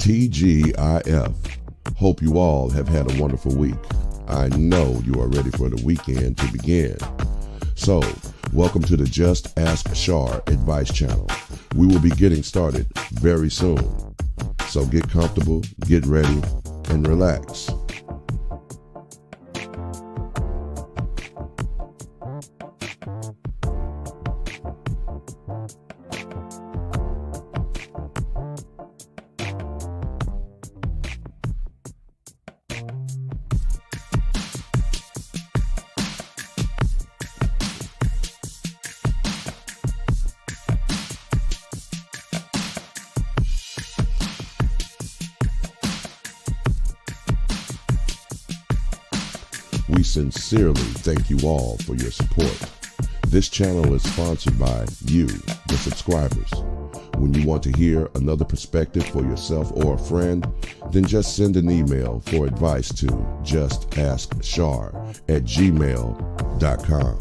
TGIF. Hope you all have had a wonderful week. I know you are ready for the weekend to begin. So, welcome to the Just Ask Char advice channel. We will be getting started very soon. So get comfortable, get ready, and relax. We sincerely thank you all for your support. This channel is sponsored by you, the subscribers. When you want to hear another perspective for yourself or a friend, then just send an email for advice to JustAskChar@gmail.com.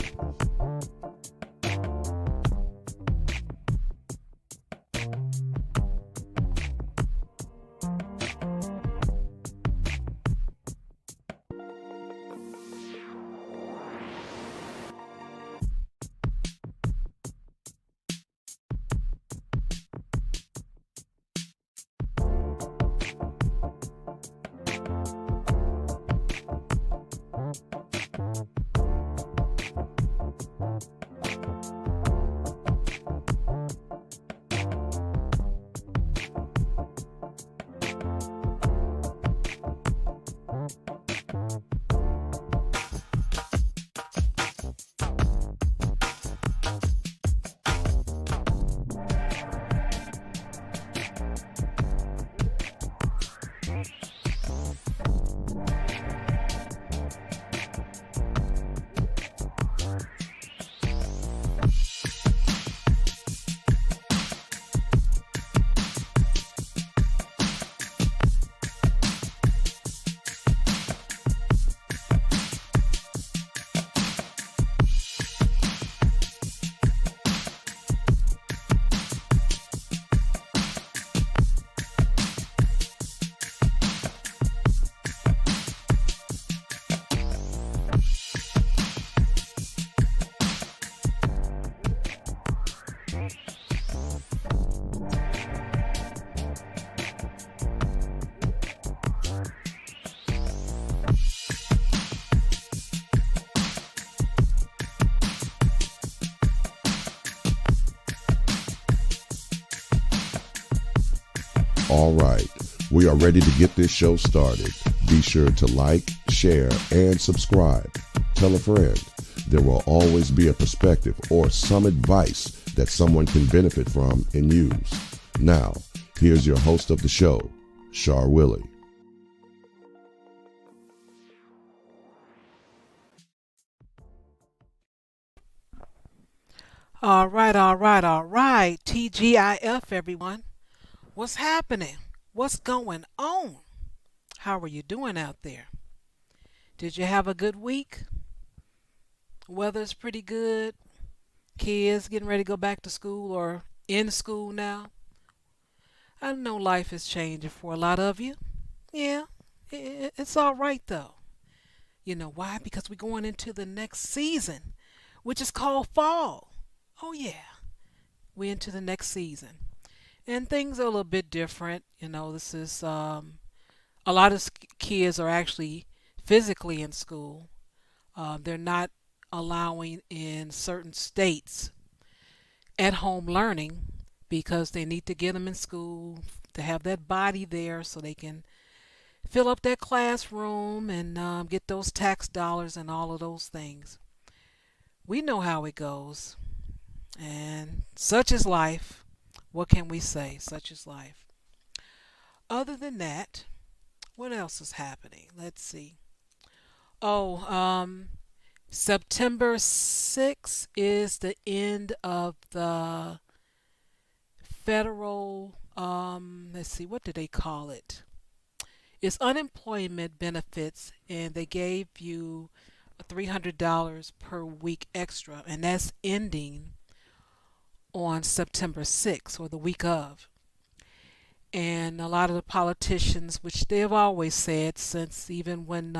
All right, we are ready to get this show started. Be sure to like, share, and subscribe. Tell a friend. There will always be a perspective or some advice that someone can benefit from and use. Now, here's your host of the show, Char Willie. All right. TGIF, everyone. What's happening? What's going on? How are you doing out there? Did you have a good week? Weather's pretty good. Kids getting ready to go back to school or in school now. I know life is changing for a lot of you. Yeah, it's all right though. You know why? Because we're going into the next season, which is called fall. Oh, yeah, we're into the next season. And things are a little bit different. This is a lot of kids are actually physically in school. They're not allowing in certain states at home learning because they need to get them in school to have that body there so they can fill up that classroom and get those tax dollars and all of those things. We know how it goes. And such is life. What can we say? Such is life. Other than that, what else is happening? Let's see. Oh, September 6th is the end of the federal, let's see, what do they call it? It's unemployment benefits, and they gave you $300 per week extra, and that's ending on September 6th or the week of. And a lot of the politicians, which they've always said since even when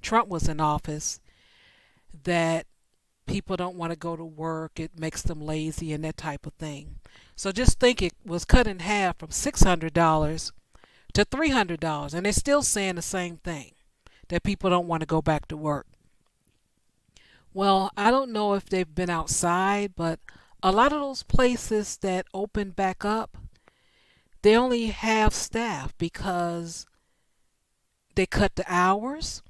Trump was in office, that people don't want to go to work, it makes them lazy and that type of thing. So just think it was cut in half from $600 to $300, and they're still saying the same thing, that people don't want to go back to work. Well, I don't know if they've been outside, but a lot of those places that open back up, they only have staff because they cut the hours,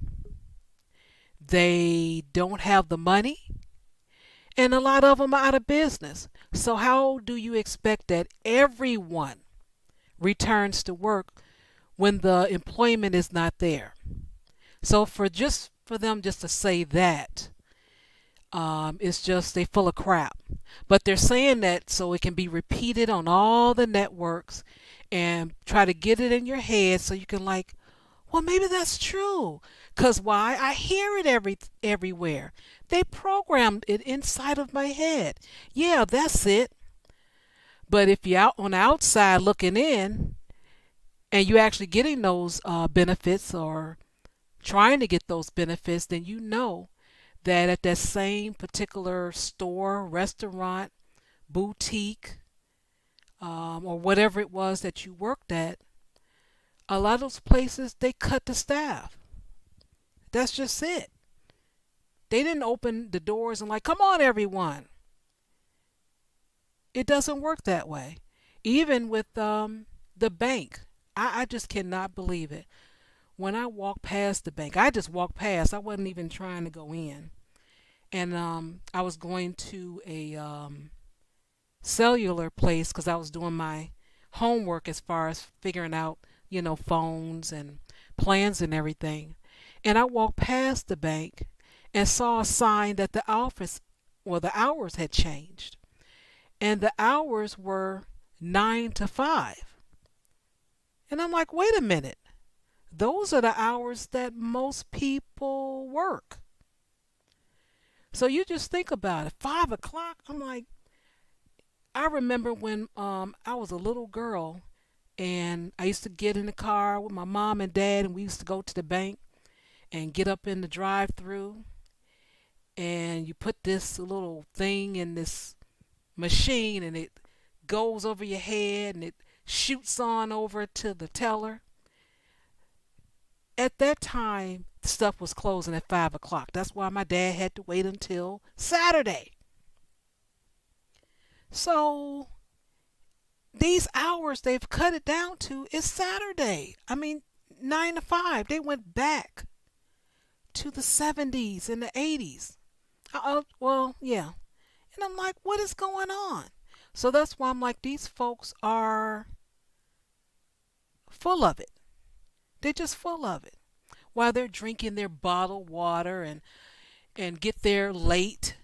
they don't have the money, and a lot of them are out of business. So, how do you expect that everyone returns to work when the employment is not there? So, for them just to say that, it's just they full of crap. But they're saying that so it can be repeated on all the networks and try to get it in your head so you can like, well, maybe that's true. Cause why? I hear it everywhere. They programmed it inside of my head. Yeah, that's it. But if you're out on the outside looking in and you're actually getting those benefits or trying to get those benefits, then you know that at that same particular store, restaurant, boutique, or whatever it was that you worked at, a lot of those places they cut the staff. That's just it. They didn't open the doors and like, come on, everyone. It doesn't work that way. Even with the bank, I just cannot believe it. When I walked past the bank, I just walked past. I wasn't even trying to go in, and I was going to a cellular place because I was doing my homework as far as figuring out, phones and plans and everything. And I walked past the bank and saw a sign that the hours had changed, and the hours were 9 to 5. And I'm like, wait a minute, those are the hours that most people work. So you just think about it. 5 o'clock. I'm like, I remember when I was a little girl and I used to get in the car with my mom and dad and we used to go to the bank and get up in the drive through and you put this little thing in this machine and it goes over your head and it shoots on over to the teller. At that time, stuff was closing at 5 o'clock. That's why my dad had to wait until Saturday. So these hours they've cut it down to is Saturday. I mean, 9 to 5. They went back to the 70s and the 80s. Well, yeah. And I'm like, what is going on? So that's why I'm like, these folks are full of it. They're just full of it. While they're drinking their bottled water and get there late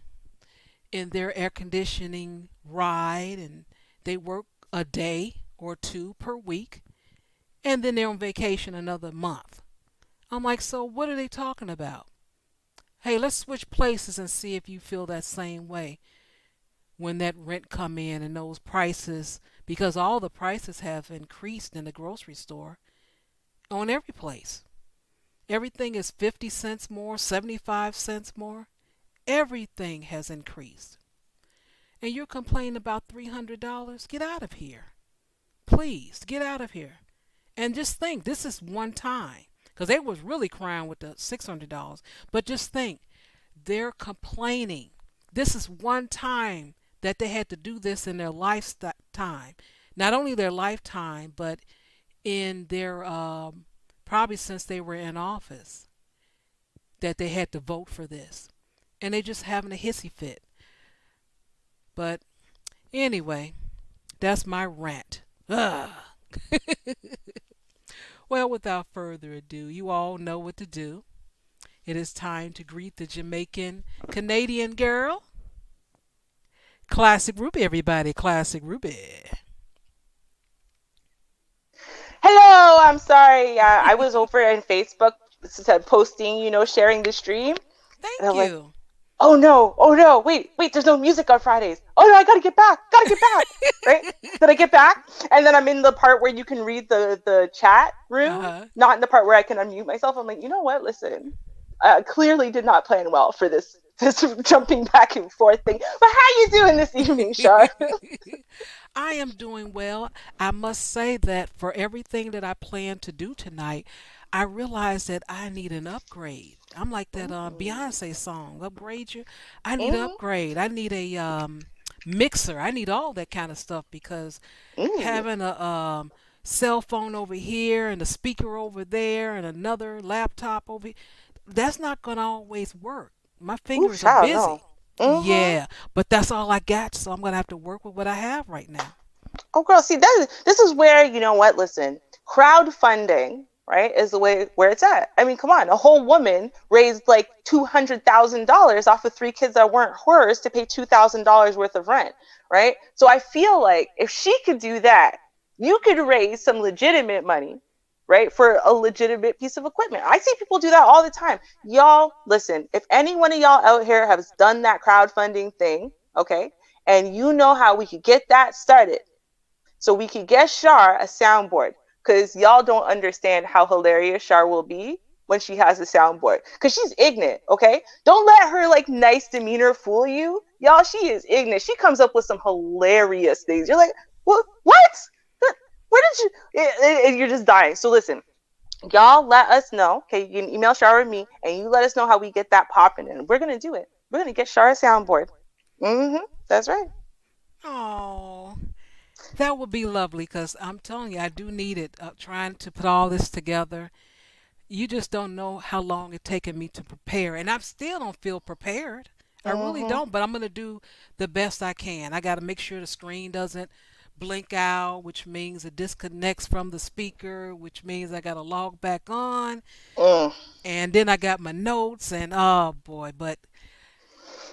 in their air conditioning ride and they work a day or two per week and then they're on vacation another month. I'm like, so what are they talking about? Hey, let's switch places and see if you feel that same way when that rent come in and those prices, because all the prices have increased in the grocery store on every place. Everything is 50 cents more, 75 cents more. Everything has increased. And you're complaining about $300? Get out of here. Please, get out of here. And just think, this is one time. Because they was really crying with the $600. But just think, they're complaining. This is one time that they had to do this in their lifetime. Not only their lifetime, but in their probably since they were in office that they had to vote for this. And they just having a hissy fit. But anyway, that's my rant. Ugh. Well, without further ado, you all know what to do. It is time to greet the Jamaican Canadian girl. Classic Ruby, everybody. Classic Ruby. Hello, I'm sorry. I was over in Facebook posting, sharing the stream. And Thank I'm like, you. oh no, wait, there's no music on Fridays. Oh no, I gotta get back, right? Then I get back, and then I'm in the part where you can read the chat room, Uh-huh. not in the part where I can unmute myself. I'm like, you know what? Listen, I clearly did not plan well for this jumping back and forth thing. But how you doing this evening, Shar? I am doing well. I must say that for everything that I plan to do tonight, I realize that I need an upgrade. I'm like that Mm, Beyonce song, upgrade you. I need an mm, upgrade. I need a mixer. I need all that kind of stuff because mm. having a cell phone over here and a speaker over there and another laptop over here, that's not going to always work. My Ooh, fingers are child, no. busy. Mm-hmm. Yeah, but that's all I got, so I'm going to have to work with what I have right now. Oh, girl, see, this is where, you know what? Listen, crowdfunding, right, is the way where it's at. I mean, come on, a whole woman raised like $200,000 off of three kids that weren't hers to pay $2,000 worth of rent, right? So I feel like if she could do that, you could raise some legitimate money, right, for a legitimate piece of equipment. I see people do that all the time. Y'all, listen, if any one of y'all out here has done that crowdfunding thing, okay, and you know how we could get that started so we could get Shar a soundboard because y'all don't understand how hilarious Shar will be when she has a soundboard because she's ignorant. Okay, don't let her like nice demeanor fool you, y'all. She is ignorant. She comes up with some hilarious things. You're like, what? Where did you? And you're just dying. So listen, y'all, let us know. Okay, you can email Shar or me, and you let us know how we get that popping, and we're gonna do it. We're gonna get Shar a soundboard. Mm-hmm. That's right. Oh, that would be lovely because I'm telling you, I do need it. Trying to put all this together. You just don't know how long it's taken me to prepare, and I still don't feel prepared. I really Mm-hmm. don't, but I'm going to do the best I can. I got to make sure the screen doesn't blink out, which means it disconnects from the speaker, which means I got to log back on, Mm. and then I got my notes, and oh boy, but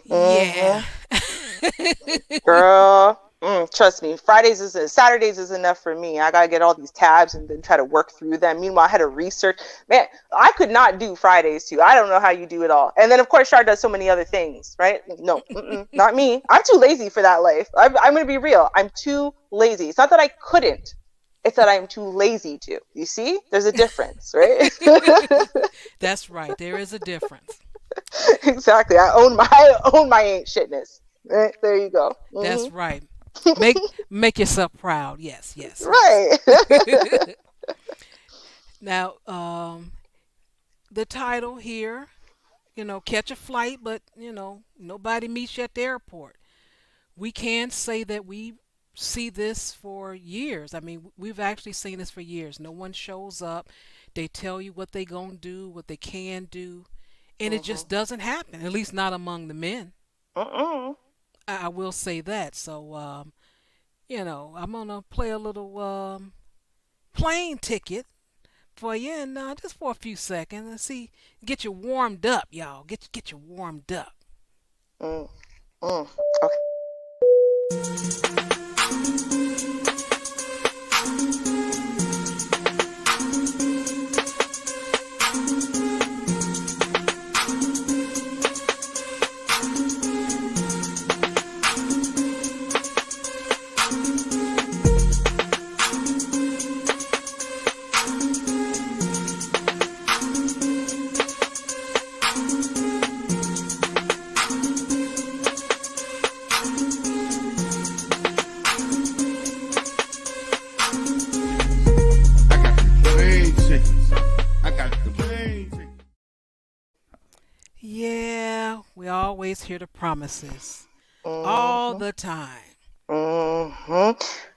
yeah. Mm-hmm. Girl, trust me, Saturdays is enough for me. I gotta get all these tabs and then try to work through them. Meanwhile, I had to research. Man, I could not do Fridays too. I don't know how you do it all. And then of course, Shar does so many other things, right? No, not me. I'm too lazy for that life. I'm gonna be real. I'm too lazy. It's not that I couldn't. It's that I'm too lazy to. You see, there's a difference, right? That's right. There is a difference. Exactly. I own my ain't shitness. Right? There you go. That's right. Make yourself proud. Yes, yes, yes. Right. Now, the title here, catch a flight, but nobody meets you at the airport. We can say that we see this for years. I mean, we've actually seen this for years. No one shows up. They tell you what they gonna do, what they can do, and it Mm-hmm. just doesn't happen. At least not among the men. Mm-mm. I will say that. So, I'm gonna play a little plane ticket for you, and just for a few seconds, and see, get you warmed up, y'all. Get you warmed up. Mm. Mm. Okay. I got the plane tickets. I got the plane tickets. Yeah, we always hear the promises all Mm-hmm. the time. Mm-hmm.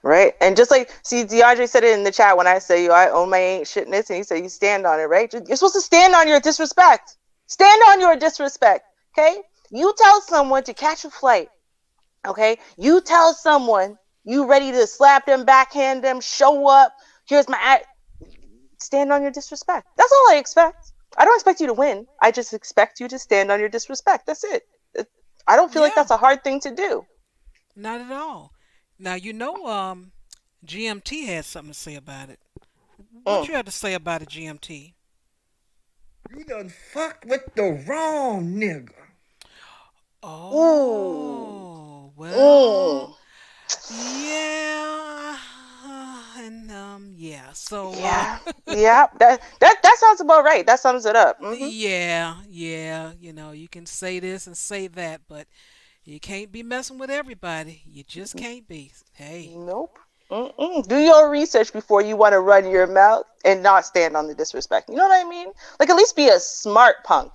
Right. And just like, see, DeAndre said it in the chat when I say, yo, I own my ain't shitness, and he said, you stand on it, right? You're supposed to stand on your disrespect. Stand on your disrespect. Okay. You tell someone to catch a flight. Okay. You tell someone you ready to slap them, backhand them, show up. Here's my stand on your disrespect. That's all I expect. I don't expect you to win. I just expect you to stand on your disrespect. That's it. I don't feel like Yeah, that's a hard thing to do. not at all. Now GMT had something to say about it. What Mm. you have to say about it, GMT? You done fucked with the wrong nigga. Ooh. Oh, well, Mm. yeah, and yeah. So, Yeah. Yeah. That sounds about right. That sums it up. yeah, yeah. You can say this and say that, but you can't be messing with everybody. You just can't be. Hey. Nope. Mm-mm. Do your research before you want to run your mouth and not stand on the disrespect. You know what I mean? Like, at least be a smart punk,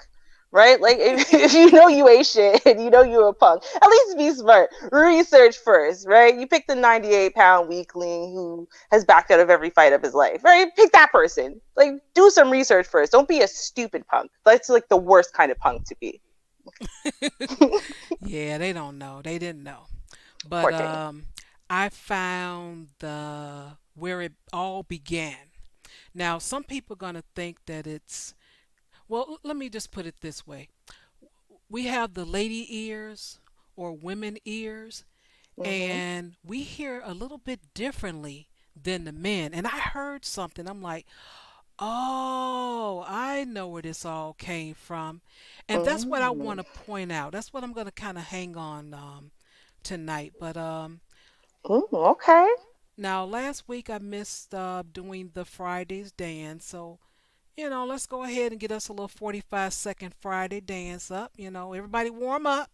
right? Like, if you know you ain't shit and you know you're a punk, at least be smart. Research first, right? You pick the 98-pound weakling who has backed out of every fight of his life, right? Pick that person. Like, do some research first. Don't be a stupid punk. That's like the worst kind of punk to be. Yeah, they don't know. They didn't know. But Poor thing. I found the where it all began. Now, some people are going to think that it's well, let me just put it this way. We have the lady ears or women ears, Mm-hmm. and we hear a little bit differently than the men. And I heard something. I'm like, oh, I know where this all came from. And that's what I Mm. want to point out. That's what I'm going to kind of hang on tonight. But Ooh, okay. now last week I missed doing the Fridays dance. So, let's go ahead and get us a little 45-second Friday dance up. Everybody warm up.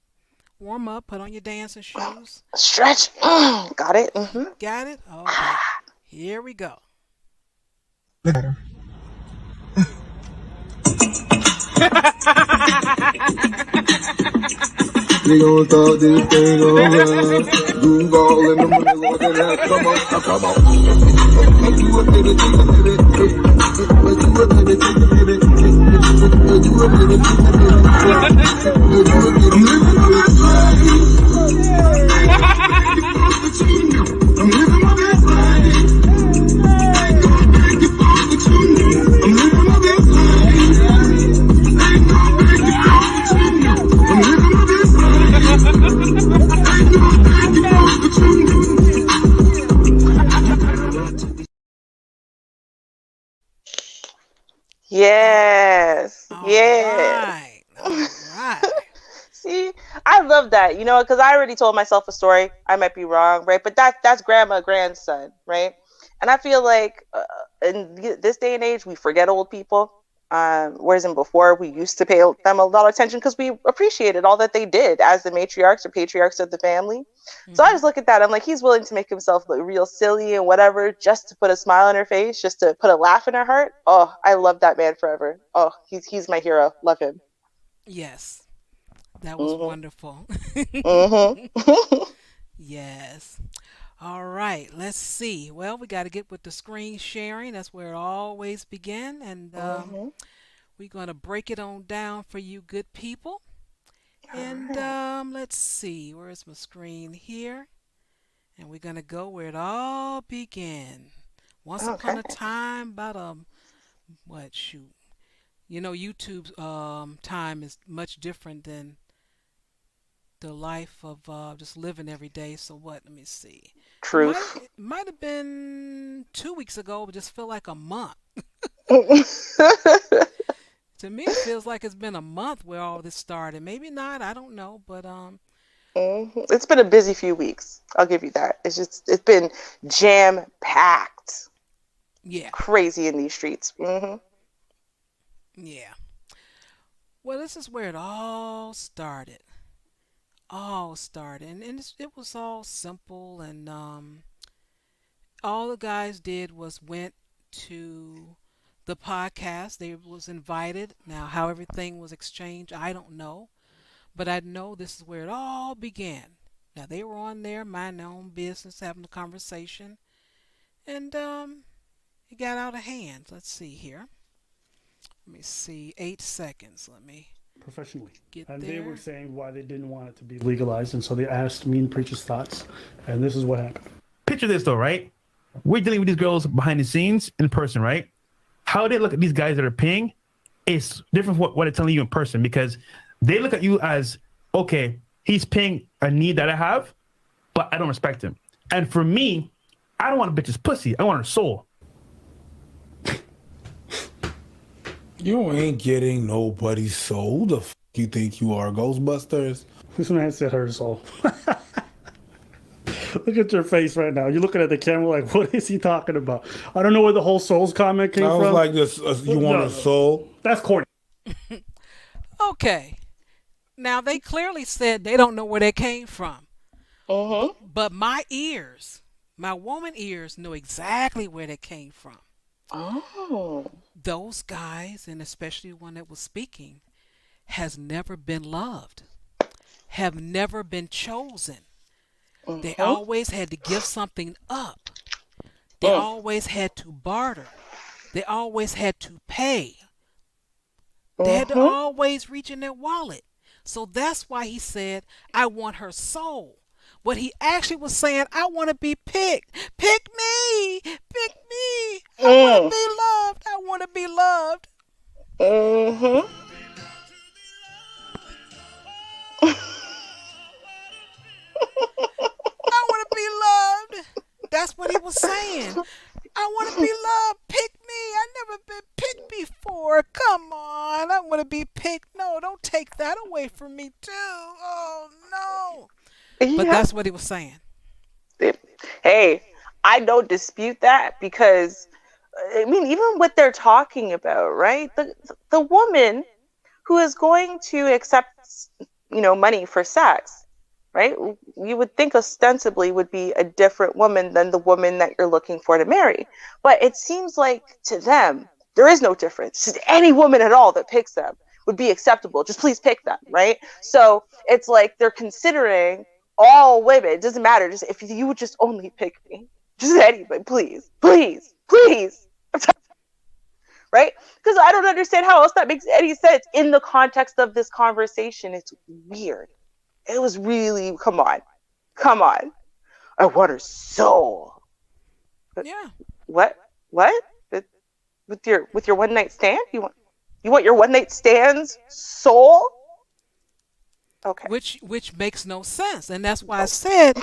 Warm up. Put on your dancing shoes. Stretch. Got it. Mm-hmm. Got it? Okay. Here we go. We gon' talk this thing over. Duval in the motherfucking hat. Come on, come on. You a baby, you a baby. You a baby, you a baby. You a baby, you a baby. I'm living my best life. I'm living my best life. Ain't going back and forth with you. I'm living my best life. Ain't going back and forth with you. I'm living my best life. Ain't going back and forth with you. Yes. All Yeah. right. All right. See, I love that, because I already told myself a story. I might be wrong, right? But that's grandma, grandson, right? And I feel like in this day and age, we forget old people. Whereas in before, we used to pay them a lot of attention because we appreciated all that they did as the matriarchs or patriarchs of the family. So I Hmm. just look at that. I'm like, he's willing to make himself look real silly and whatever, just to put a smile on her face, just to put a laugh in her heart. Oh, I love that man forever. Oh, he's my hero. Love him. Yes. That was Mhm. wonderful. Mhm. Yes. All right. Let's see. Well, we got to get with the screen sharing. That's where it always begin. And Mhm. we're going to break it on down for you good people. All And right. let's see. Where's my screen here? And we're going to go where it all began. Once upon Okay. a time, about what, shoot. YouTube's time is much different than the life of just living every day. So what? Let me see. It might Truth. it might have been 2 weeks ago, but just feel like a month. To me, it feels like it's been a month where all this started. Maybe not. I don't know, but It's been a busy few weeks. I'll give you that. It's been jam packed, yeah, crazy in these streets. yeah. Well, this is where it all started. All started, and it was all simple, and all the guys did was went to the podcast. They was invited. Now, how everything was exchanged, I don't know. But I know this is where it all began. Now they were on there, minding their own business, having a conversation, and it got out of hand. Let's see here. Let me see. 8 seconds. Let me Professionally. get And they were there. saying why they didn't want it to be legalized. And so they asked Mean Preacher's thoughts. And this is what happened. Picture this though, right? We're dealing with these girls behind the scenes in person, right? How they look at these guys that are paying is different from what they're telling you in person because they look at you as, okay, he's paying a need that I have, but I don't respect him. And for me, I don't want a bitch's pussy. I want her soul. You ain't getting nobody's soul. The fuck You think you are Ghostbusters? This man said her soul. Look at your face right now. You're looking at the camera like, what is he talking about? I don't know where the whole souls comment came I was from. like, "This, you want a soul?" That's corny. Okay. Now they clearly said they don't know where they came from. Mm-hmm. But my ears, my woman ears know exactly where they came from. Oh. Those guys, and especially the one that was speaking, has never been loved, have never been chosen. They Mm-hmm. always had to give something up. They Mm. always had to barter. They always had to pay. They had to Mm-hmm. always reach in their wallet. So that's why he said, I want her soul. What he actually was saying, I want to be picked. Pick me. Pick me. I want to Mm. be loved. I want to be loved. Mm-hmm. I want to be loved. That's what he was saying. I want to be loved. Pick me. I never been picked before. Come on. I want to be picked. No, don't take that away from me too. Oh no. But Yeah. that's what he was saying. Hey, I don't dispute that because I mean, even what they're talking about, right? The woman who is going to accept, money for sex, right? You would think ostensibly would be a different woman than the woman that you're looking for to marry. But it seems like to them, there is no difference. Just any woman at all that picks them would be acceptable. Just please pick them, right? So it's like they're considering all women. It doesn't matter. Just if you would just only pick me, just anybody, please, please, please. Right? Because I don't understand how else that makes any sense in the context of this conversation. It's weird. It was really, come on, come on. I want her soul. But Yeah. what? What? With your one night stand? You want your one night stand's soul? Okay. Which makes no sense. And that's why I said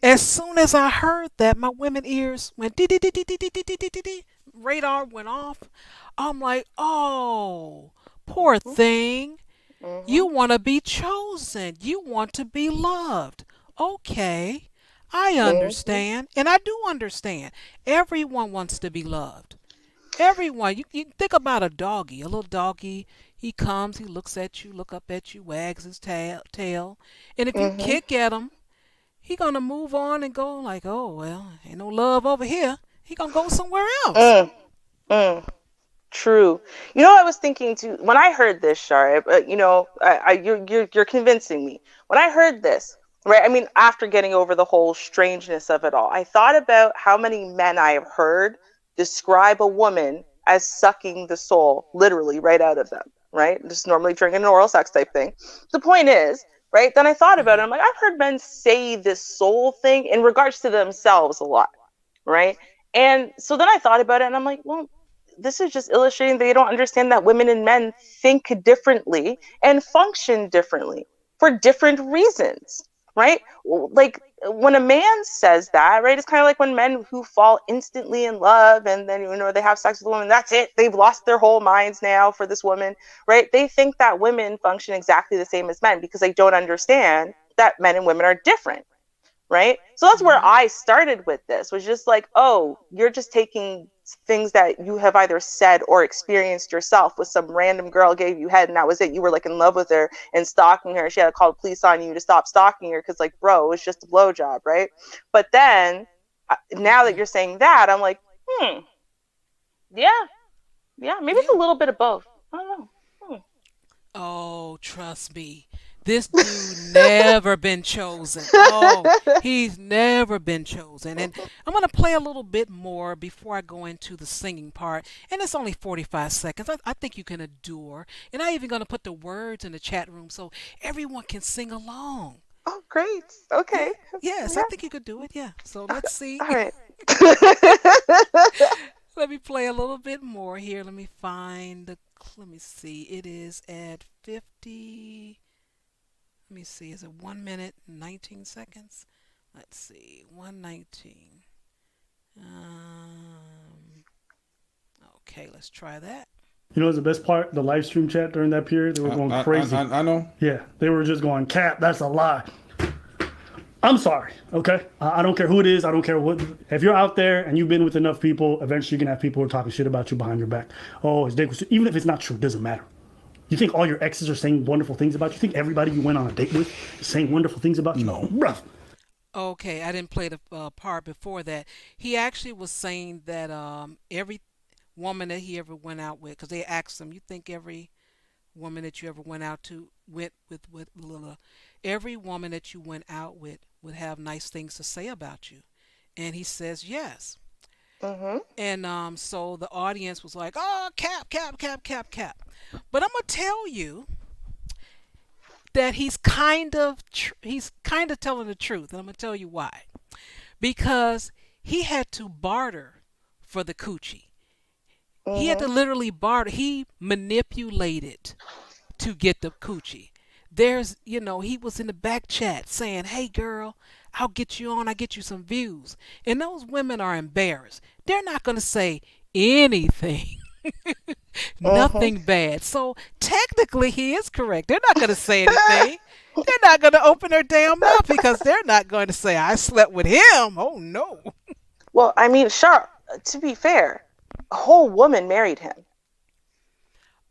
as soon as I heard that my women ears went dee dee dee dee dee dee dee dee dee dee, radar went off. I'm like, oh, poor thing. Mm-hmm. You want to be chosen. You want to be loved. Okay, I Mm-hmm. understand. And I do understand. Everyone wants to be loved. Everyone. You think about a doggy, a little doggy. He comes, he looks at you, look up at you, wags his tail. And if you Mm-hmm. kick at him, he going to move on and go like, oh, well, ain't no love over here. He going to go somewhere else. Mm. Mm. True. I was thinking too when I heard this, Shar. You're convincing me. When I heard this, right? I mean, after getting over the whole strangeness of it all, I thought about how many men I have heard describe a woman as sucking the soul, literally, right out of them. Right? Just normally drinking an oral sex type thing. The point is, right? Then I thought about it. Hmm. I'm like, I've heard men say this soul thing in regards to themselves a lot, right? And so then I thought about it, and I'm like, well, this is just illustrating they don't understand that women and men think differently and function differently for different reasons, right? Like when a man says that, right, it's kind of like when men who fall instantly in love and then they have sex with a woman, that's it, they've lost their whole minds now for this woman, right? They think that women function exactly the same as men because they don't understand that men and women are different, right? So that's where Hmm. I started with this, was just like, oh, you're just taking things that you have either said or experienced yourself with some random girl gave you head and that was it. You were like in love with her and stalking her. She had to call the police on you to stop stalking her because like, bro, it was just a blowjob, right? But then now that Hmm. you're saying that, I'm like, yeah, yeah, maybe it's Yeah. a little bit of both. I don't know. Oh, trust me. This dude never been chosen. Oh, he's never been chosen. And I'm going to play a little bit more before I go into the singing part. And it's only 45 seconds. I think you can endure. And I'm even going to put the words in the chat room so everyone can sing along. Oh, great. Yeah. Okay. Yes, I Yeah. think you could do it. Yeah. So let's see. All right. Let me play a little bit more here. Let me find the. Let me see. It is at 50. Let me see. Is it 1 minute and 19 seconds? Let's see. 119. Um, okay, let's try that. You know what's the best part? The live stream chat during that period, they were going crazy. I know. Yeah, they were just going, Cap, that's a lie. I'm sorry, okay? I don't care who it is. I don't care what. If you're out there and you've been with enough people, eventually you're going to have people who are talking shit about you behind your back. Oh, his dick was... Even if it's not true, it doesn't matter. You think all your exes are saying wonderful things about you? You think everybody you went on a date with is saying wonderful things about you? No. Bruh. Okay, I didn't play the part before that. He actually was saying that every woman that he ever went out with, because they asked him, you think every woman that you ever went out to every woman that you went out with would have nice things to say about you? And he says yes. Mm-hmm. And so the audience was like, oh, Cap. But I'm gonna tell you that he's kind of telling the truth, and I'm gonna tell you why. Because he had to barter for the coochie. Mm-hmm. He had to literally barter. He manipulated to get the coochie. There's, he was in the back chat saying, hey girl, I'll get you on, I'll get you some views. And those women are embarrassed. They're not going to say anything. Nothing bad. So technically he is correct. They're not going to say anything. They're not going to open their damn mouth because they're not going to say, I slept with him. Oh no. Well, I mean, sure, to be fair, a whole woman married him.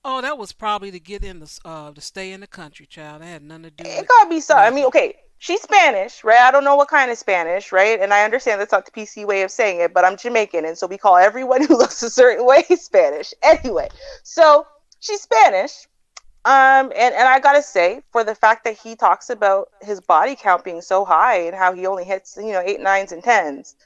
Oh, that was probably to get in to stay in the country, child. That had nothing to do with It gotta be so. I mean, okay, she's Spanish, right? I don't know what kind of Spanish, right? And I understand that's not the PC way of saying it, but I'm Jamaican, and so we call everyone who looks a certain way Spanish. Anyway, so she's Spanish. And I gotta say, for the fact that he talks about his body count being so high and how he only hits, 8, 9s, and 10s,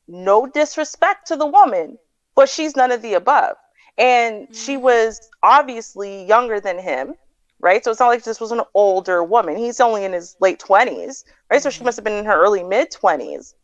no disrespect to the woman, but she's none of the above. And she was obviously younger than him, right? So it's not like this was an older woman. He's only in his late 20s, right? So she must have been in her early mid-20s.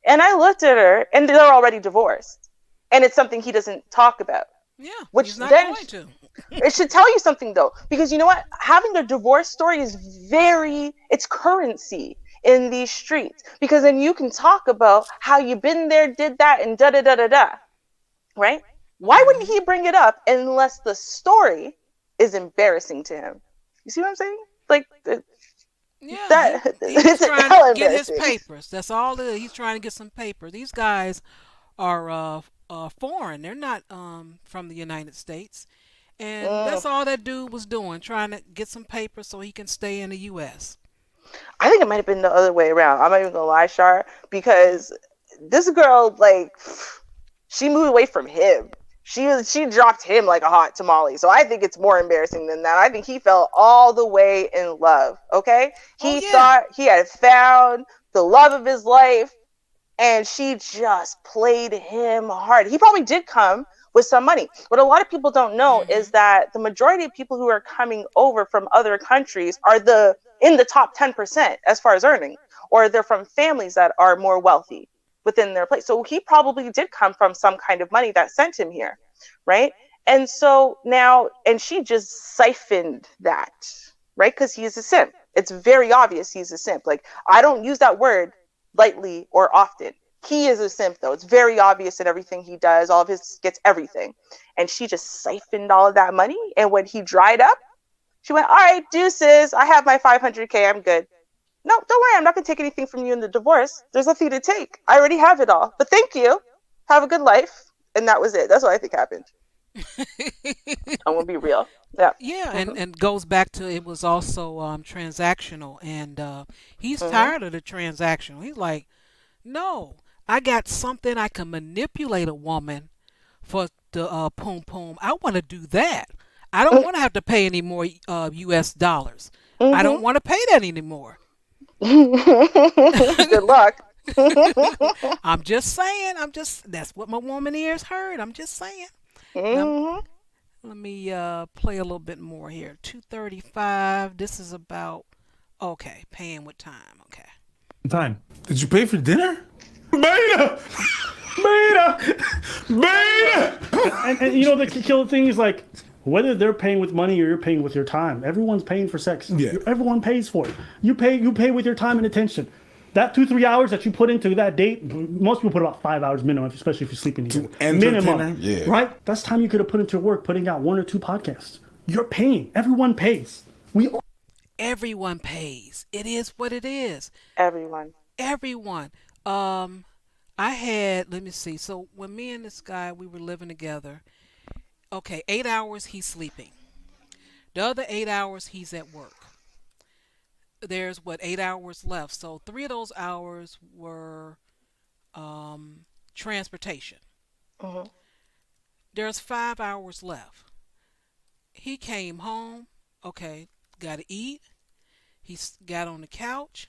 And I looked at her, and they're already divorced. And it's something he doesn't talk about. Yeah, which he's not then going to. It should tell you something, though. Because you know what? Having a divorce story is it's currency in these streets. Because then you can talk about how you've been there, did that, and da-da-da-da-da, right? Why wouldn't he bring it up unless the story is embarrassing to him? You see what I'm saying? Like, he's trying to get his papers. That's all it is. He's trying to get some papers. These guys are foreign. They're not from the United States. And that's all that dude was doing, trying to get some papers so he can stay in the U.S. I think it might have been the other way around. I'm not even going to lie, Char, because this girl, she moved away from him. She dropped him like a hot tamale. So I think it's more embarrassing than that. I think he fell all the way in love. Okay? He thought he had found the love of his life, and she just played him hard. He probably did come with some money. What a lot of people don't know is that the majority of people who are coming over from other countries are in the top 10% as far as earning, or they're from families that are more wealthy within their place. So he probably did come from some kind of money that sent him here, right? And so now, and she just siphoned that, right? Because he is a simp. It's very obvious he's a simp. I don't use that word lightly or often. He is a simp, though. It's very obvious in everything he does. All of his gets everything. And she just siphoned all of that money. And when he dried up, she went, all right, deuces. I have my $500K. I'm good. No, don't worry. I'm not going to take anything from you in the divorce. There's nothing to take. I already have it all. But thank you. Have a good life. And that was it. That's what I think happened. I'm going to be real. Yeah. Yeah, and goes back to it was also transactional. And he's tired of the transactional. He's like, no, I got something I can manipulate a woman for the poom poom. I want to do that. I don't want to have to pay any more U.S. dollars. I don't want to pay that anymore. Good luck. I'm just saying. That's what my woman ears heard. I'm just saying. Let me play a little bit more here. 2:35. This is about paying with time. Okay. Time. Did you pay for dinner? Beta! And the killer thing is whether they're paying with money or you're paying with your time, everyone's paying for sex. Yeah. Everyone pays for it. You pay with your time and attention. That 2-3 hours that you put into that date, most people put about 5 hours minimum, especially if you're sleeping together. entertain her? Minimum, Yeah. right? That's time you could have put into work, putting out 1 or 2 podcasts. You're paying. Everyone pays. We all Everyone pays. It is what it is. Everyone. Everyone. I had, let me see. So when me and this guy we were living together, okay, 8 hours he's sleeping. The other 8 hours he's at work. There's what 8 hours left. So 3 of those hours were transportation. Hmm. There's 5 hours left. He came home. Okay, got to eat. Got on the couch.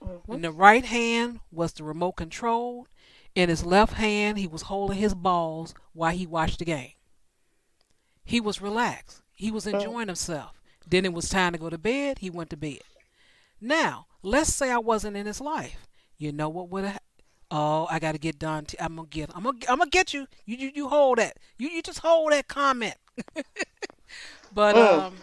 Hmm. In the right hand was the remote control. In his left hand, he was holding his balls while he watched the game. He was relaxed. He was enjoying himself. Then it was time to go to bed. He went to bed. Now, let's say I wasn't in his life. You know what would have? Oh, I got to get done. I'm gonna get. I'm gonna get you. You hold that. You just hold that comment. But Mm.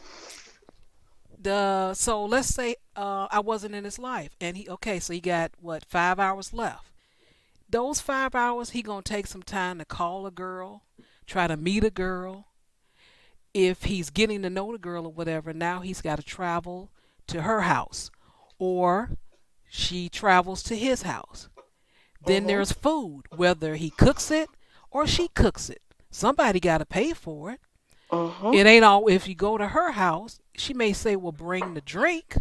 the so let's say I wasn't in his life, and he okay. So he got what 5 hours left. Those 5 hours, he gonna take some time to call a girl, try to meet a girl. If he's getting to know the girl or whatever, now he's got to travel to her house, or she travels to his house. Then Hmm. there's food, whether he cooks it or she cooks it. Somebody got to pay for it. Hmm. It ain't all if you go to her house, she may say, "Well, bring the drink,"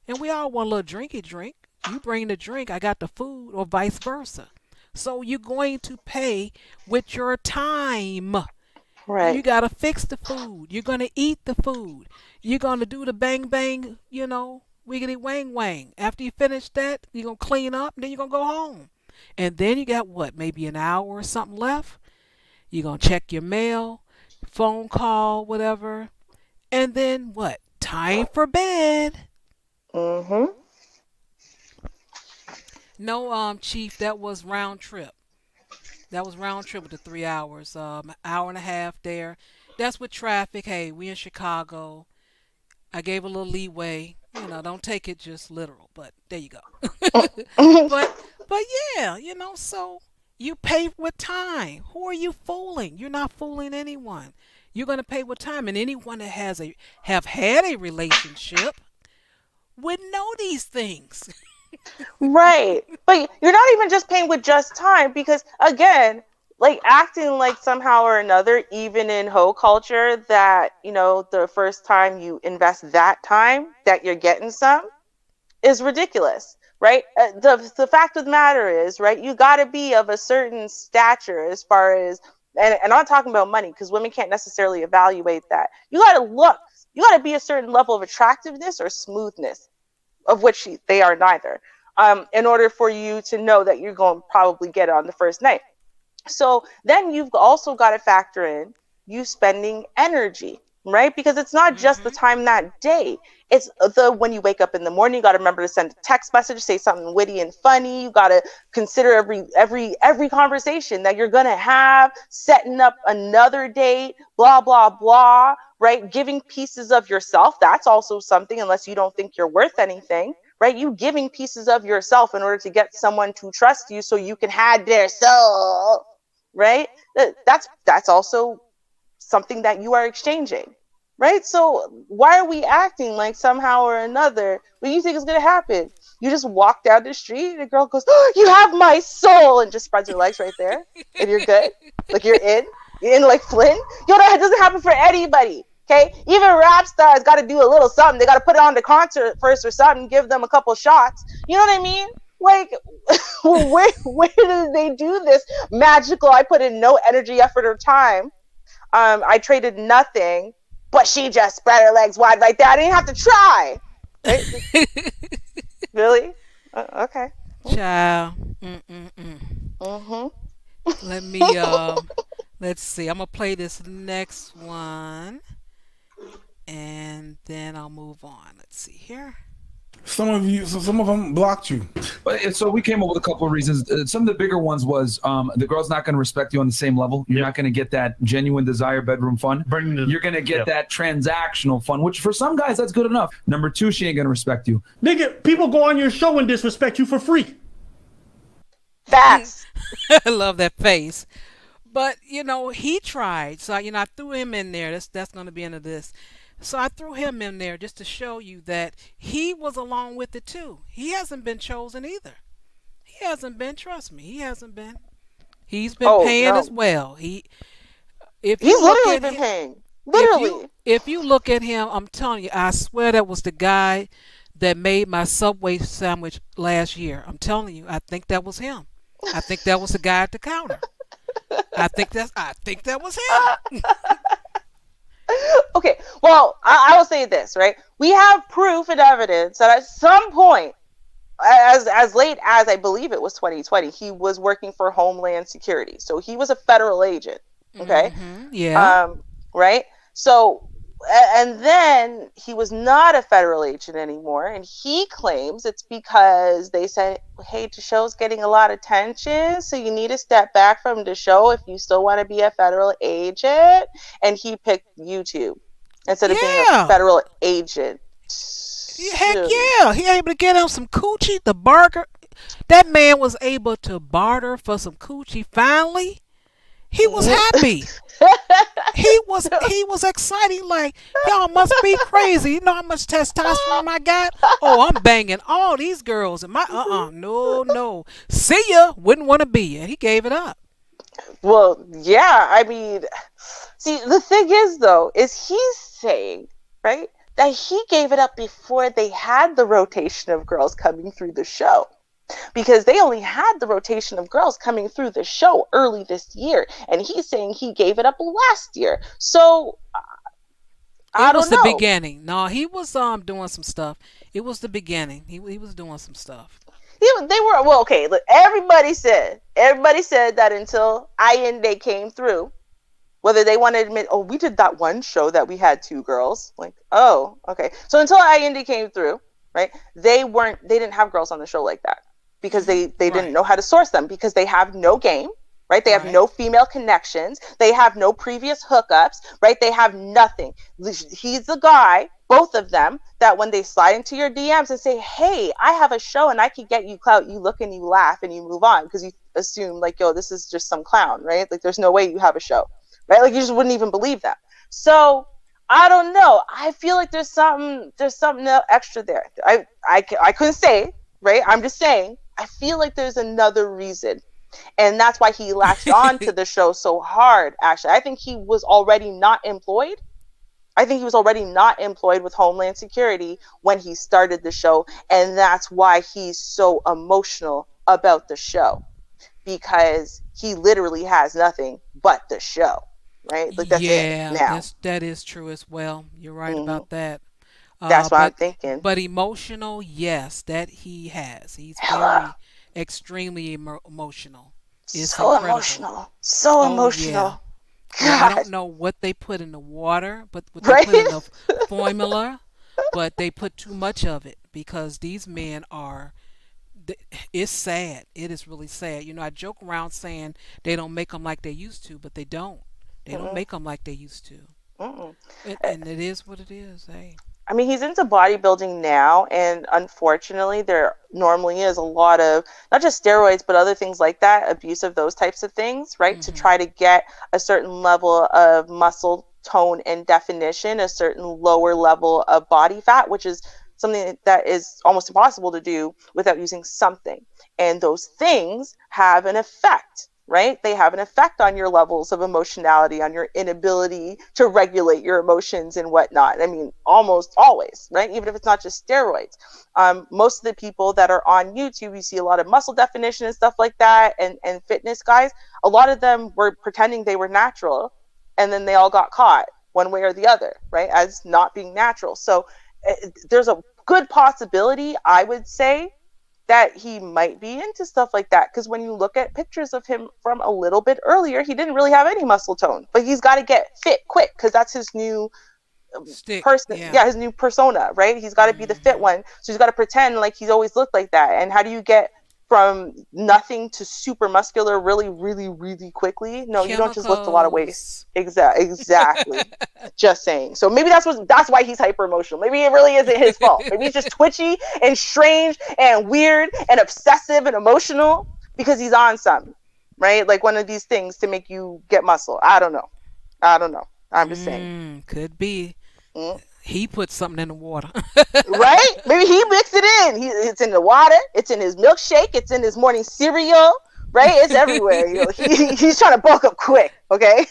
and we all want a little drinky drink. You bring the drink, I got the food, or vice versa. So you're going to pay with your time. You Right. got to fix the food. You're going to eat the food. You're going to do the bang bang, wiggity wang wang. After you finish that, you're going to clean up, and then you're going to go home. And then you got what, maybe an hour or something left. You're going to check your mail, phone call, whatever. And then what? Time for bed. Hmm. No, Chief, that was round trip. That was round trip with the 3 hours. Hour and a half there. That's with traffic. Hey, we in Chicago. I gave a little leeway. Don't take it just literal, but there you go. but but yeah, so you pay with time. Who are you fooling? You're not fooling anyone. You're gonna pay with time, and anyone that have had a relationship would know these things. Right. But you're not even just paying with just time because, again, like acting like somehow or another, even in hoe culture, that, the first time you invest that time, that you're getting some is ridiculous, right? The fact of the matter is, right, you got to be of a certain stature as far as, and I'm not talking about money because women can't necessarily evaluate that. You got to be a certain level of attractiveness or smoothness of which they are neither, in order for you to know that you're going to probably get it on the first night. So then you've also got to factor in you spending energy, right? Because it's not just the Hmm. time that day. It's the when you wake up in the morning, you got to remember to send a text message, say something witty and funny. You got to consider every conversation that you're gonna have, setting up another date, blah blah blah, right? Giving pieces of yourself. That's also something, unless you don't think you're worth anything. Right, you giving pieces of yourself in order to get someone to trust you, so you can have their soul, right? That's also something that you are exchanging, right? So why are we acting like somehow or another what you think is going to happen? You just walk down the street and a girl goes, "Oh, you have my soul," and just spreads her legs right there, and you're good, like you're in like Flynn. That doesn't happen for anybody. Okay, even rap stars got to do a little something. They got to put it on the concert first or something, give them a couple shots. You know what I mean? Like, where do they do this magical? I put in no energy, effort, or time. I traded nothing, but she just spread her legs wide right there. I didn't have to try. Right? Really? Okay. Child. Mm-mm-mm. Mm-hmm. Let me let's see. I'm gonna play this next one and then I'll move on. Let's see here. Some of them blocked you. But so we came up with a couple of reasons. Some of the bigger ones was the girl's not going to respect you on the same level. You're not going to get that genuine desire bedroom fun. You're going to get that transactional fun, which for some guys that's good enough. Number two, she ain't going to respect you. Nigga, people go on your show and disrespect you for free. Facts. I love that face. But he tried. So I threw him in there. That's going to be into this. So I threw him in there just to show you that he was along with it too. He hasn't been chosen either. He hasn't been. Trust me, he hasn't been. He's been paying as well. He's literally been paying. Literally. If you look at him, I'm telling you, I swear that was the guy that made my Subway sandwich last year. I'm telling you, I think that was him. I think that was the guy at the counter. I think that was him. Okay, well, I will say this, right? We have proof and evidence that at some point, as late as I believe it was 2020, he was working for Homeland Security. So he was a federal agent. Okay. Mm-hmm, yeah. Right. So, and then he was not a federal agent anymore, and he claims it's because they said, "Hey, the show's getting a lot of attention, so you need to step back from the show if you still want to be a federal agent." And he picked YouTube instead of being a federal agent. Heck yeah, he able to get him some coochie. The barter, that man was able to barter for some coochie. Finally, he was happy. He was excited. Like, y'all must be crazy. You know how much testosterone I got? Oh, I'm banging all these girls. And no. See ya. Wouldn't want to be ya. He gave it up. Well, yeah. I mean, see, the thing is, though, is he's saying, right, that he gave it up before they had the rotation of girls coming through the show. Because they only had the rotation of girls coming through the show early this year, and he's saying he gave it up last year. So I don't know. It was the beginning. No, he was doing some stuff. It was the beginning. He was doing some stuff. They were well. Okay, look, everybody said that until Allende came through, whether they want to admit, oh, we did that one show that we had 2 girls. Like, oh, okay. So until Allende came through, right? They didn't have girls on the show like that. Because they didn't know how to source them, because they have no game, right? They have no female connections. They have no previous hookups, right? They have nothing. He's the guy, both of them, that when they slide into your DMs and say, hey, I have a show and I can get you clout, you look and you laugh and you move on because you assume like, yo, this is just some clown, right? Like there's no way you have a show, right? Like you just wouldn't even believe them. So I don't know. I feel like there's something extra there. I couldn't say, right? I'm just saying. I feel like there's another reason. And that's why he latched on to the show so hard, actually. I think he was already not employed. With Homeland Security when he started the show. And that's why he's so emotional about the show. Because he literally has nothing but the show, right? Like that's it now. That is true as well. You're right about that. That's what I'm thinking. But emotional, yes, that he has. He's very extremely emotional. It's so incredible. So emotional. Yeah. I don't know what they put in the water, but what they put in the formula, but they put too much of it because these men are. It's sad. It is really sad. I joke around saying they don't make them like they used to, but they don't. They don't make them like they used to. And it is what it is. Hey. I mean, he's into bodybuilding now, and unfortunately, there normally is a lot of, not just steroids, but other things like that, abuse of those types of things, right? To try to get a certain level of muscle tone and definition, a certain lower level of body fat, which is something that is almost impossible to do without using something. And those things have an effect. Right? They have an effect on your levels of emotionality, on your inability to regulate your emotions and whatnot. I mean, almost always, right? Even if it's not just steroids. Most of the people that are on YouTube, you see a lot of muscle definition and stuff like that, and fitness guys, a lot of them were pretending they were natural, and then they all got caught one way or the other, right? As not being natural. So there's a good possibility, I would say, that he might be into stuff like that. Because when you look at pictures of him from a little bit earlier, he didn't really have any muscle tone. But he's got to get fit quick because that's his new person, his new persona, right? He's got to be the fit one, so he's got to pretend like he's always looked like that. And how do you get from nothing to super muscular really, really, really quickly? No, you don't just lift a lot of weights. Exactly. Just saying. So maybe that's why he's hyper emotional. Maybe it really isn't his fault. Maybe he's just twitchy and strange and weird and obsessive and emotional because he's on something, right? Like one of these things to make you get muscle. I don't know. I'm just saying. Could be. He put something in the water. Right? Maybe he mixed it in. It's in the water. It's in his milkshake. It's in his morning cereal. Right? It's everywhere. He's trying to bulk up quick. Okay?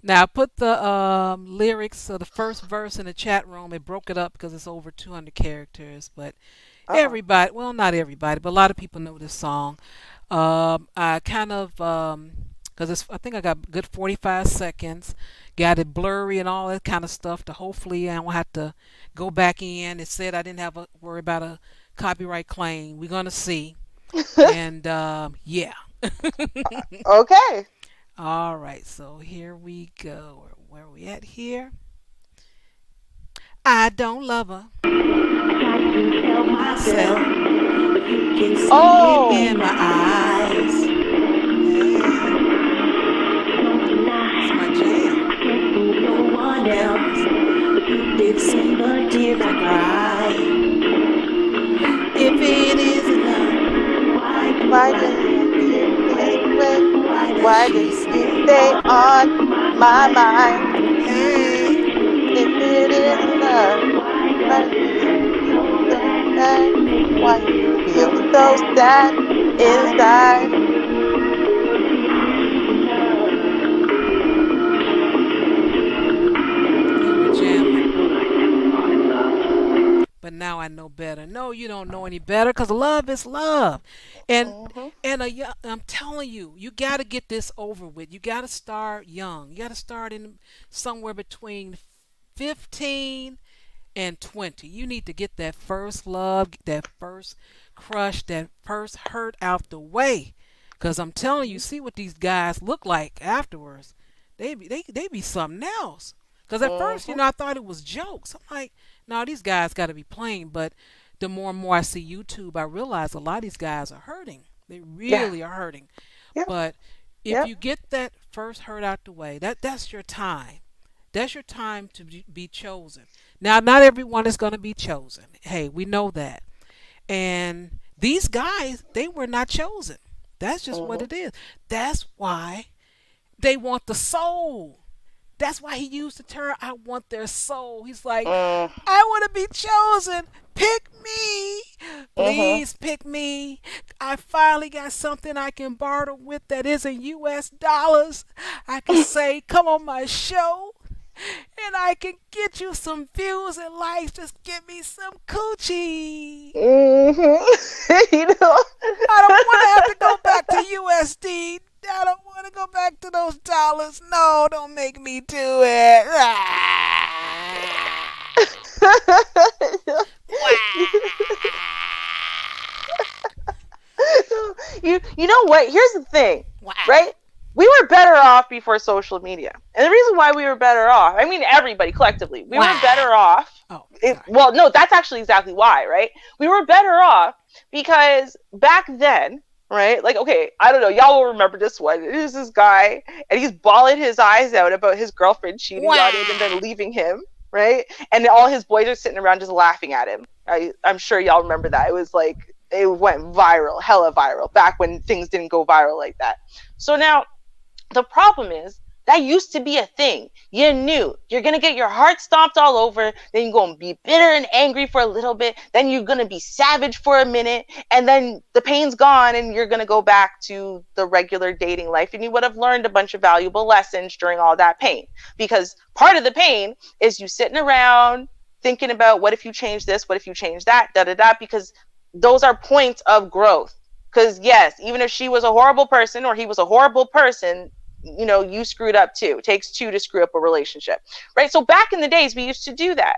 Now, I put the lyrics of the first verse in the chat room. It broke it up because it's over 200 characters. But everybody, well, not everybody, but a lot of people know this song. I kind of, because I think I got a good 45 seconds. Got it blurry and all that kind of stuff to hopefully I don't have to go back in. It said I didn't have to worry about a copyright claim. We're going to see. And yeah. Okay. All right. So here we go. Where are we at here? I don't love her. I can tell myself. You can see it in my eyes. It's my jam. No one else. You did see the tears I cry. If it isn't love, why does it stay on my mind? Hey, if it isn't love, why do you feel so sad inside? But now I know better. No, you don't know any better because love is love. And I'm telling you, you got to get this over with. You got to start young. You got to start in somewhere between 15 and 20. You need to get that first love, that first crush, that first hurt out the way. Because I'm telling you, see what these guys look like afterwards. They be something else. Because at first, I thought it was jokes. I'm like, no, these guys got to be playing. But the more and more I see YouTube, I realize a lot of these guys are hurting. They really are hurting. Yeah. But if you get that first hurt out the way, that's your time. That's your time to be chosen. Now, not everyone is going to be chosen. Hey, we know that. And these guys, they were not chosen. That's just what it is. That's why they want the soul. That's why he used the term, I want their soul. He's like, I want to be chosen. Pick me. Please pick me. I finally got something I can barter with that isn't US dollars. I can say, come on my show. And I can get you some views and likes. Just give me some coochie. I don't want to have to go back to USD. I don't want to go back to those dollars. No, don't make me do it. You know what? Here's the thing, right? We were better off before social media. And the reason why we were better off, I mean, everybody collectively, we were better off. Well, no, that's actually exactly why, right? We were better off because back then, right? Like, okay, I don't know. Y'all will remember this one. There's this guy, and he's bawling his eyes out about his girlfriend cheating on him and then leaving him, right? And all his boys are sitting around just laughing at him. I'm sure y'all remember that. It was like, it went viral, hella viral, back when things didn't go viral like that. So now, the problem is, that used to be a thing. You knew you're going to get your heart stomped all over. Then you're going to be bitter and angry for a little bit. Then you're going to be savage for a minute. And then the pain's gone and you're going to go back to the regular dating life. And you would have learned a bunch of valuable lessons during all that pain. Because part of the pain is you sitting around thinking about what if you change this? What if you change that? Because those are points of growth. Because yes, even if she was a horrible person or he was a horrible person, you know, you screwed up too. It takes two to screw up a relationship, right? So back in the days, we used to do that.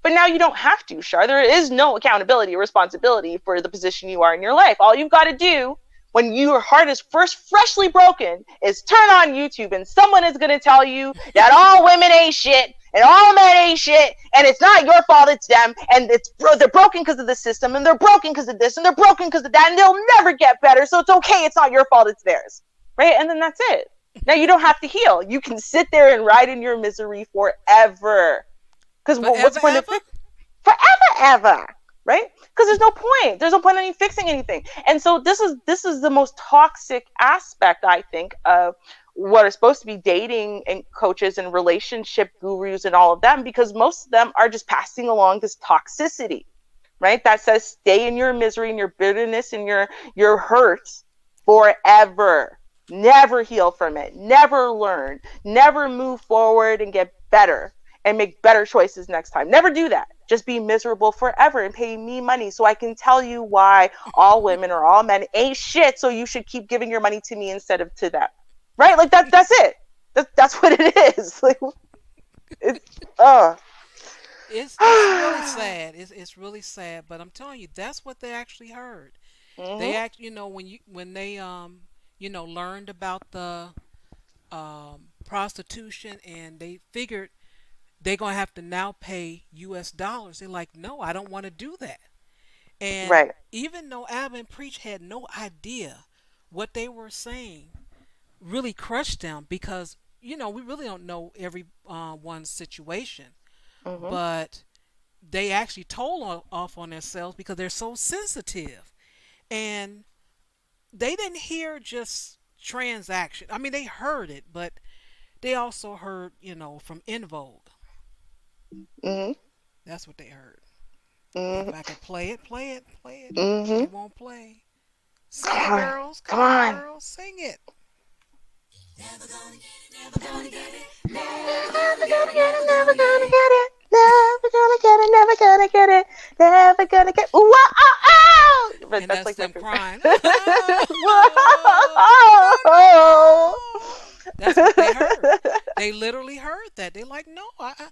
But now you don't have to, Char. There is no accountability or responsibility for the position you are in your life. All you've got to do when your heart is first freshly broken is turn on YouTube and someone is going to tell you that all women ain't shit and all men ain't shit and it's not your fault, it's them, and they're broken because of the system and they're broken because of this and they're broken because of that and they'll never get better, so it's okay, it's not your fault, it's theirs, right? And then that's it. Now you don't have to heal. You can sit there and ride in your misery forever. Because what's the point of forever, right? Because there's no point. There's no point in fixing anything. And so this is the most toxic aspect, I think, of what are supposed to be dating and coaches and relationship gurus and all of them, because most of them are just passing along this toxicity, right? That says stay in your misery and your bitterness and your hurts forever. Never heal from it. Never learn. Never move forward and get better and make better choices next time. Never do that. Just be miserable forever and pay me money so I can tell you why all women or all men ain't shit, so you should keep giving your money to me instead of to them. Right? Like that's it. That's what it is. Like it's really sad. It's really sad, but I'm telling you, that's what they actually heard. Mm-hmm. They actually, when they learned about the prostitution, and they figured they're going to have to now pay US dollars. They're like, no, I don't want to do that. And even though Abba and Preach had no idea what they were saying really crushed them, because, we really don't know every one's situation. Mm-hmm. But they actually told off on themselves because they're so sensitive. And they didn't hear just transaction. I mean, they heard it, but they also heard, from En Vogue. Mm-hmm. That's what they heard. Mm-hmm. If I could play it. Mm-hmm. They won't play. Sing it, girls. Come on, girls, sing it. Never gonna get it, never gonna get it. Never gonna get it, never gonna get it. Never gonna get it, never gonna get it. Never gonna get it. Whoa, oh. But and that's like them crying. Whoa. That's what they heard. They literally heard that. They're like, no, I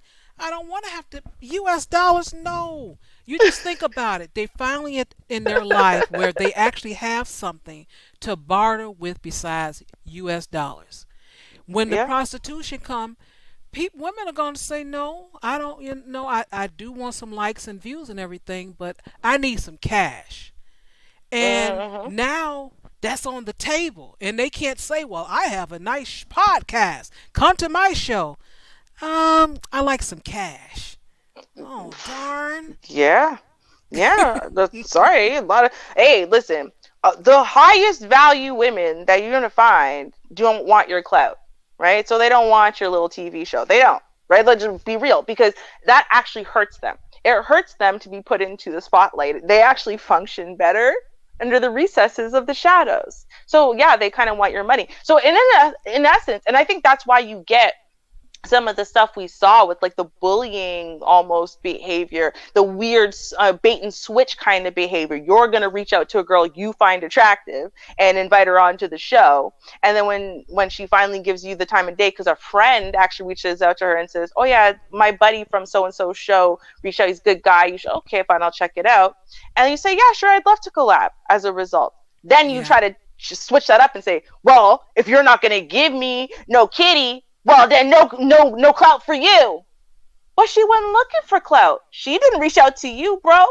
don't want to have to. US dollars, no. You just think about it. They finally in their life where they actually have something to barter with besides US dollars. When the prostitution come, women are going to say, no, I don't, I do want some likes and views and everything, but I need some cash. And now that's on the table. And they can't say, well, I have a nice podcast. Come to my show. I like some cash. Oh, darn. Yeah. Sorry. Hey, listen. The highest value women that you're going to find don't want your clout, right? So they don't want your little TV show. They don't, right? Let's just be real, because that actually hurts them. It hurts them to be put into the spotlight. They actually function better under the recesses of the shadows. So yeah, they kind of want your money. So in essence, and I think that's why you get some of the stuff we saw with like the bullying almost behavior, the weird bait and switch kind of behavior. You're going to reach out to a girl you find attractive and invite her onto the show. And then when she finally gives you the time of day, because a friend actually reaches out to her and says, oh yeah, my buddy from so-and-so show reached out, he's a good guy. You should, okay, fine, I'll check it out. And you say, yeah, sure, I'd love to collab as a result. Then you try to switch that up and say, well, if you're not going to give me no kitty, well, then no clout for you. Well, she wasn't looking for clout. She didn't reach out to you, bro.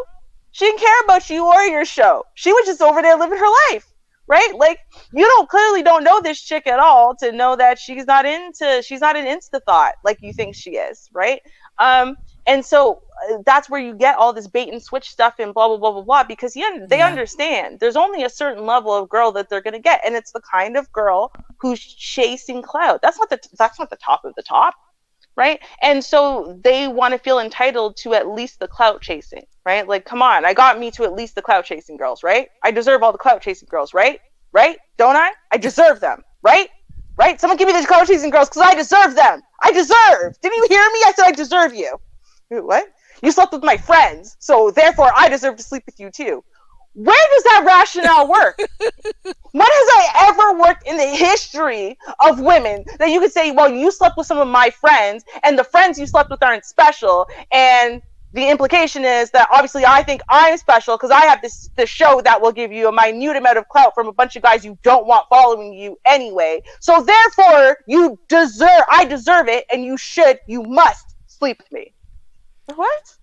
She didn't care about you or your show. She was just over there living her life, right? Like, you clearly don't know this chick at all to know that she's not an Insta thought like you think she is, right? And so that's where you get all this bait and switch stuff and blah, blah, blah, blah, blah, because they understand there's only a certain level of girl that they're going to get. And it's the kind of girl who's chasing clout. That's not the top of the top, right? And so they want to feel entitled to at least the clout chasing, right? Like, come on, I got me to at least the clout chasing girls, right? I deserve all the clout chasing girls, right? Right? Don't I? I deserve them, right? Right? Someone give me the clout chasing girls because I deserve them. I deserve. Didn't you hear me? I said I deserve you. What? You slept with my friends, so therefore I deserve to sleep with you too. Where does that rationale work? When has I ever worked in the history of women that you could say, well, you slept with some of my friends, and the friends you slept with aren't special, and the implication is that obviously I think I'm special because I have this show that will give you a minute amount of clout from a bunch of guys you don't want following you anyway. So therefore, I deserve it, and you must sleep with me. What?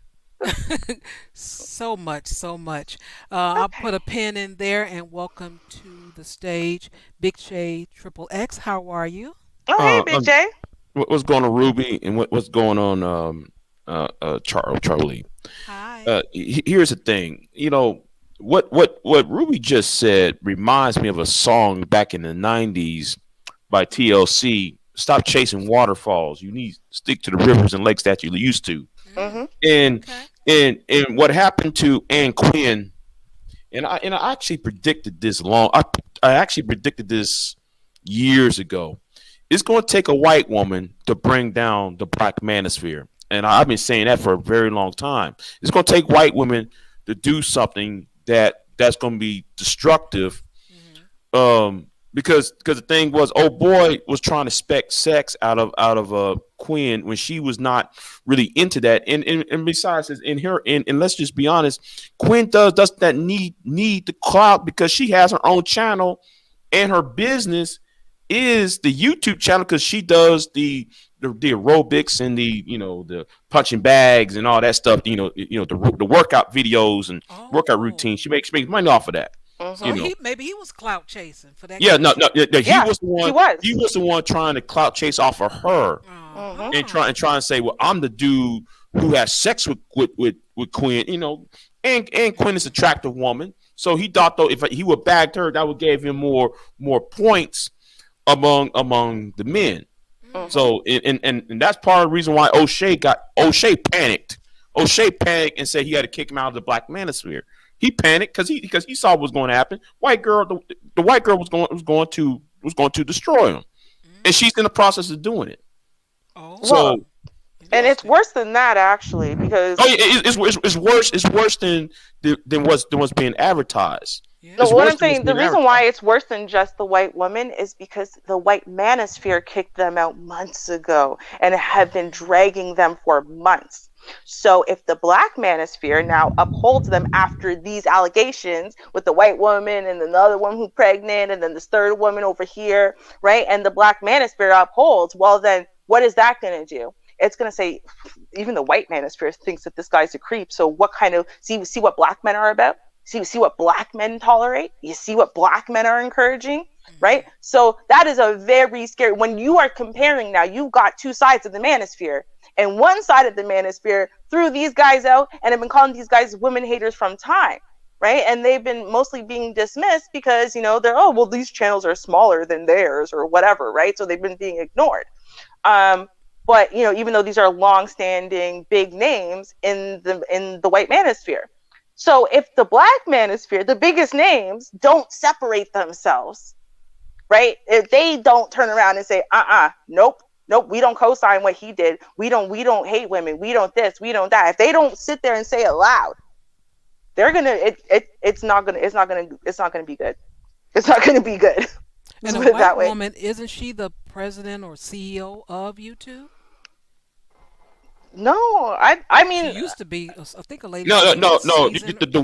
So much. I'll put a pin in there and welcome to the stage, Big J Triple X. How are you? Oh, hey, Big J. What's going on, Ruby, and what's going on, Charlie? Hi. Here's the thing. What Ruby just said reminds me of a song back in the '90s by TLC. Stop chasing waterfalls. You need to stick to the rivers and lakes that you used to. Mm-hmm. And what happened to Ann Quinn? And I actually predicted this I actually predicted this years ago. It's going to take a white woman to bring down the black manosphere. And I've been saying that for a very long time. It's going to take white women to do something that's going to be destructive. Because the thing was, old boy was trying to spec sex out of Quinn when she was not really into that. And besides, and let's just be honest, Quinn doesn't need the clout because she has her own channel, and her business is the YouTube channel because she does the aerobics and the punching bags and all that stuff. The workout videos and workout routines. She makes money off of that. So maybe he was clout chasing for that. Yeah, no. He was the one. He was the one trying to clout chase off of her, and try and say, well, I'm the dude who has sex with Quinn. And Quinn is an attractive woman, so he thought though if he would bagged her, that would give him more points among the men. So and that's part of the reason why O'Shea panicked. O'Shea panicked and said he had to kick him out of the black manosphere. He panicked because he saw what was going to happen. The white girl was going to destroy him, and she's in the process of doing it. So, and it's worse than that actually because it's worse. It's worse than what's being advertised. Yeah. No, what I'm saying, the reason why it's worse than just the white woman is because the white manosphere kicked them out months ago and have been dragging them for months. So if the black manosphere now upholds them after these allegations with the white woman and then the other woman who's pregnant and then this third woman over here, right? And the black manosphere upholds, well then what is that going to do? It's going to say, even the white manosphere thinks that this guy's a creep. So what kind of, see what black men are about? See what black men tolerate? You see what black men are encouraging, right? So that is a very scary, when you are comparing now, you've got two sides of the manosphere. And one side of the manosphere threw these guys out and have been calling these guys women haters from time, right? And they've been mostly being dismissed because, these channels are smaller than theirs or whatever, right? So they've been being ignored. But, even though these are long-standing big names in the white manosphere. So if the black manosphere, the biggest names, don't separate themselves, right? If they don't turn around and say, nope, we don't co-sign what he did. We don't hate women. We don't this, we don't that. If they don't sit there and say it loud, it's not gonna be good. It's not gonna be good. And the white woman, isn't she the president or CEO of YouTube? No, I mean, she used to be. I think a lady. No. The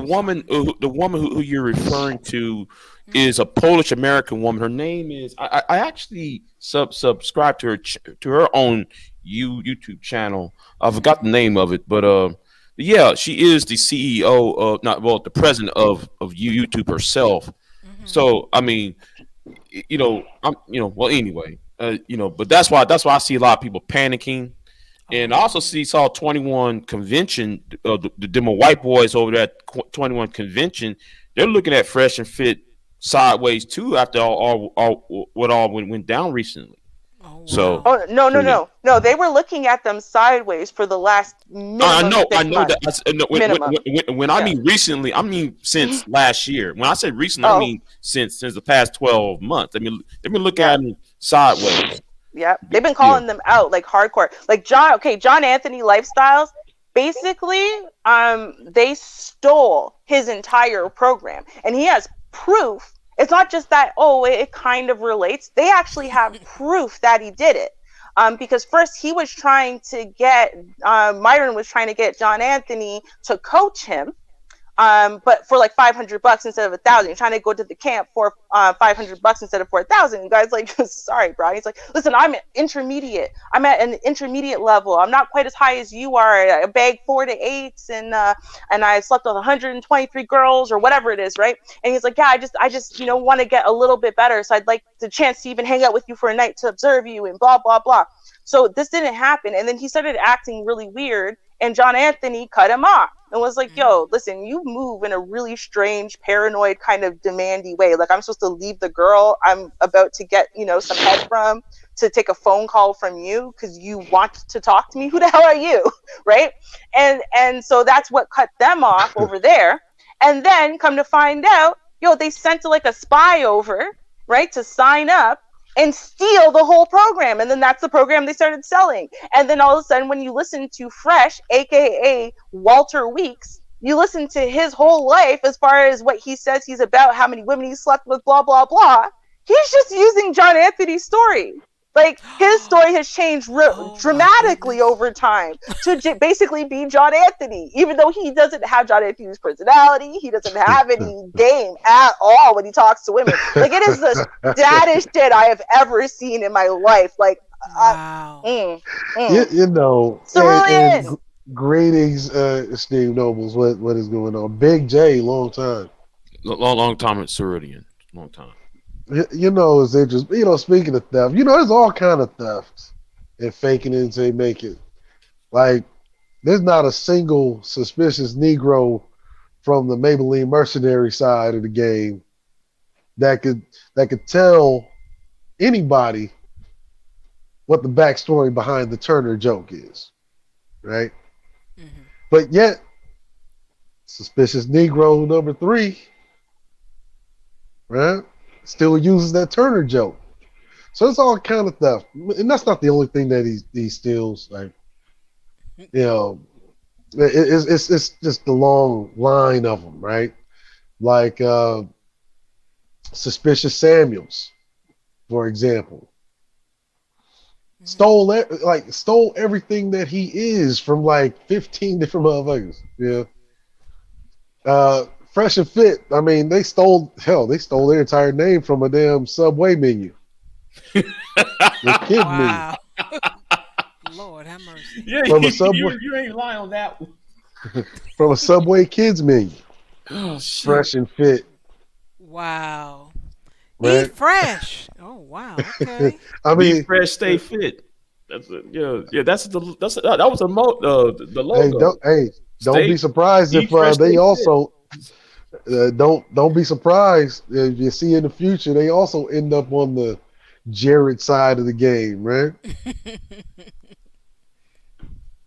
woman who you're referring to is a Polish American woman. Her name is. I actually subscribe to her own YouTube channel. I forgot the name of it, but yeah, she is the CEO of the president of YouTube herself. So I mean, anyway, but that's why I see a lot of people panicking. And I also saw 21 convention, the demo white boys over there at 21 convention. They're looking at Fresh and Fit sideways too after what went down recently. So no, they were looking at them sideways for the last minimum. I know that. When I mean recently, I mean since last year. When I say recently, I mean since the past 12 months. I mean they've been looking at them sideways. Yeah, they've been calling them out like hardcore. Like John Anthony Lifestyles, basically, they stole his entire program, and he has proof. It's not just that, it kind of relates. They actually have proof that he did it. because first he was trying to get Myron was trying to get John Anthony to coach him, but for like $500 instead of 1,000. You're trying to go to the camp for $500 instead of 4,000. You guys like, sorry, bro. He's like, listen, I'm intermediate. I'm at an intermediate level. I'm not quite as high as you are. I bag 4 to 8s, and I slept with 123 girls or whatever it is, right? And he's like, yeah, I just want to get a little bit better. So I'd like the chance to even hang out with you for a night to observe you and blah blah blah. So this didn't happen, and then he started acting really weird, and John Anthony cut him off and was like, yo, listen, you move in a really strange, paranoid, kind of demandy way. Like, I'm supposed to leave the girl I'm about to get, some head from to take a phone call from you because you want to talk to me? Who the hell are you? Right? And so that's what cut them off over there. And then come to find out, they sent like a spy over, right, to sign up and steal the whole program. And then that's the program they started selling. And then all of a sudden, when you listen to Fresh, aka Walter Weeks, you listen to his whole life as far as what he says he's about, how many women he slept with, blah, blah, blah. He's just using John Anthony's story. Like, his story has changed dramatically over time to basically be John Anthony, even though he doesn't have John Anthony's personality. He doesn't have any game at all when he talks to women. Like, it is the saddest shit I have ever seen in my life. Like, wow. Cerulean. Greetings, Steve Nobles. What is going on? Big J, long time. Long time at Cerulean. Long time. It's interesting. Speaking of theft, there's all kind of thefts and faking it until you make it. Like, there's not a single suspicious Negro from the Maybelline mercenary side of the game that could tell anybody what the backstory behind the Turner joke is, right? Mm-hmm. But yet, suspicious Negro number 3, right, still uses that Turner joke. So it's all kind of theft, and that's not the only thing that he steals. Like, it's just the long line of them, right? Like Suspicious Samuels, for example, stole everything that he is from like 15 different motherfuckers. Yeah. Fresh and Fit, I mean, they stole their entire name from a damn Subway menu. The kid wow. Lord have mercy. Yeah, from a Subway, you ain't lying on that one. From a Subway kids menu. Oh, shit. Fresh and Fit. Wow. Right? Eat fresh. Oh wow. Okay. I mean, Be fresh, stay fit. That's that was the logo. Don't be surprised if they also don't be surprised if you see in the future they also end up on the Jared side of the game, right?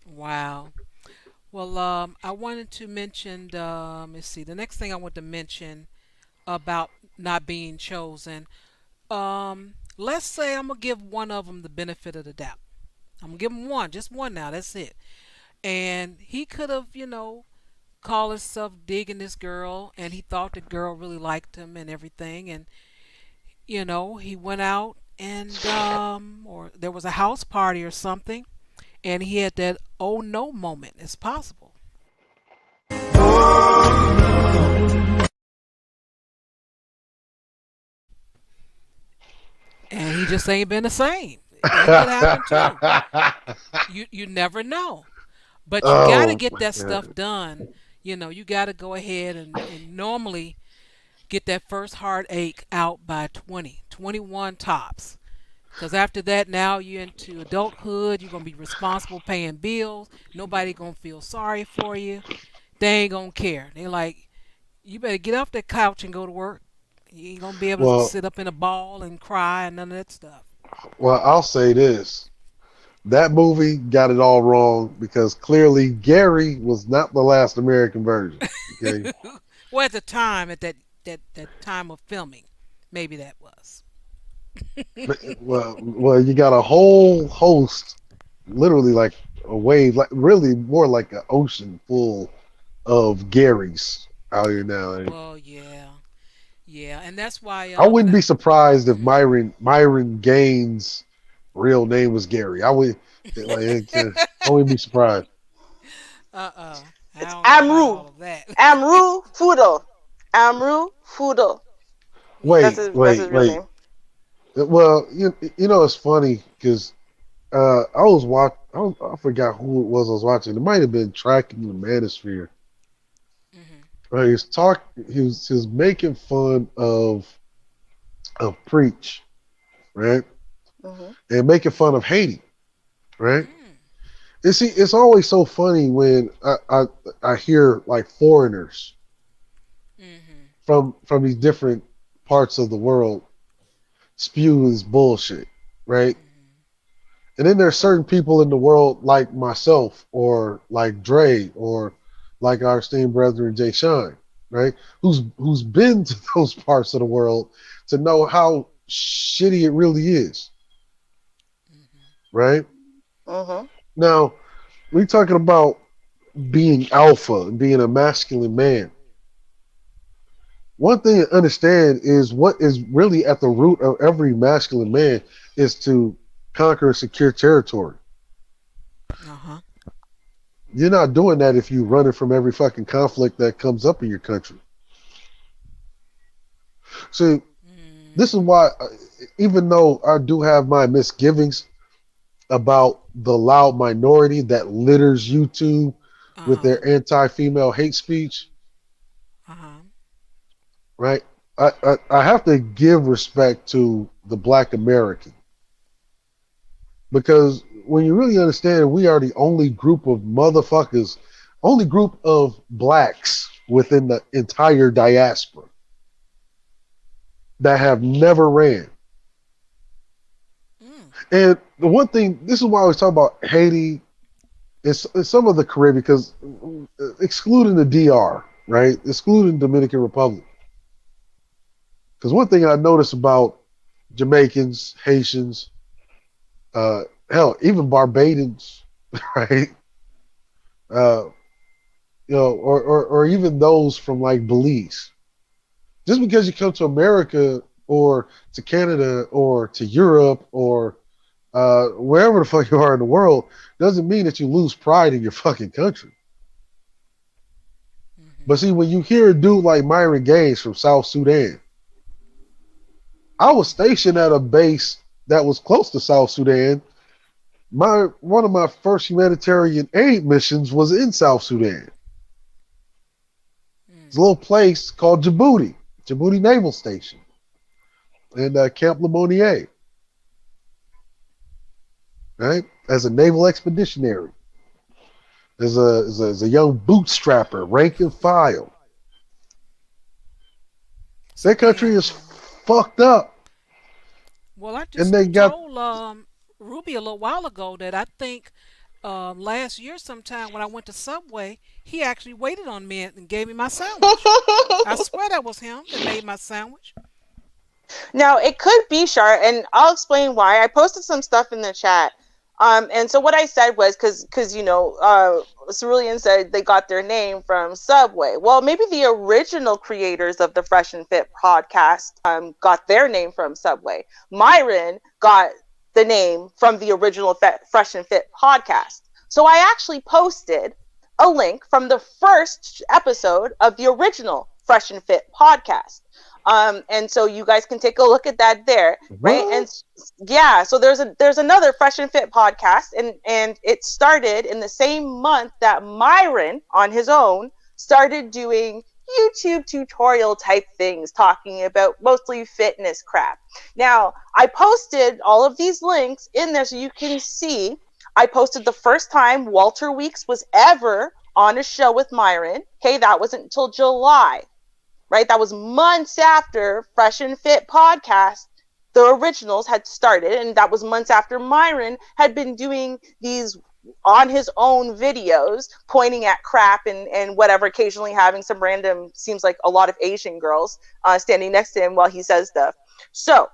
Wow. Well, I wanted to mention. Let's see. The next thing I want to mention about not being chosen. Let's say I'm gonna give one of them the benefit of the doubt. I'm gonna give him one, just one now. That's it. And he could have, called himself digging this girl, and he thought the girl really liked him and everything. And he went out and or there was a house party or something, and he had that oh no moment. It's possible. And he just ain't been the same. That could happen too. You never know. But you got to get that stuff done. You got to go ahead and normally get that first heartache out by 20, 21 tops. Because after that, now you're into adulthood. You're going to be responsible paying bills. Nobody going to feel sorry for you. They ain't going to care. They're like, you better get off that couch and go to work. You ain't going to be able to sit up in a ball and cry and none of that stuff. Well, I'll say this. That movie got it all wrong because clearly Gary was not the last American version. Okay? Well, at the time, at that time of filming, maybe that was. well, you got a whole host, literally like a wave, like really more like an ocean full of Garys out here now. Well, yeah, and that's why I wouldn't be surprised if Myron Gaines real name was Gary. I wouldn't be surprised. I It's don't know about all Amru. of that. Amru Fudel. Amru Fudel. That's Wait, his real name. Well, it's funny because I was watching. I forgot who it was I was watching. It might have been Tracking the Manosphere. He was making fun of Preach, right? And making fun of Haiti, right? And see, it's always so funny when I hear like foreigners from these different parts of the world spew this bullshit, right? And then there's certain people in the world like myself or like Dre or like our esteemed brethren Jay Shine, right? Who's been to those parts of the world to know how shitty it really is, right? Now, we're talking about being alpha and being a masculine man. One thing to understand is what is really at the root of every masculine man is to conquer and secure territory. You're not doing that if you're running from every fucking conflict that comes up in your country. See, this is why, even though I do have my misgivings about the loud minority that litters YouTube with their anti-female hate speech, right? I have to give respect to the Black American. Because when you really understand, we are the only group of motherfuckers, only group of blacks within the entire diaspora that have never ran. And the one thing, this is why I was talking about Haiti, is some of the Caribbean, because excluding the DR, right? Excluding Dominican Republic. Because one thing I noticed about Jamaicans, Haitians, hell, even Barbadians, right? Or even those from like Belize. Just because you come to America or to Canada or to Europe or wherever the fuck you are in the world doesn't mean that you lose pride in your fucking country. But see, when you hear a dude like Myron Gaines from South Sudan, I was stationed at a base that was close to South Sudan. One of my first humanitarian aid missions was in South Sudan. It's a little place called Djibouti Naval Station, and Camp Lemonnier, right? As a naval expeditionary, as a young bootstrapper, rank and file. That country is fucked up. Well, I just told Ruby a little while ago that I think last year sometime when I went to Subway, he actually waited on me and gave me my sandwich. I swear that was him that made my sandwich. Now, it could be Shar, and I'll explain why. I posted some stuff in the chat. And so what I said was, because Cerulean said they got their name from Subway. Well, maybe the original creators of the Fresh and Fit podcast got their name from Subway. Myron got the name from the original Fresh and Fit podcast. So I actually posted a link from the first episode of the original Fresh and Fit podcast. And so you guys can take a look at that there, right? What? And yeah, so there's another Fresh and Fit podcast, and it started in the same month that Myron on his own started doing YouTube tutorial type things, talking about mostly fitness crap. Now, I posted all of these links in there so you can see. I posted the first time Walter Weeks was ever on a show with Myron. Okay, that wasn't until July. Right, that was months after Fresh and Fit podcast, the originals had started, and that was months after Myron had been doing these on his own videos, pointing at crap and whatever, occasionally having some random, seems like a lot of Asian girls standing next to him while he says stuff. So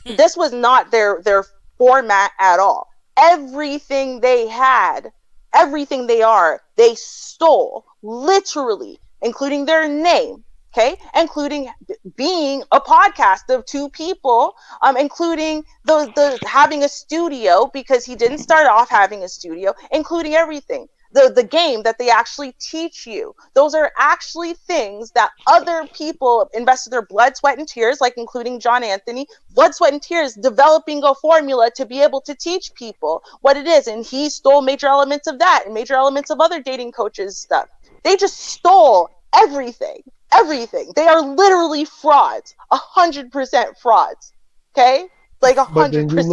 this was not their format at all. Everything they had, everything they are, they stole, literally, including their name, Okay, including being a podcast of two people, including the having a studio, because he didn't start off having a studio, including everything. The game that they actually teach you. Those are actually things that other people invested their blood, sweat, and tears, like including John Anthony, blood, sweat, and tears, developing a formula to be able to teach people what it is. And he stole major elements of that and major elements of other dating coaches stuff. They just stole everything. Everything. They are literally frauds. 100% frauds. Okay? Like But then you 100%.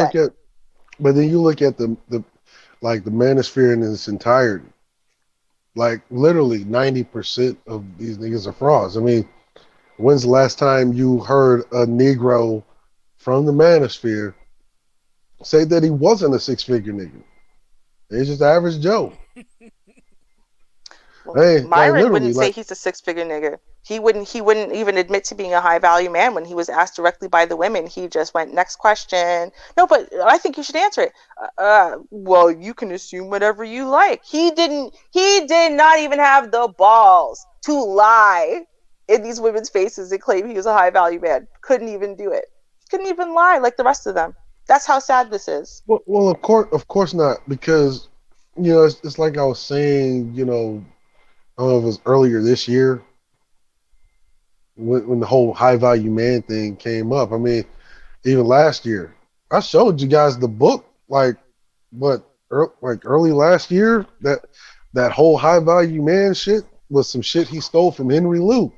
look at, the like the manosphere in its entirety. Like literally 90% of these niggas are frauds. I mean, when's the last time you heard a Negro from the manosphere say that he wasn't a six-figure nigga? He's just average Joe. Hey, like Myron literally, wouldn't say like he's a six-figure nigga. He wouldn't even admit to being a high-value man when he was asked directly by the women. He just went, next question. No, but I think you should answer it. Well, you can assume whatever you like. He did not even have the balls to lie in these women's faces and claim he was a high-value man. Couldn't even do it. Couldn't even lie like the rest of them. That's how sad this is. well, of course not, because it's like I was saying, I don't know if it was earlier this year when the whole high value man thing came up. I mean, even last year, I showed you guys the book, like early last year, that whole high value man shit was some shit he stole from Henry Lou.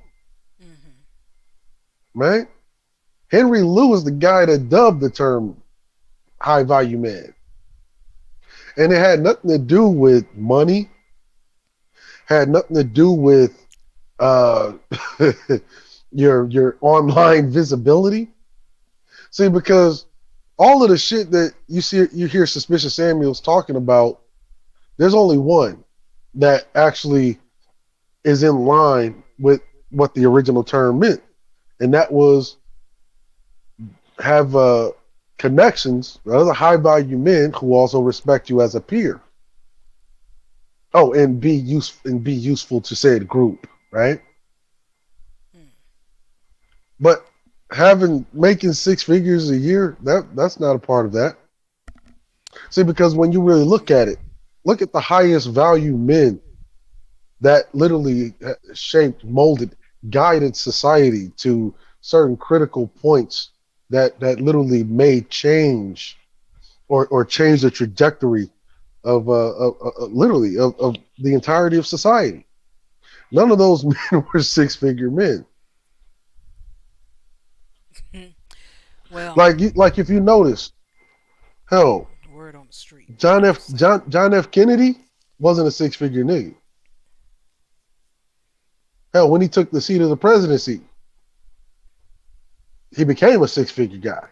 Right? Henry Lou is the guy that dubbed the term high value man. And it had nothing to do with money, had nothing to do with your online visibility. See, because all of the shit that you hear Suspicious Samuels talking about, there's only one that actually is in line with what the original term meant, and that was have connections with other high value men who also respect you as a peer. Oh, and be useful to said group, right? But making six figures a year, that's not a part of that. See, because when you really look at it, look at the highest value men that literally shaped, molded, guided society to certain critical points that literally made change or change the trajectory of the entirety of society. None of those men were six-figure men. Well, like if you notice, hell, word on the street. John F. Kennedy wasn't a six-figure nigga. Hell, when he took the seat of the presidency, he became a six-figure guy,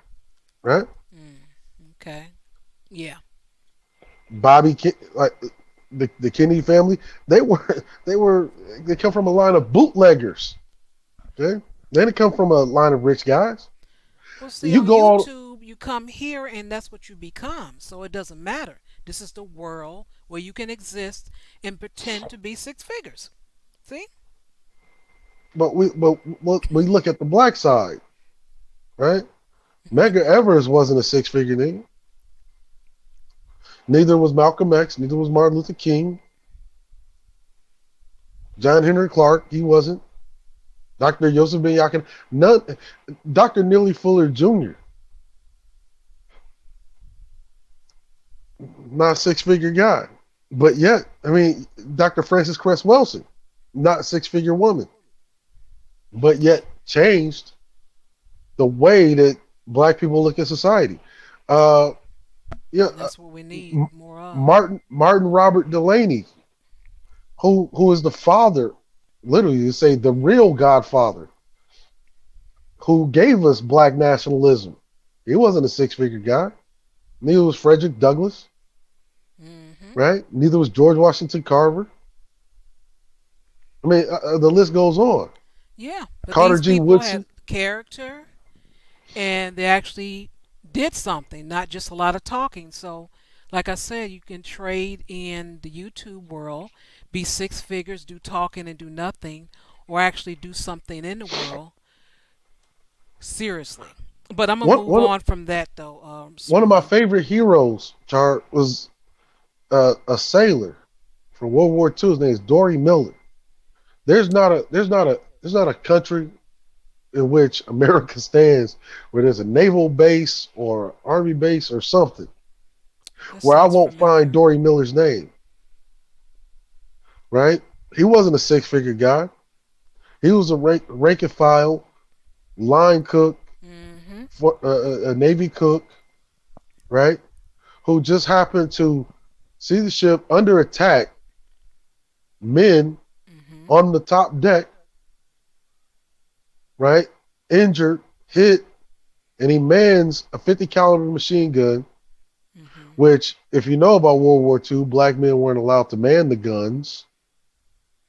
right? Okay. Yeah. Bobby, like the Kennedy family, they come from a line of bootleggers. Okay, they didn't come from a line of rich guys. Well, see, on YouTube, you come here and that's what you become. So it doesn't matter. This is the world where you can exist and pretend to be six figures. See? But we look at the black side, right? Medgar Evers wasn't a six-figure nigga. Neither was Malcolm X. Neither was Martin Luther King. John Henry Clark, he wasn't. Dr. Yosef Ben Yakin, none. Dr. Neely Fuller Jr., not a six-figure guy. But yet, I mean, Dr. Frances Cress Wilson, not a six-figure woman. But yet changed the way that black people look at society. That's what we need more of. Martin Robert Delaney, who is the father, literally you say the real godfather, who gave us black nationalism. He wasn't a six-figure guy. Neither was Frederick Douglass. Right? Neither was George Washington Carver. I mean, the list goes on. Yeah. But Carter these G. people Woodson. had character and they actually did something, not just a lot of talking. So, like I said, you can trade in the YouTube world, be six figures, do talking and do nothing, or actually do something in the world seriously. But I'm gonna One move one on from that though. one of my Smooth. favorite heroes, Char, was a sailor from World War II. His name is Dory Miller. There's not a country in which America stands where there's a naval base or army base or something That where I sounds won't find familiar. Dory Miller's name. Right? He wasn't a six-figure guy. He was a rank and file line cook Mm-hmm. for a Navy cook, right? Who just happened to see the ship under attack, men Mm-hmm. on the top deck, right? Injured, hit, and he mans a 50 caliber machine gun, Mm-hmm. which, if you know about World War II, black men weren't allowed to man the guns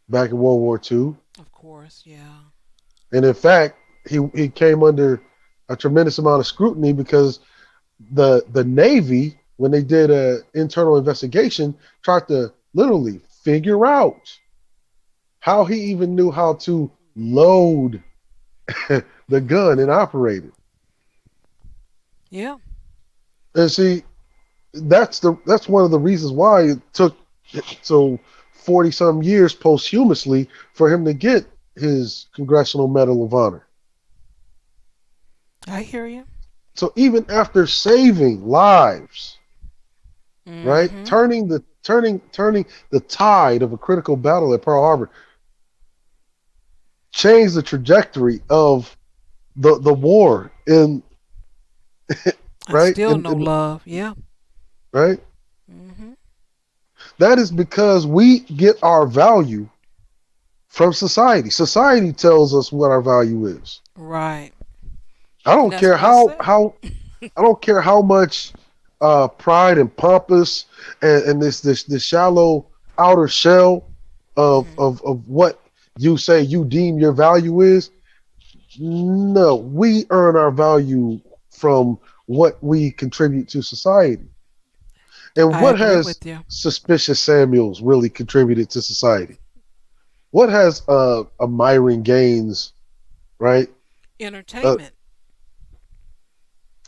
back in World War II. Of course, yeah. And in fact, he came under a tremendous amount of scrutiny because the Navy, when they did an internal investigation, tried to literally figure out how he even knew how to load the gun and operate it. Yeah. And see, that's one of the reasons why it took so 40 some years posthumously for him to get his Congressional Medal of Honor. I hear you. So even after saving lives, right, Mm-hmm. turning the tide of a critical battle at Pearl Harbor, changed the trajectory of the war in And right still no love. Yeah. right. Mm-hmm. That is because we get our value from society. Society tells us what our value is. Right. I And don't that's care what I how said. I don't care how much pride and pompous and this shallow outer shell Mm-hmm. of what you say you deem your value is. No, we earn our value from what we contribute to society. And I what agree has with you. Suspicious Samuels really contributed to society? What has a Myron Gaines, right? Uh, Entertainment.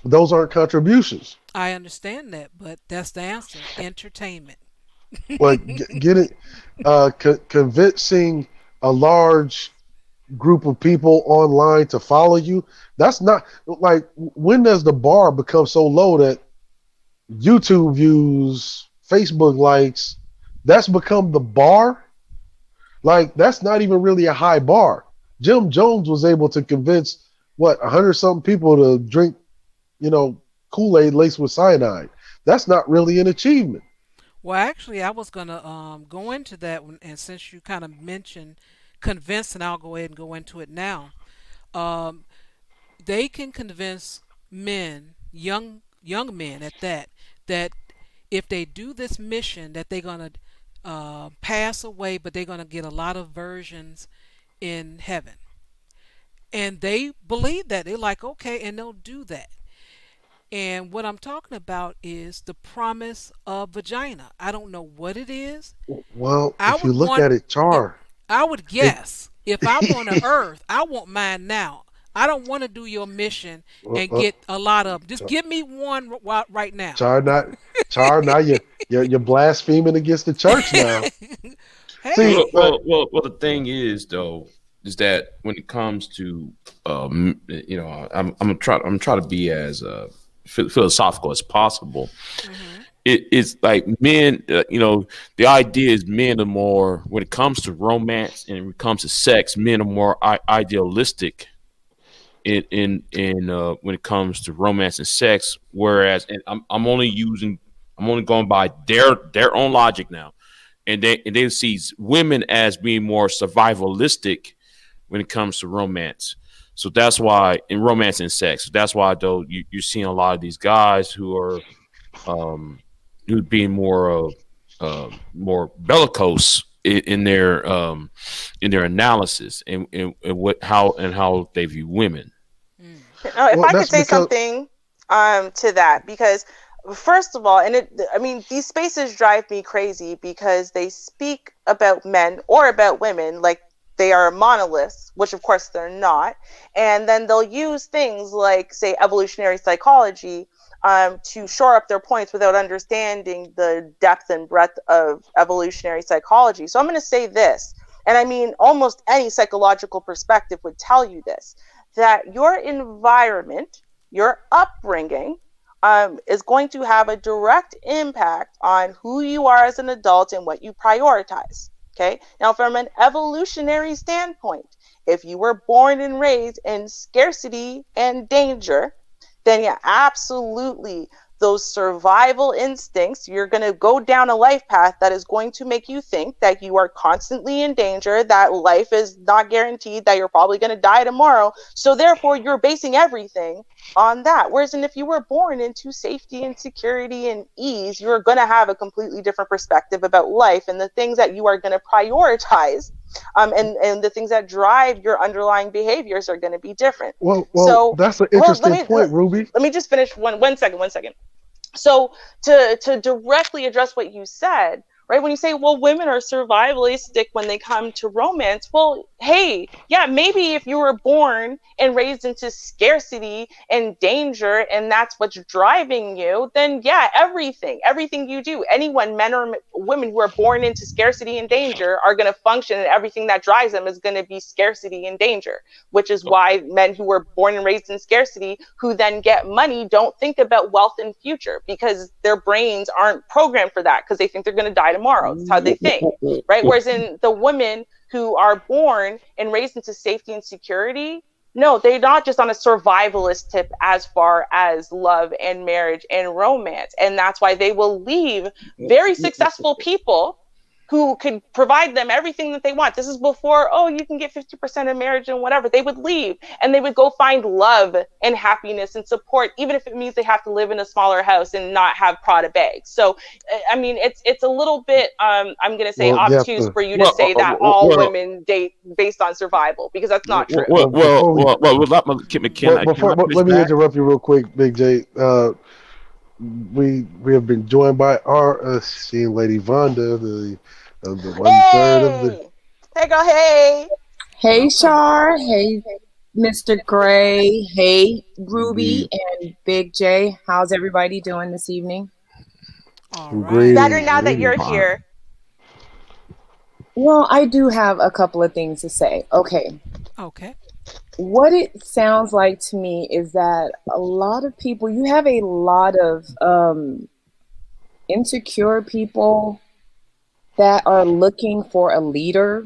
those aren't contributions. I understand that, but that's the answer. Entertainment. Like getting convincing a large group of people online to follow you. That's not like, when does the bar become so low that YouTube views, Facebook likes, that's become the bar? Like, that's not even really a high bar. Jim Jones was able to convince 100 something people to drink, you know, Kool-Aid laced with cyanide. That's not really an achievement. Well, actually, I was gonna go into that one, and since you kind of mentioned convincing, I'll go ahead and go into it now. Um, they can convince men, young men at that, that if they do this mission, that they're gonna pass away, but they're gonna get a lot of versions in heaven, and they believe that. They're like, okay, and they'll do that. And what I'm talking about is the promise of vagina. I don't know what it is. Well, I if you would look want at it, if Char, I would it, guess if I'm on the earth, I want mine now. I don't want to do your mission uh, and uh, get a lot of them. Just give me one right now. Char, not Char, now you're blaspheming against the church now. See, Hey, Well, the thing is, though, is that when it comes to, I'm try to be as philosophical as possible. hmm It's like men, the idea is men are more, when it comes to romance and when it comes to sex, men are more idealistic in when it comes to romance and sex. Whereas, and I'm only going by their own logic now, and they see women as being more survivalistic when it comes to romance. So that's why in romance and sex, that's why though you're seeing a lot of these guys who are um, who being more bellicose in their analysis and how they view women. mm, If well, I could that's say because something to that, because first of all, I mean, these spaces drive me crazy because they speak about men or about women like they are monoliths, which of course they're not. And then they'll use things like, say, evolutionary psychology to shore up their points without understanding the depth and breadth of evolutionary psychology. So I'm going to say this, and I mean, almost any psychological perspective would tell you this, that your environment, your upbringing, is going to have a direct impact on who you are as an adult and what you prioritize. Okay. Now, from an evolutionary standpoint, if you were born and raised in scarcity and danger, then yeah, absolutely, those survival instincts, you're going to go down a life path that is going to make you think that you are constantly in danger, that life is not guaranteed, that you're probably going to die tomorrow. So therefore, you're basing everything on that. Whereas if you were born into safety and security and ease, you're going to have a completely different perspective about life and the things that you are going to prioritize. And the things that drive your underlying behaviors are going to be different. Well, so that's an interesting point, Ruby. Let me just finish one second. So to directly address what you said, right? When you say, well, women are survivalistic when they come to romance, well, hey, yeah, maybe if you were born and raised into scarcity and danger, and that's what's driving you, then yeah, everything you do, anyone, men or women who are born into scarcity and danger are going to function, and everything that drives them is going to be scarcity and danger, which is why men who were born and raised in scarcity, who then get money, don't think about wealth and future, because their brains aren't programmed for that, because they think they're going to die tomorrow. That's how they think, right? Whereas in the women who are born and raised into safety and security, no, they're not just on a survivalist tip as far as love and marriage and romance. And that's why they will leave very successful people who could provide them everything that they want. This is before, oh, you can get 50% of marriage and whatever. They would leave and they would go find love and happiness and support, even if it means they have to live in a smaller house and not have Prada bags. So, I mean, it's a little bit, I'm going to say, obtuse for you to say that all women date based on survival, because that's not true. Let me interrupt you real quick, Big J. We have been joined by our esteemed Lady Vonda, the 1/3 of the. Hey, girl. Hey, Char. Hey, Mr. Gray. Hey, Ruby and Big J. How's everybody doing this evening? All right. Better now that you're here. Well, I do have a couple of things to say. Okay. What it sounds like to me is that a lot of people, you have a lot of insecure people that are looking for a leader.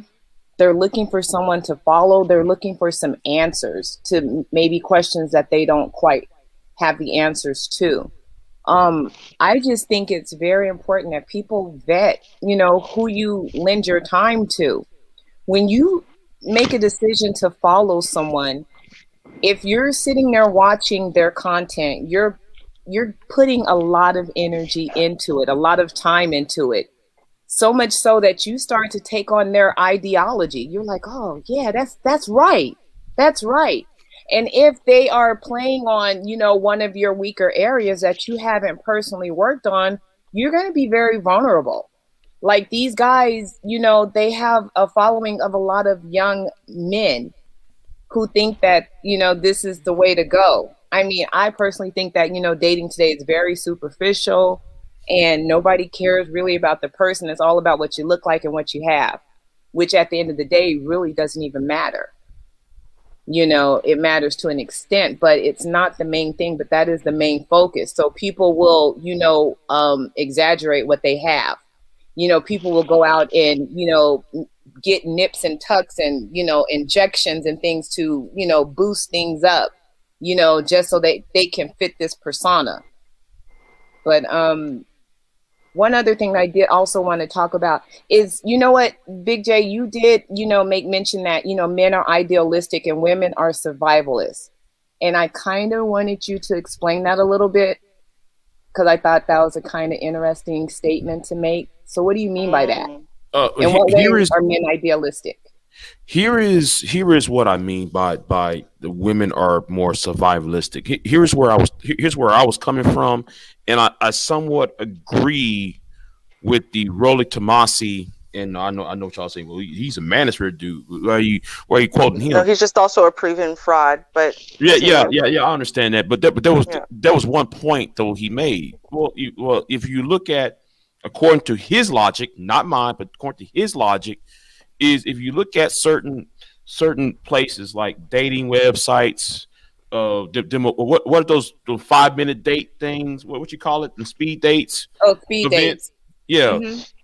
They're looking for someone to follow. They're looking for some answers to maybe questions that they don't quite have the answers to. I just think it's very important that people vet, who you lend your time to. When you make a decision to follow someone, if you're sitting there watching their content, you're putting a lot of energy into it, a lot of time into it. So much so that you start to take on their ideology. You're like, oh yeah, that's right. That's right. And if they are playing on, one of your weaker areas that you haven't personally worked on, you're going to be very vulnerable. Like these guys, they have a following of a lot of young men who think that, this is the way to go. I mean, I personally think that, dating today is very superficial and nobody cares really about the person. It's all about what you look like and what you have, which at the end of the day really doesn't even matter. It matters to an extent, but it's not the main thing, but that is the main focus. So people will, exaggerate what they have. People will go out and, get nips and tucks and, injections and things to, boost things up, just so they can fit this persona. But one other thing I did also want to talk about is, what, Big J, you did, make mention that, men are idealistic and women are survivalists. And I kind of wanted you to explain that a little bit, because I thought that was a kind of interesting statement to make. So what do you mean by that? And what ways are men idealistic? Here is what I mean by the women are more survivalistic. Here's where I was coming from, and I somewhat agree with the Rolly Tomasi And I know what y'all saying. Well, he's a manosphere dude. Why are you quoting him? No, he's just also a proven fraud. But Yeah. I understand that. But there was one point though he made. Well, if you look at according to his logic, not mine, but according to his logic, is if you look at certain places like dating websites, what are those 5-minute date things? What you call it? The speed dates. Oh, speed dates. Yeah.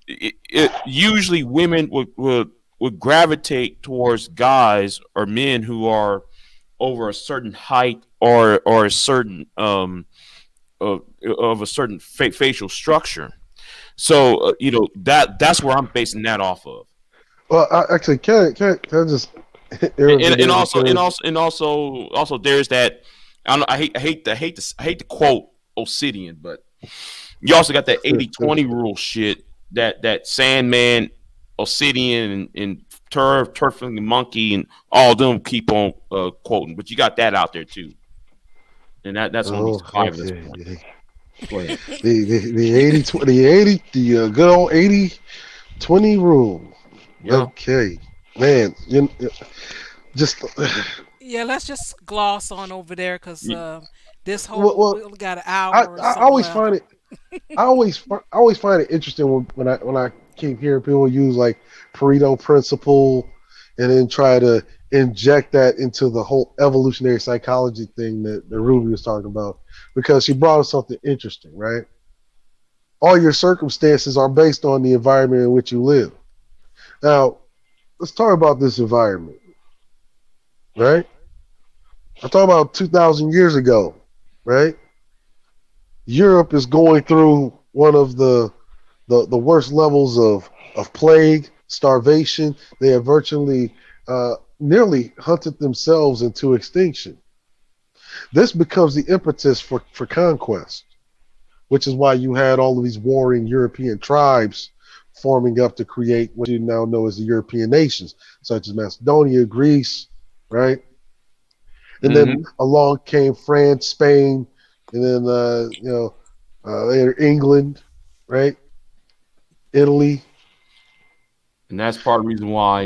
It usually women would gravitate towards guys or men who are over a certain height or a certain of a certain facial structure. So that's where I'm basing that off of. Well, actually, can I just and also there's that. I hate to quote Obsidian, but you also got that 80-20 rule shit that Sandman, Obsidian, and Turfing the Monkey and all them keep on quoting, but you got that out there too, and that's on these five at this point. Go ahead. The good old 80-20 rule. Yeah. Okay, man. Just Yeah, let's just gloss on over there because this whole we got an hour. I always find it. I always find it interesting when I keep hearing people use like Pareto principle and then try to inject that into the whole evolutionary psychology thing that Ruby was talking about, because she brought us something interesting, right? All your circumstances are based on the environment in which you live. Now, let's talk about this environment, right? I'm talking about 2,000 years ago, right? Europe is going through one of the worst levels of plague, starvation. They have virtually nearly hunted themselves into extinction. This becomes the impetus for conquest, which is why you had all of these warring European tribes forming up to create what you now know as the European nations, such as Macedonia, Greece, right? And then along came France, Spain, and then later England, right? Italy. And that's part of the reason why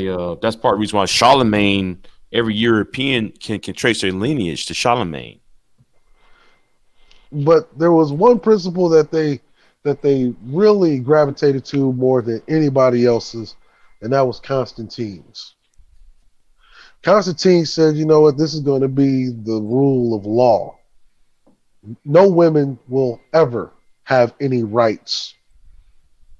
Charlemagne, every European can trace their lineage to Charlemagne. But there was one principle that they really gravitated to more than anybody else's, and that was Constantine's. Constantine said, you know what, this is going to be the rule of law. No women will ever have any rights.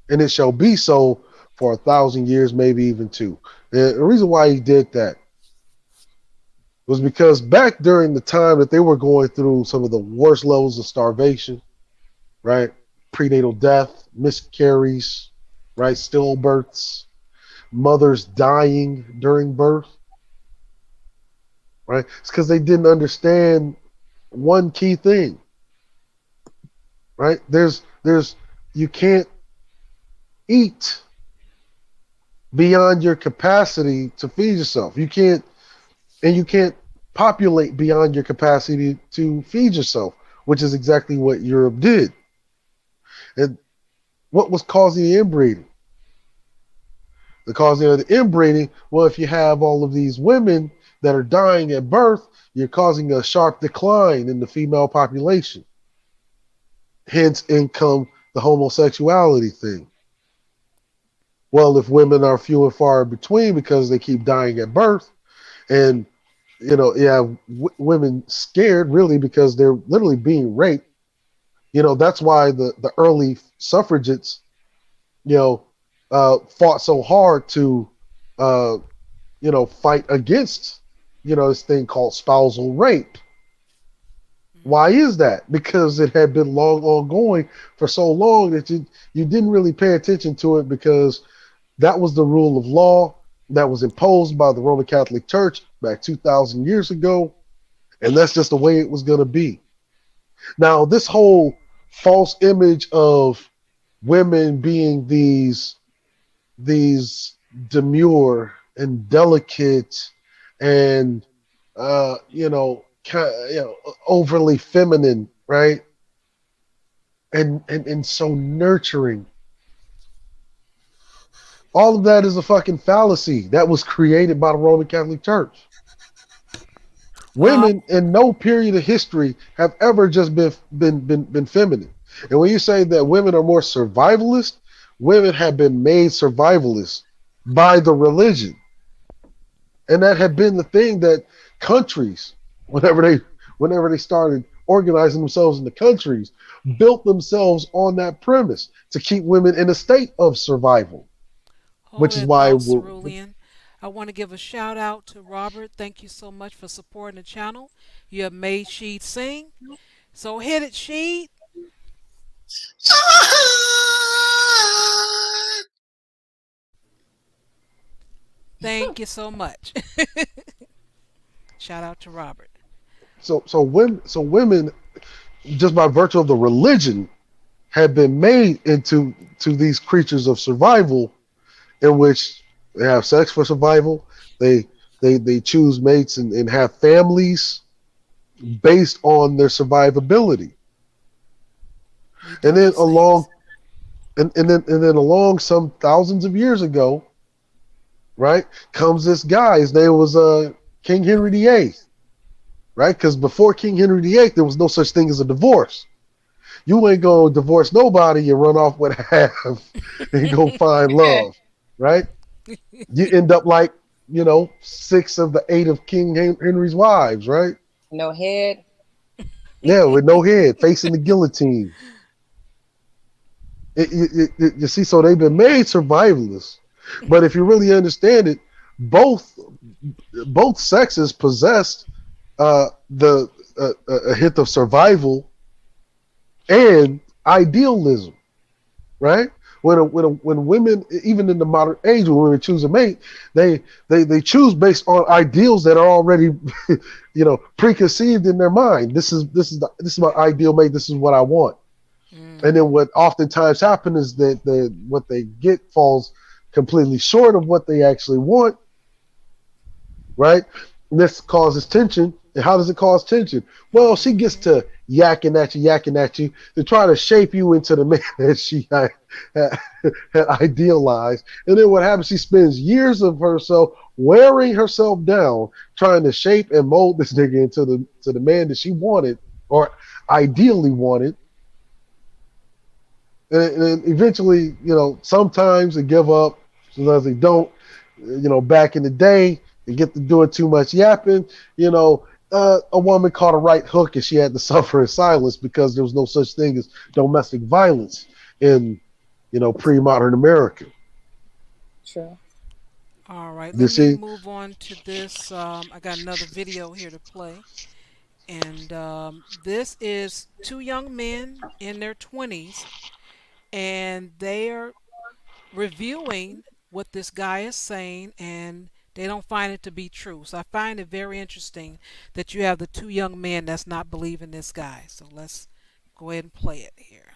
And it shall be so for 1,000 years, maybe even 2. The reason why he did that was because back during the time that they were going through some of the worst levels of starvation, right? Prenatal death, miscarries, right? Stillbirths, mothers dying during birth, right? It's because they didn't understand one key thing, right? There's you can't eat beyond your capacity to feed yourself. You can't populate beyond your capacity to feed yourself, which is exactly what Europe did. And what was causing the inbreeding? The causing of the inbreeding, well, if you have all of these women that are dying at birth, you're causing a sharp decline in the female population. Hence, in come the homosexuality thing. Well, if women are few and far between because they keep dying at birth, and women scared really because they're literally being raped. That's why the early suffragettes, fought so hard to, fight against, this thing called spousal rape. Why is that? Because it had been long ongoing for so long that you didn't really pay attention to it, because that was the rule of law that was imposed by the Roman Catholic Church back 2,000 years ago, and that's just the way it was going to be. Now, this whole false image of women being these demure and delicate and overly feminine, right? And so nurturing. All of that is a fucking fallacy that was created by the Roman Catholic Church. Women in no period of history have ever just been feminine. And when you say that women are more survivalist, women have been made survivalists by the religion. And that had been the thing that countries, whenever they started organizing themselves into countries, built themselves on that premise to keep women in a state of survival. Which is why Cerulean. I want to give a shout out to Robert. Thank you so much for supporting the channel. You have made Sheed sing. So hit it, Sheed. Thank you so much. Shout out to Robert. So women, just by virtue of the religion, have been made into these creatures of survival, in which they have sex for survival. They choose mates and have families based on their survivability. And then along some thousands of years ago, right, comes this guy. His name was King Henry VIII, right? Because before King Henry VIII, there was no such thing as a divorce. You ain't gonna divorce nobody and run off with half and go find love, right? You end up like, 6 of the 8 of King Henry's wives, right? No head. Yeah, with no head, facing the guillotine. You see, so they've been made survivalists. But if you really understand it, both sexes possessed a hint of survival and idealism, right? When women, even in the modern age, when women choose a mate, they choose based on ideals that are already, preconceived in their mind. This is my ideal mate. This is what I want. And then what oftentimes happens is that what they get falls completely short of what they actually want, right? And this causes tension. And how does it cause tension? Well, she gets to yakking at you to try to shape you into the man that she had idealized. And then what happens? She spends years of herself wearing herself down, trying to shape and mold this nigga into the man that she wanted or ideally wanted. And eventually, sometimes they give up, sometimes they don't. Back in the day, they get to doing too much yapping. A woman caught a right hook and she had to suffer in silence because there was no such thing as domestic violence in, pre-modern America. Sure. All right, let me move on to this. I got another video here to play. And this is 2 young men in their 20s, and they are reviewing what this guy is saying, and they don't find it to be true. So I find it very interesting that you have the 2 young men that's not believing this guy. So let's go ahead and play it here.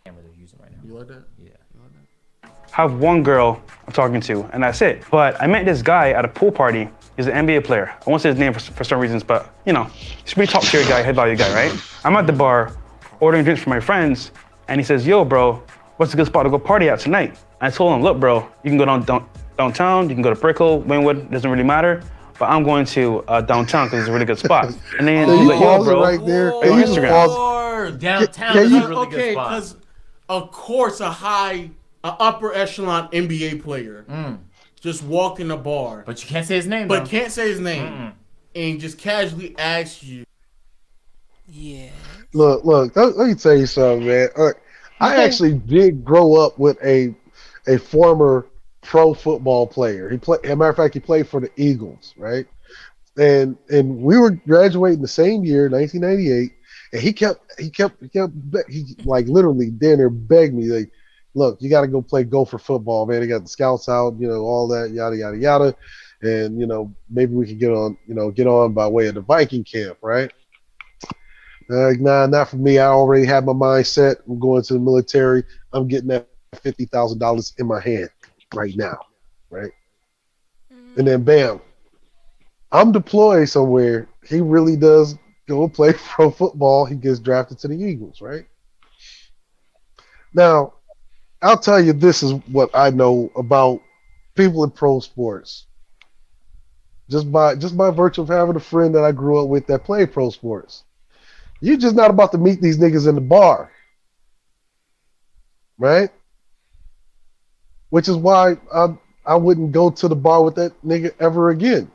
Camera they're using right now. You like that? Yeah. You like that? I have one girl I'm talking to, and that's it. But I met this guy at a pool party. He's an NBA player. I won't say his name for some reasons, but he's a pretty top tier guy, head value guy, right? I'm at the bar ordering drinks for my friends, and he says, "Yo, bro, what's a good spot to go party at tonight?" I told him, "Look, bro, you can go downtown, you can go to Brickell, Wynwood, doesn't really matter. But I'm going to downtown because it's a really good spot." And then he's like, "Yo, bro, right there. go on Instagram." Downtown is a really good spot. Because of course a upper echelon NBA player just walked in the bar. But you can't say his name. But can't say his name. And just casually asks you. Yeah. Look, let me tell you something, man. I actually did grow up with a former pro football player. As a matter of fact, he played for the Eagles, right? And we were graduating the same year, 1998, and he like literally down there begged me, like, "Look, you got to go play Gopher football, man. They got the scouts out, all that, yada yada yada, and maybe we could get on by way of the Viking camp, right?" Nah, not for me. I already had my mind set. I'm going to the military. I'm getting that $50,000 in my hand right now, right? And then bam, I'm deployed somewhere. He really does go play pro football. He gets drafted to the Eagles, right? Now, I'll tell you, this is what I know about people in pro sports. Just by virtue of having a friend that I grew up with that played pro sports. You're just not about to meet these niggas in the bar. Right? Which is why I wouldn't go to the bar with that nigga ever again.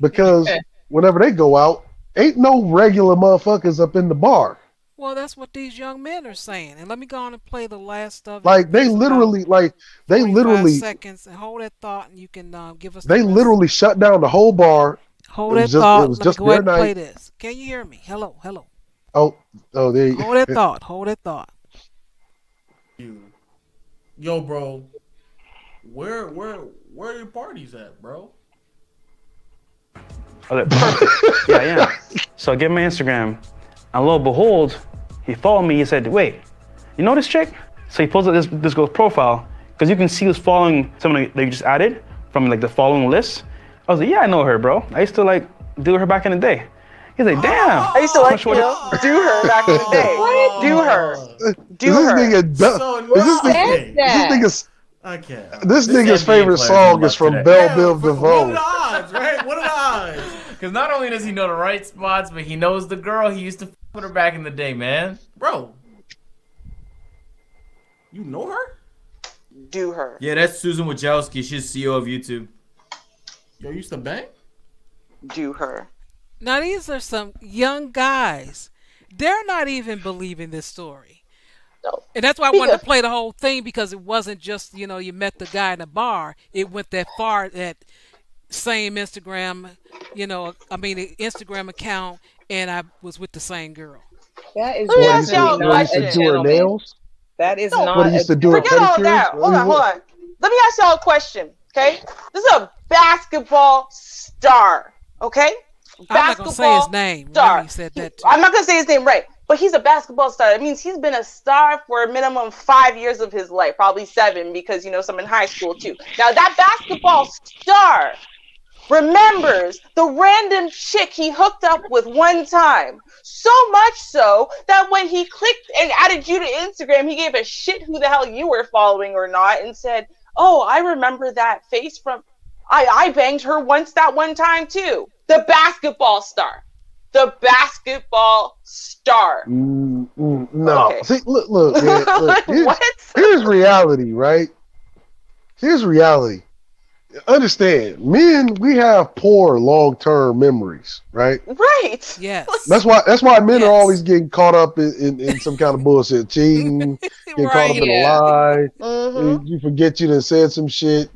Because whenever they go out, ain't no regular motherfuckers up in the bar. Well, that's what these young men are saying. And let me go on and play the last of it. Like they literally 45 seconds and hold that thought, and you can give us. They literally shut down the whole bar. Hold that thought. It was just go ahead and play this. Can you hear me? Hello. Oh, there you go. Hold that thought. Hold that thought. Yo, bro, where are your parties at, bro? Okay, perfect. Yeah. So I get my Instagram, and lo and behold, he followed me. He said, "Wait, you know this chick?" So he pulls up this girl's profile because you can see who's following someone that you just added from like the following list. I was like, "Yeah, I know her, bro. I used to like do her back in the day." He's like, "Damn." I used to like do her back in the day. What? Do her. This nigga's favorite song is from Belle Biv DeVoe. What are the odds, right? What are the odds? Because not only does he know the right spots, but he knows the girl he used to with her back in the day, man. Bro, you know her? Do her. Yeah, that's Susan Wojcicki. She's CEO of YouTube. Yo, used to bang? Do her. Now these are some young guys. They're not even believing this story. No. And that's why I wanted to play the whole thing, because it wasn't just, you met the guy in the bar. It went that far, that same Instagram, Instagram account, and I was with the same girl. That is Let me ask y'all a question. That is No, not what he used to do. Forget all that. Hold on. Let me ask y'all a question, okay? This is a basketball star, okay? I'm not going to say his name. Star. He said that too. I'm not going to say his name right, but he's a basketball star. It means he's been a star for a minimum 5 years of his life, probably 7, because, some in high school too. Now, that basketball star remembers the random chick he hooked up with one time. So much so that when he clicked and added you to Instagram, he gave a shit who the hell you were following or not, and said, "Oh, I remember that face from I banged her once that one time too." The basketball star. The basketball star. No. Okay. See, look, man, What? Here's reality, right? Here's reality. Understand, men, we have poor long-term memories, right? Right. Yes. That's why men are always getting caught up in some kind of bullshit, cheating, getting caught up in a lie. Mm-hmm. You forget you done said some shit,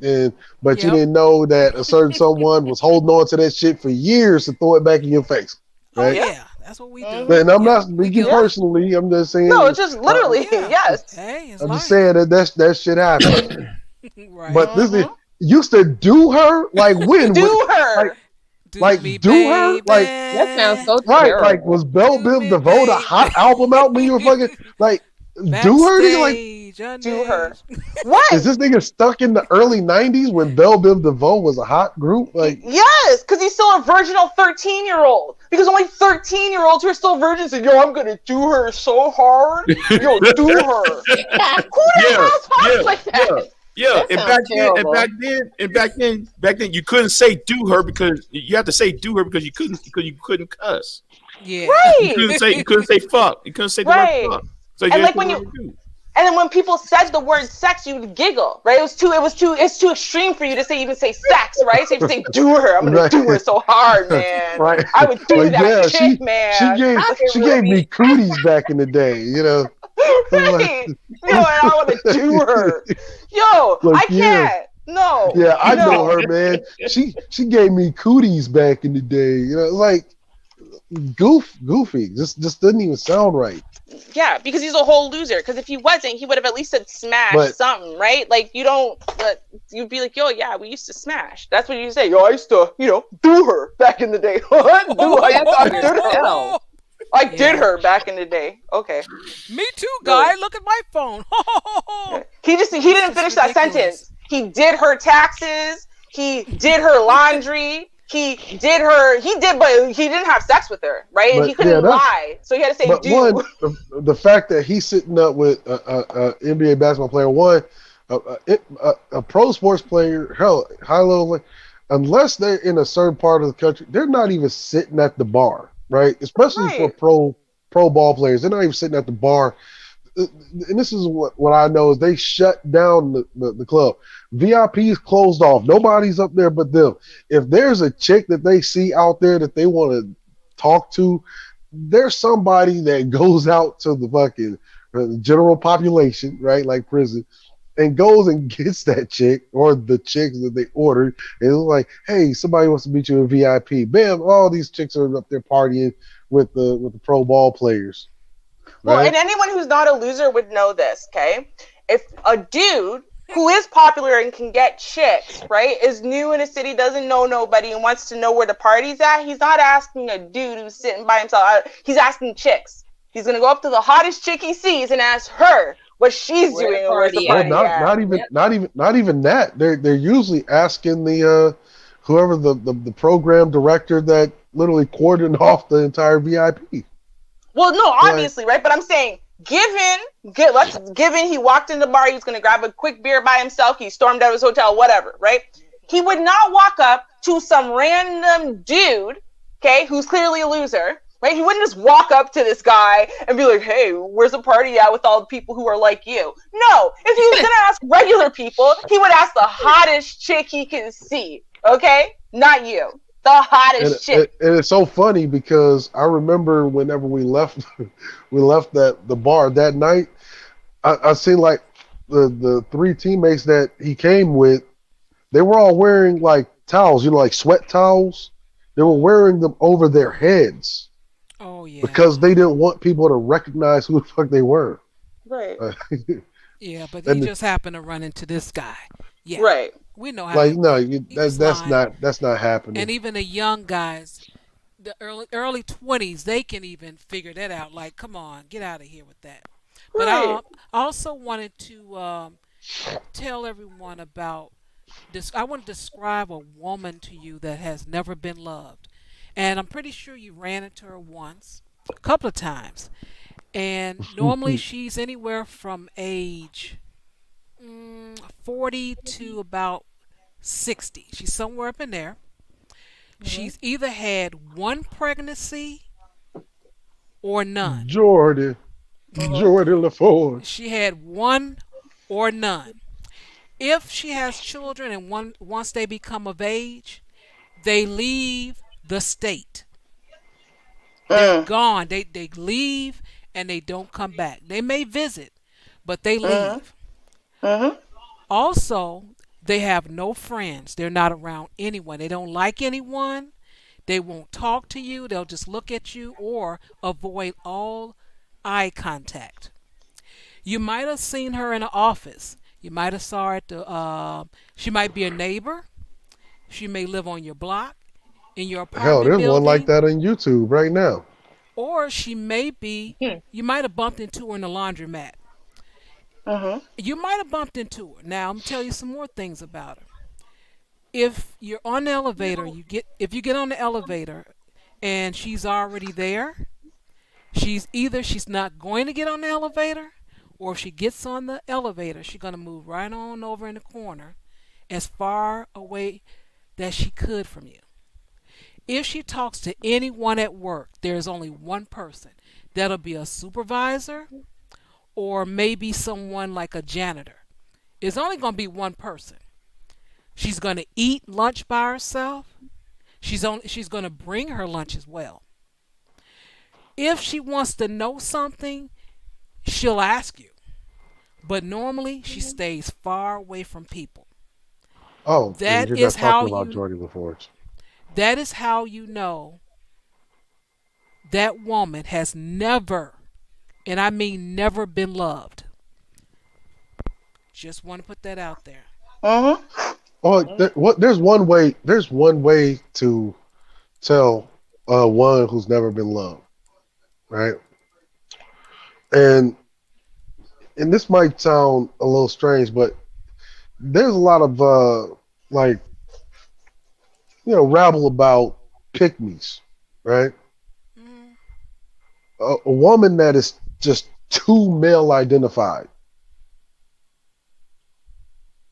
but you didn't know that a certain someone was holding on to that shit for years to throw it back in your face. Right? Oh, yeah. That's what we do. And I'm not speaking personally. I'm just saying. No, it's just literally yes. Hey, I'm just saying that shit happened. Right. But this is used to do her like when do her. Like do her like that sounds so right terrible. like was Belle Biv DeVoe the hot album out when you were fucking like do her nigga, like do her. What is this nigga stuck in the early 90s when Belle Biv DeVoe was a hot group? Like yes, because he's still a virginal 13-year-old. Because only 13-year-olds who are still virgins say, "Yo, I'm gonna do her so hard." Yo, do her. Who the hell talks like that? Yeah, That and back then, you couldn't say "do her" because you have to say "do her" because you couldn't cuss. Yeah, right. You couldn't say "fuck." You couldn't say the word "fuck." So and like when and then when people said the word sex, you would giggle, right? It's too extreme for you to even say sex, right? So you say do her. I'm gonna do her so hard, man. Right. I would do that chick, she, man. She gave me cooties back in the day, Right. Yo, and I want to do her. Yo, Look, I can't. No. Yeah, I know her, man. She gave me cooties back in the day. Like goofy. Just doesn't even sound right. Yeah, because he's a whole loser. Because if he wasn't, he would have at least said smash something, right? Like you don't. You'd be like, yo, yeah, we used to smash. That's what you say. Yo, I used to, do her back in the day. I did her back in the day. Okay. Me too, guy. Look at my phone. He didn't finish that sentence. He did her taxes. He did her laundry. he did, but he didn't have sex with her, right? And he couldn't lie, so he had to say but do. One, the fact that he's sitting up with a NBA basketball player, a pro sports player, hell, high level, unless they're in a certain part of the country, they're not even sitting at the bar, right? Especially for pro ball players, they're not even sitting at the bar. And this is what I know is they shut down the club. VIPs closed off. Nobody's up there but them. If there's a chick that they see out there that they want to talk to, there's somebody that goes out to the fucking general population, right, like prison, and goes and gets that chick or the chicks that they ordered. And it's like, hey, somebody wants to meet you in VIP. Bam! All these chicks are up there partying with the pro ball players. Well, right? And anyone who's not a loser would know this, okay? If a dude who is popular and can get chicks, right, is new in a city, doesn't know nobody, and wants to know where the party's at, he's not asking a dude who's sitting by himself. He's asking chicks. He's going to go up to the hottest chick he sees and ask her what she's doing and where's the party at. Not even that. They're usually asking the whoever the program director that literally cordoned off the entire VIP. Well, no, obviously, right? But I'm saying, given he walked in the bar, he was going to grab a quick beer by himself, he stormed out of his hotel, whatever, right? He would not walk up to some random dude, okay, who's clearly a loser, right? He wouldn't just walk up to this guy and be like, hey, where's the party at with all the people who are like you? No, if he was going to ask regular people, he would ask the hottest chick he can see, okay? Not you. The hottest chick. And it's so funny because I remember whenever we left the bar that night, I seen like the three teammates that he came with, they were all wearing like towels, like sweat towels. They were wearing them over their heads. Oh yeah. Because they didn't want people to recognize who the fuck they were. Right. Yeah, but he just happened to run into this guy. Yeah. Right. We know how. Like no, that's not happening. And even the young guys, the early 20s, they can even figure that out. Like, come on, get out of here with that. But I also wanted to tell everyone about this. I want to describe a woman to you that has never been loved, and I'm pretty sure you ran into her once, a couple of times, and normally she's anywhere from age 40 to about 60. She's somewhere up in there. Mm-hmm. She's either had one pregnancy or none. Jordan LaForge. She had one or none. If she has children and once they become of age, they leave the state. They're gone. They leave and they don't come back. They may visit, but they leave. Also, they have no friends. They're not around anyone. They don't like anyone. They won't talk to you. They'll just look at you or avoid all eye contact. You might have seen her in an office. You might have saw her at the. She might be a neighbor. She may live on your block, in your apartment Hell, there's building. one like that on YouTube right now. Or she may be. You might have bumped into her in the laundromat. You might have bumped into her. Now I'm tell you some more things about her. If you're on the elevator, if you get on the elevator and she's already there, she's not going to get on the elevator, or if she gets on the elevator, she's going to move right on over in the corner as far away that she could from you. If she talks to anyone at work, there's only one person. That'll be a supervisor or maybe someone like a janitor. It's only going to be one person. She's going to eat lunch by herself. She's going to bring her lunch as well. If she wants to know something, she'll ask you. But normally, she stays far away from people. Oh, that you're is not how talking about Jordan LaForge. That is how you know that woman has never, and I mean never, been loved. Just want to put that out there. Oh, there's one way. There's one way to tell one who's never been loved, right? And this might sound a little strange, but there's a lot of like rabble about pygmies, right? Mm, A woman that is just too male identified.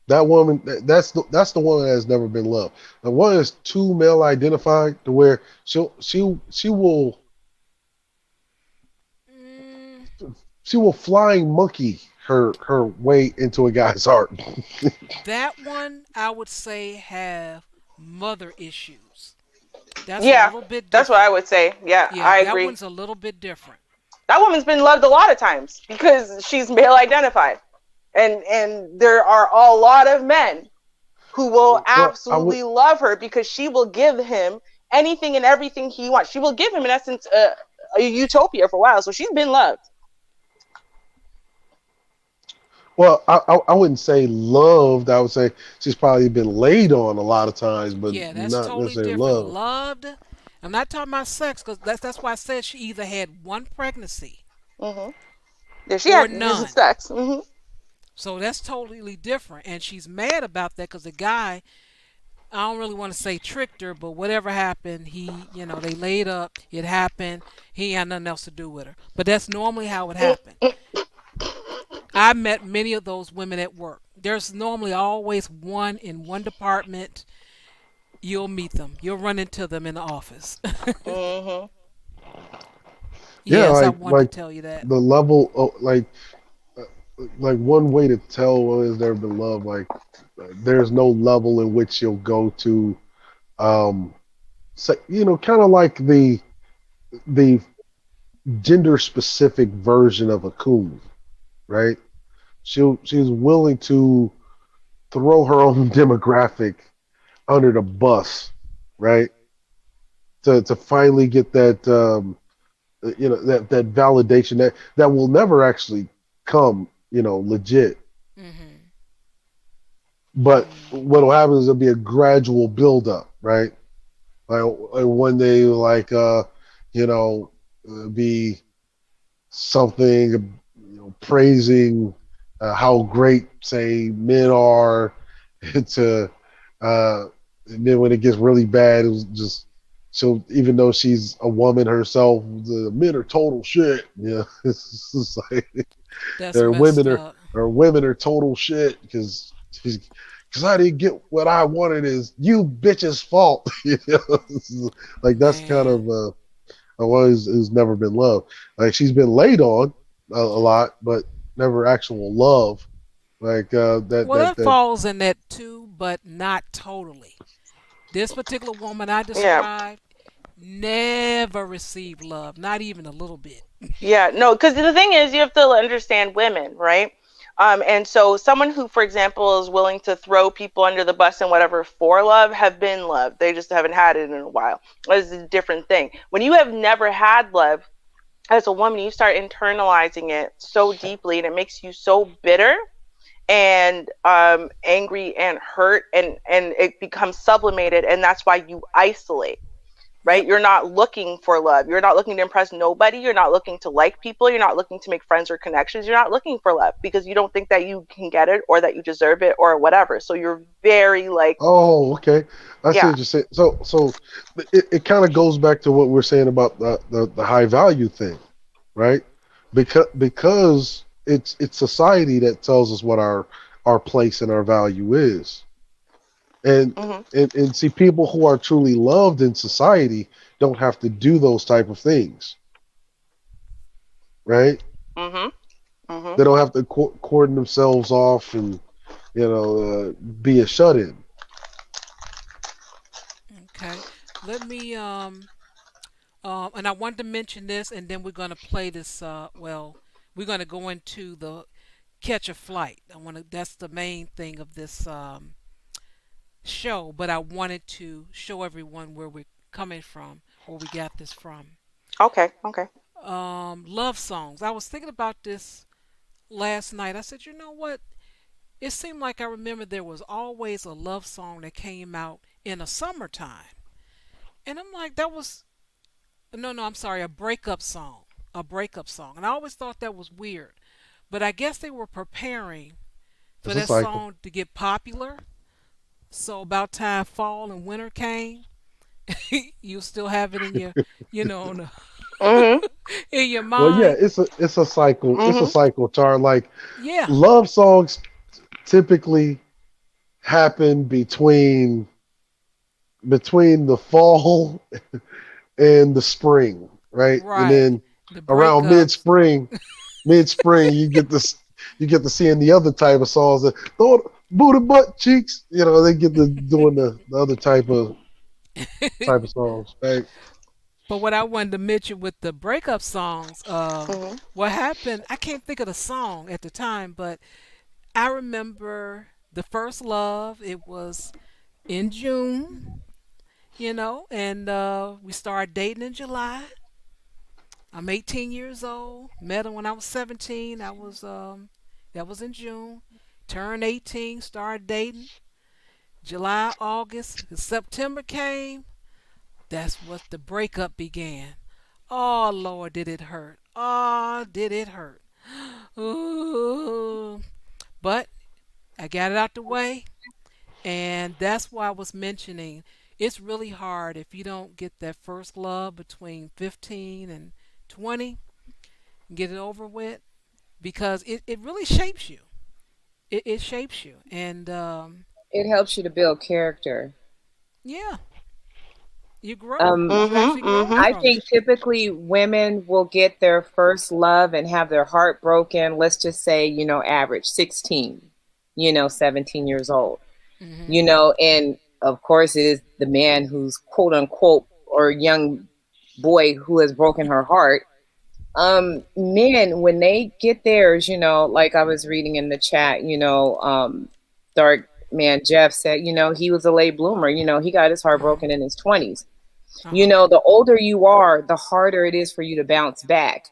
That woman, that's the woman that has never been loved. The one is too male identified to where she will mm, she will flying monkey her way into a guy's heart. that one I would say have mother issues. That's a Yeah, little bit that's what I different. would say. Yeah, Yeah, I that agree. one's a little bit different. That woman's been loved a lot of times because she's male identified, and there are a lot of men who will Well, I would. absolutely love her because she will give him anything and everything he wants. She will give him, in essence, a utopia for a while. So she's been loved. Well, I wouldn't say loved. I would say she's probably been laid on a lot of times, but Yeah, that's not totally necessarily different. loved. Loved. I'm not talking about sex because that's why I said she either had one pregnancy Hmm. Yeah, she or had using none. sex. Hmm. So that's totally different. And she's mad about that because the guy, I don't really want to say tricked her, but whatever happened, they laid up, it happened, he had nothing else to do with her. But that's normally how it happened. I met many of those women at work. There's normally always one in one department. You'll meet them. You'll run into them in the office. Hmm. Yeah, Yes, I like wanted to like tell you that. the level of like one way to tell whether there's ever been love, like there's no level in which you'll go to, um, say, kind of like the gender specific version of a coon, right? She's willing to throw her own demographic under the bus, right? To finally get that that validation that will never actually come, legit. Mhm. But Mm. what'll happen is there'll be a gradual buildup, right? Like one day, like be something, praising how great, say, men are. To and then when it gets really bad, it was just so even though she's a woman herself, the men are total shit. Yeah, it's just like That's their messed women are up. or women are total shit because I didn't get what I wanted is you bitch's fault. Like that's kind Man. of a one who's never been loved. Like she's been laid on a lot, but never actual love. Like Well, that falls in that too, but not totally. This particular woman I Yeah. described never received love, not even a little bit. Yeah, no, because the thing is, you have to understand women, right? And so someone who, for example, is willing to throw people under the bus and whatever for love have been loved. They just haven't had it in a while. It's a different thing. When you have never had love as a woman, you start internalizing it so deeply and it makes you so bitter and angry and hurt and it becomes sublimated and that's why you isolate, right? Yep. You're not looking for love. You're not looking to impress nobody. You're not looking to like people. You're not looking to make friends or connections. You're not looking for love because you don't think that you can get it or that you deserve it or whatever. So you're very like, oh, okay, I see yeah. what you're saying. So it kind of goes back to what we're saying about the high value thing, right? Because it's society that tells us what our place and our value is. And, Mhm. and see, people who are truly loved in society don't have to do those type of things, right? Mhm. Mhm. They don't have to cordon themselves off and be a shut-in. Okay. Let me and I wanted to mention this and then we're going to play this we're going to go into the catch a flight. That's the main thing of this show, but I wanted to show everyone where we're coming from, where we got this from. Okay. Okay. Love songs. I was thinking about this last night. I said, you know what? It seemed like I remember there was always a love song that came out in the summertime. And I'm like, that was, no, no, I'm sorry, a breakup song. A breakup song. And I always thought that was weird. But I guess they were preparing for It's a that cycle. song to get popular. So about time fall and winter came, you still have it in your, on Mhm. in your Well, yeah, mind. it's a cycle. It's a Mhm. cycle, Char. Like Yeah. love songs typically happen between the fall and the spring, right? And Right. then The around breakups. mid spring, you get to seeing the other type of songs that throw booty butt cheeks. They get to doing the other type of songs, right? But what I wanted to mention with the breakup songs, Mhm. what happened, I can't think of the song at the time, but I remember the first love. It was in June, and we started dating in July. I'm 18 years old. Met him when I was 17. That was in June. Turned 18, started dating. July, August, September came. That's what the breakup began. Oh Lord, did it hurt? Oh, did it hurt? Ooh. But I got it out the way, and that's why I was mentioning it's really hard if you don't get that first love between 15 and 20, get it over with, because it really shapes you. It shapes you, and It helps you to build character. yeah, you grow. Um, You Mhm. actually grow Mhm. I from it. think typically women will get their first love and have their heart broken. Let's just say, average 16, 17 years old, Hmm. and of course it is the man who's quote unquote or young boy who has broken her heart. Men, when they get theirs, like I was reading in the chat, dark man Jeff said, he was a late bloomer, he got his heart broken in his 20s. Uh-huh. The older you are, the harder it is for you to bounce back.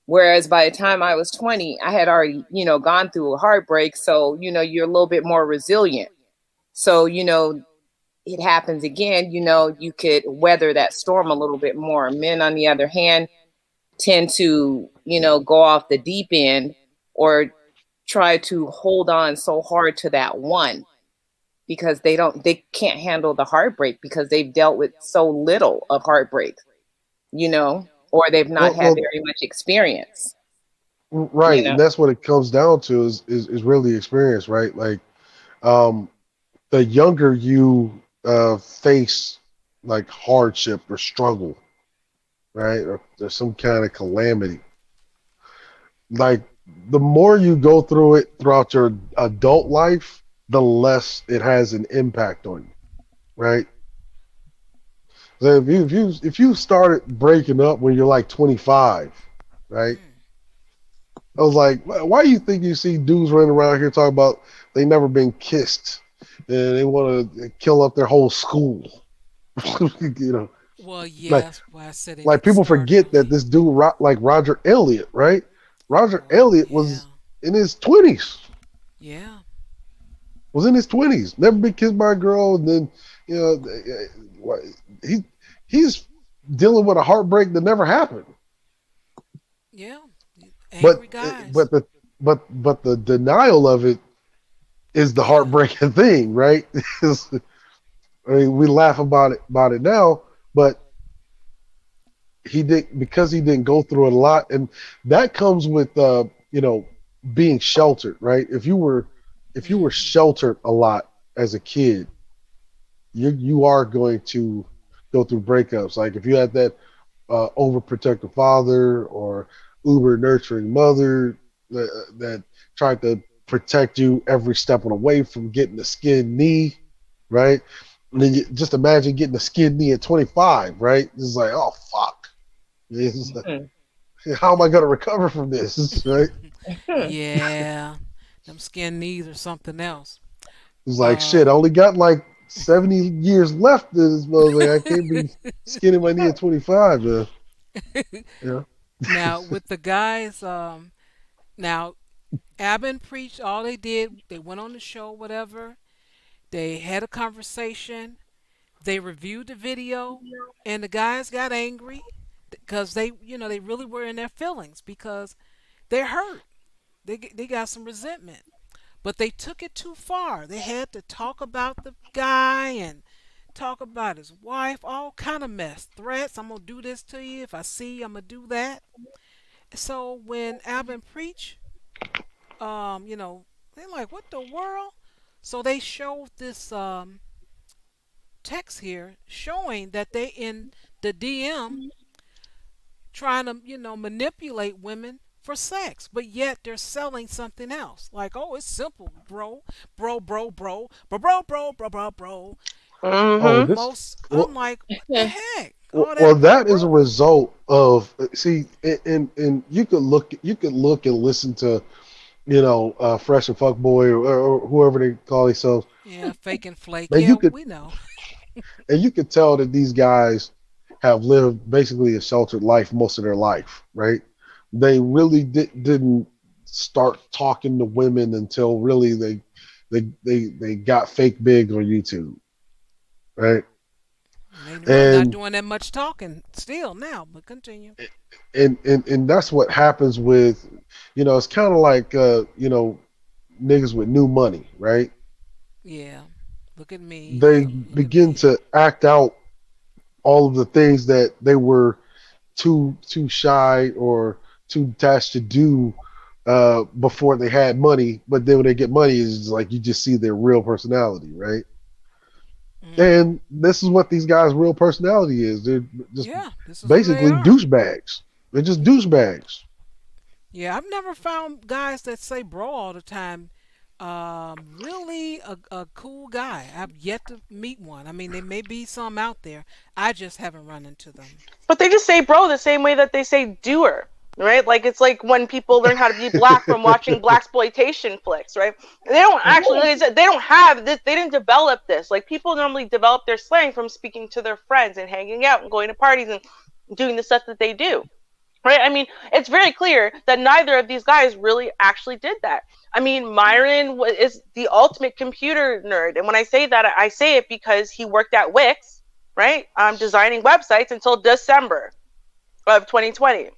Whereas by the time I was 20, I had already, gone through a heartbreak. So, you're a little bit more resilient. So, it happens again, you could weather that storm a little bit more. Men, on the other hand, tend to, go off the deep end or try to hold on so hard to that one because they can't handle the heartbreak because they've dealt with so little of heartbreak, or they've not had Well, very much experience, you right, know. and that's what it comes down to is really experience, right? Like, um, the younger you face like hardship or struggle, right, or there's some kind of calamity, like the more you go through it throughout your adult life, the less it has an impact on you, right? So if you started breaking up when you're like 25, right? Mm. I was like, why do you think you see dudes running around here talking about they never been kissed and they want to kill up their whole school? you know, Well, yeah, like that's why I said they like need to people start forget that early. this dude like Roger Elliott, right? Roger Oh, Elliott yeah, in his 20s, yeah, was in his 20s, never been kissed by a girl, and then you know he he's dealing with a heartbreak that never happened. yeah. But Angry guys. but the but the denial of it is the Yeah, heartbreaking thing, right? I mean, we laugh about it now, but he didn't go through it a lot, and that comes with being sheltered, right? If you were hmm, sheltered a lot as a kid, you are going to go through breakups. Like if you had that overprotective father or uber nurturing mother that tried to protect you every step of the way from getting a skin knee, right? And then you just imagine getting a skin knee at 25, right? It's like, oh fuck, it's like, Hmm. how am I going to recover from this, right? Hmm. yeah. Them skin knees or something else. It's like shit. I Um, only got like 70 years left in this motherfucker. I can't be skinning my knee at 25. Yeah. now with the guys, now Abin preached. All they did, they went on the show, whatever. They had a conversation. They reviewed the video, and the guys got angry because they really were in their feelings because they're hurt. They got some resentment. But they took it too far. They had to talk about the guy and talk about his wife, all kind of mess. Threats, I'm gonna do this to you. If I see you, I'm gonna do that. So when Alvin preach, they're like, what the world? So they showed this text here showing that they in the DM trying to, manipulate women for sex, but yet they're selling something else. Like, oh, it's simple, bro, bro, bro, bro, bro, bro, bro, bro, bro, bro. Oh, this. Most, I'm like, what the heck? Well, that is a result of and you could look and listen to, Fresh and Fuckboy or whoever they call themselves. Yeah, fake and flake. And Yeah, you could, we know. and you could tell that these guys have lived basically a sheltered life most of their life, right? They really didn't start talking to women until really they got fake big on YouTube, right? They're not doing that much talking still now, but continue. And that's what happens with, it's kind of like niggas with new money, right? Yeah, look at me. They begin to act out all of the things that they were too shy or too detached to do before they had money. But then when they get money, it's like you just see their real personality, right? And this is what these guys' real personality is. They're just basically douchebags. They're just douchebags. Yeah, I've never found guys that say bro all the time. Really a cool guy. I've yet to meet one. I mean, there may be some out there. I just haven't run into them. But they just say bro the same way that they say doer, right? Like it's like when people learn how to be black from watching blaxploitation flicks, right? They don't actually, like I said, they don't have this. They didn't develop this. Like people normally develop their slang from speaking to their friends and hanging out and going to parties and doing the stuff that they do. Right? I mean, it's very clear that neither of these guys really actually did that. I mean, Myron is the ultimate computer nerd. And when I say that, I say it because he worked at Wix, right? Designing websites until December of 2020.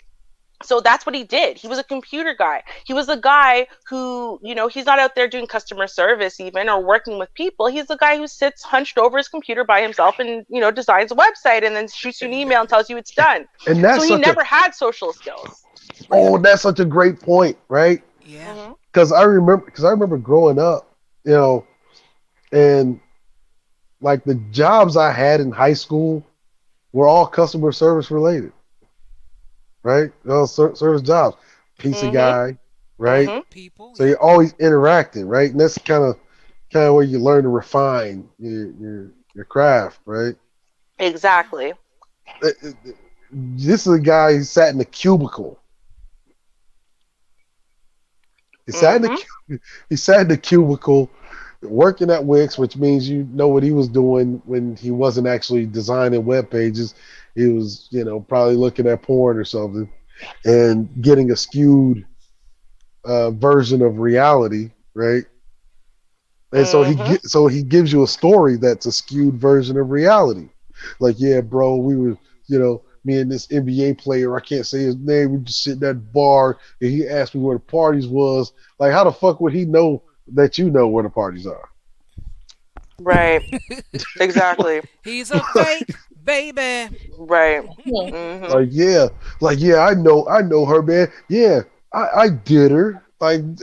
So that's what he did. He was a computer guy. He was a guy who, he's not out there doing customer service even or working with people. He's the guy who sits hunched over his computer by himself and, designs a website and then shoots you an email and tells you it's done. And that's so he never had social skills. Oh, that's such a great point, right? Yeah. Because I remember growing up, and like the jobs I had in high school were all customer service related. Right? Service jobs. Pizza guy, right? People. So you're always interacting, right? And that's kind of where you learn to refine your craft, right? Exactly. This is a guy who sat in a cubicle. He sat in the cubicle working at Wix, which means you know what he was doing when he wasn't actually designing web pages. He was, probably looking at porn or something and getting a skewed version of reality, right? And so he gives you a story that's a skewed version of reality. Like, yeah, bro, we were, me and this NBA player, I can't say his name, we just sit in that bar and he asked me where the parties was. Like, how the fuck would he know that you know where the parties are? Right. Exactly. He's a fake baby. Right. Like, yeah, I know her, man. Yeah, I did her. That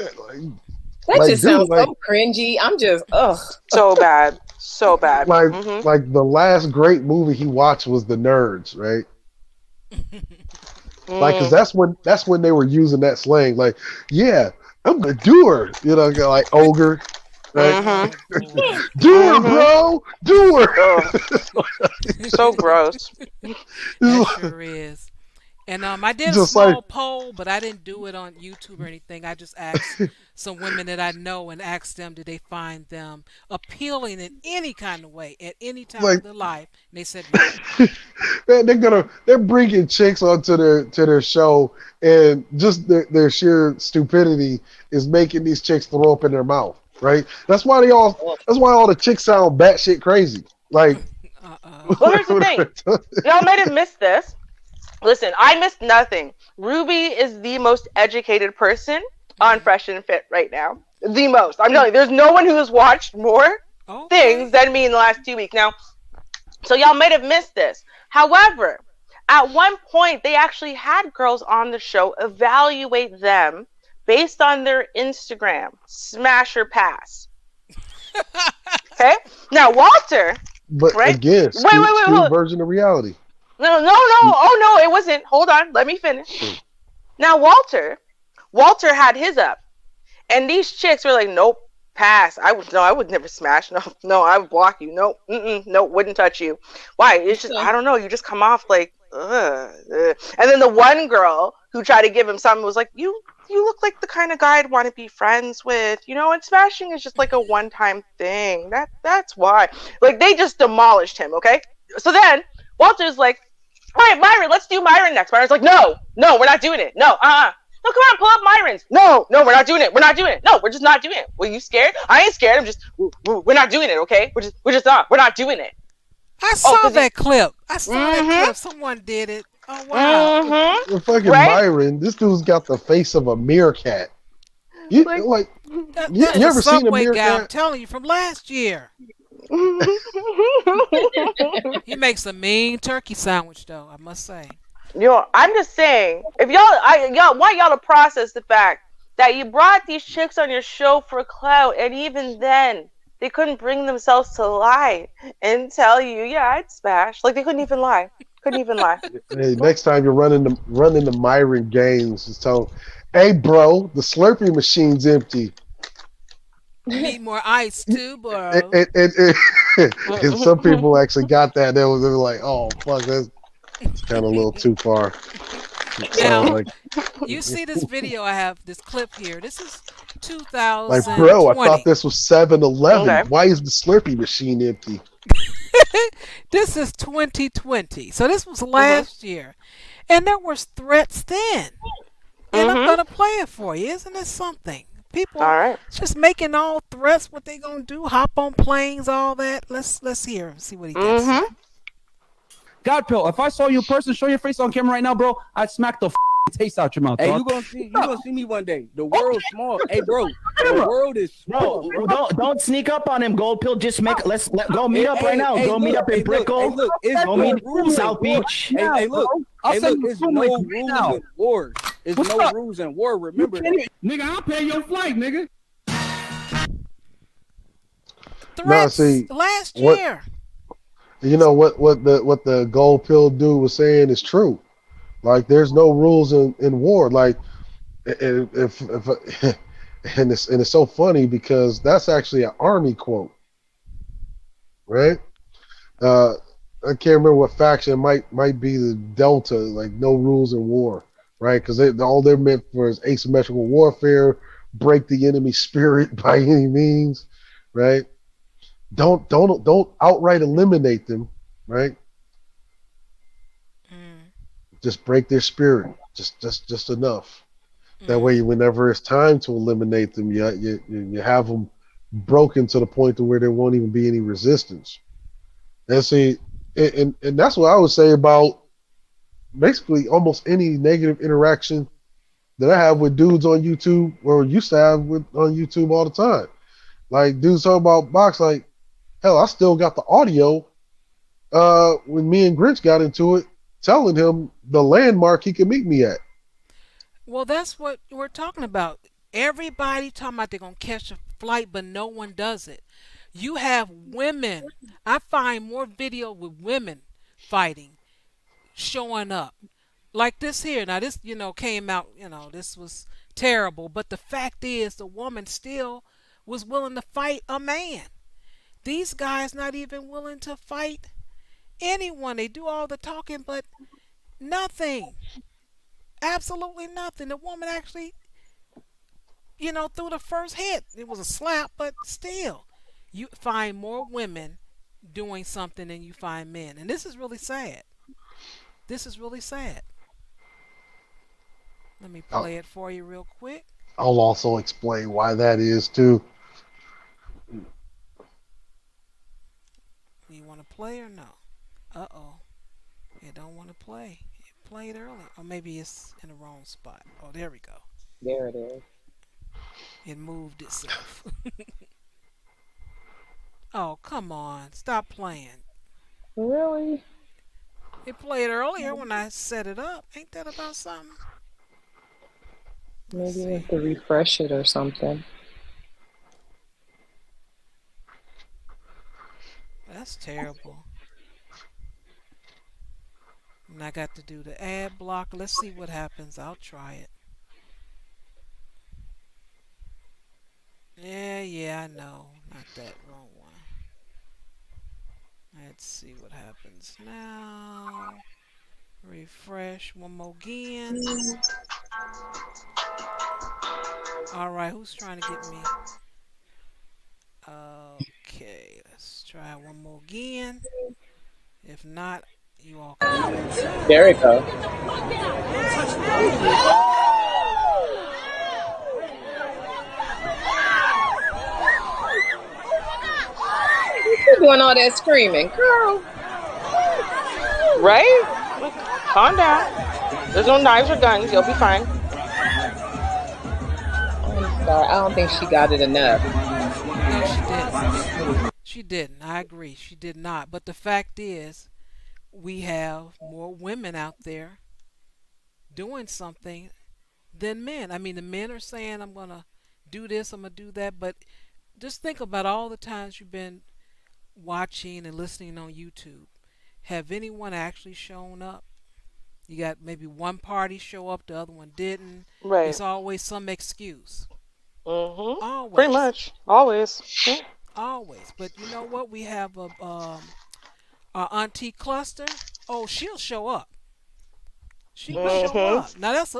just sounds so cringy. I'm just so bad. Like the last great movie he watched was The Nerds, right? Like, cause that's when they were using that slang. Like, yeah, I'm gonna do her. Like ogre. Right? Do her, bro. Do her. So gross. That sure is. And I did a small poll, but I didn't do it on YouTube or anything. I just asked some women that I know and asked them, did they find them appealing in any kind of way at any time of their life? And they said no. Man, they're bringing chicks onto their show, and just their sheer stupidity is making these chicks throw up in their mouth. Right? That's why all the chicks sound batshit crazy. Like, well, here's the thing. Y'all might have missed this. Listen, I missed nothing. Ruby is the most educated person on Fresh and Fit right now. The most. I'm telling you, there's no one who has watched more things than me in the last 2 weeks. Now, so y'all might have missed this. However, at one point, they actually had girls on the show evaluate them based on their Instagram. Smash or pass. Okay? Now, Walter. But right? again, skewed version of reality. No. Oh, no, it wasn't. Hold on. Let me finish. Now, Walter had his up. And these chicks were like, nope, pass. I would never smash. No, I would block you. Nope, no, wouldn't touch you. Why? It's just, I don't know. You just come off like, ugh. And then the one girl who tried to give him something was like, you look like the kind of guy I'd want to be friends with, and smashing is just like a one-time thing. That's why. Like, they just demolished him, okay? So then Walter's like, all right, Myron, let's do Myron next. Myron's like, no, we're not doing it. No, no, come on, pull up Myron's. No, we're not doing it. We're not doing it. No, we're just not doing it. Were you scared? I ain't scared. I'm just, we're not doing it, okay? We're just not. We're not doing it. I saw that clip. That clip. Someone did it. Oh, wow. The fucking Myron, this dude's got the face of a meerkat. You ever seen a meerkat? I'm telling you, from last year. He makes a mean turkey sandwich, though, I must say. I'm just saying, if y'all want y'all to process the fact that you brought these chicks on your show for clout, and even then they couldn't bring themselves to lie and tell you, yeah, I'd smash. Like, they couldn't even lie. Hey, next time you're running the Myron games, just tell them, hey, bro, the Slurpee machine's empty. You need more ice too, bro. And some people actually got that. They were like, oh, fuck, that's kind of a little too far. Now, you see this video I have, this clip here. This is 2020. Like, bro, I thought this was 7-Eleven. Okay. Why is the Slurpee machine empty? This is 2020. So this was last year. And there was threats then. And I'm going to play it for you. Isn't this something? People just making all threats, what they going to do, hop on planes, all that. Let's hear him, see what he does. God, Pill, if I saw you in person, show your face on camera right now, bro, I'd smack the taste out your mouth. Hey, you gonna see me one day. The world's small. Hey, bro, the world is small. Bro, don't sneak up on him, Gold Pill. Just let's go meet up right now. Go meet up in Brickell. Go meet in South Beach. Hey, look. It's no rules in war. It's no rules in war. Remember that. Nigga, I'll pay your flight, nigga. Threats last year. You know what the Gold Pill dude was saying is true. Like, there's no rules in war. Like, if and it's so funny because that's actually an Army quote, right? I can't remember what faction. It might be the Delta. Like, no rules in war, right? Because all they're meant for is asymmetrical warfare, break the enemy spirit by any means, right? Don't outright eliminate them, right? Just break their spirit, just enough. That way, whenever it's time to eliminate them, you have them broken to the point to where there won't even be any resistance. And see, and that's what I would say about basically almost any negative interaction that I have with dudes on YouTube, or used to have on YouTube all the time. Like, dudes talking about box, like, hell, I still got the audio when me and Grinch got into it, telling him the landmark he can meet me at. Well, that's what we're talking about. Everybody talking about they're going to catch a flight, but no one does it. You have women. I find more video with women fighting, showing up. Like this here. Now, this, came out, this was terrible. But the fact is, the woman still was willing to fight a man. These guys not even willing to fight anyone. They do all the talking, but nothing. Absolutely nothing. The woman actually, threw the first hit. It was a slap, but still. You find more women doing something than you find men. And this is really sad. Let me play it for you real quick. I'll also explain why that is, too. You want to play or no? Uh-oh. It don't want to play. It played early. Or maybe it's in the wrong spot. Oh, there we go. There it is. It moved itself. Oh, come on. Stop playing. Really? It played earlier when I set it up. Ain't that about something? Maybe you have to refresh it or something. That's terrible. And I got to do the ad block. Let's see what happens. I'll try it. Yeah, I know. Not that wrong one. Let's see what happens now. Refresh one more again. All right, who's trying to get me? Okay, let's try one more again. If not, you all can fix it. There it goes. You're doing all that screaming, girl. Right? Like, calm down. There's no knives or guns. You'll be fine. I'm sorry. I don't think she got it enough. No, she didn't. She didn't. I agree. She did not. But the fact is, we have more women out there doing something than men. I mean, the men are saying, I'm going to do this, I'm going to do that. But just think about all the times you've been watching and listening on YouTube. Have anyone actually shown up? You got maybe one party show up, the other one didn't. Right. It's always some excuse. Mm-hmm. Always. Pretty much. Always. Yeah. Always. But you know what? We have our auntie Cluster. Oh, she'll show up. She will show up. Now that's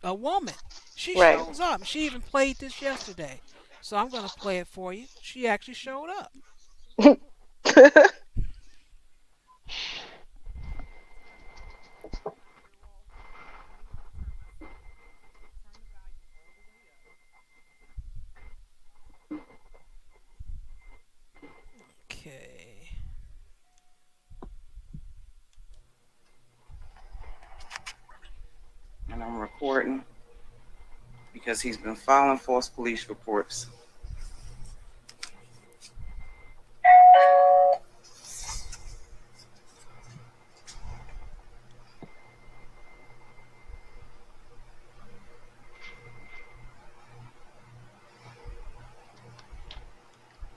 a woman. She shows up. She even played this yesterday. So I'm going to play it for you. She actually showed up. Okay. And I'm recording because he's been filing false police reports.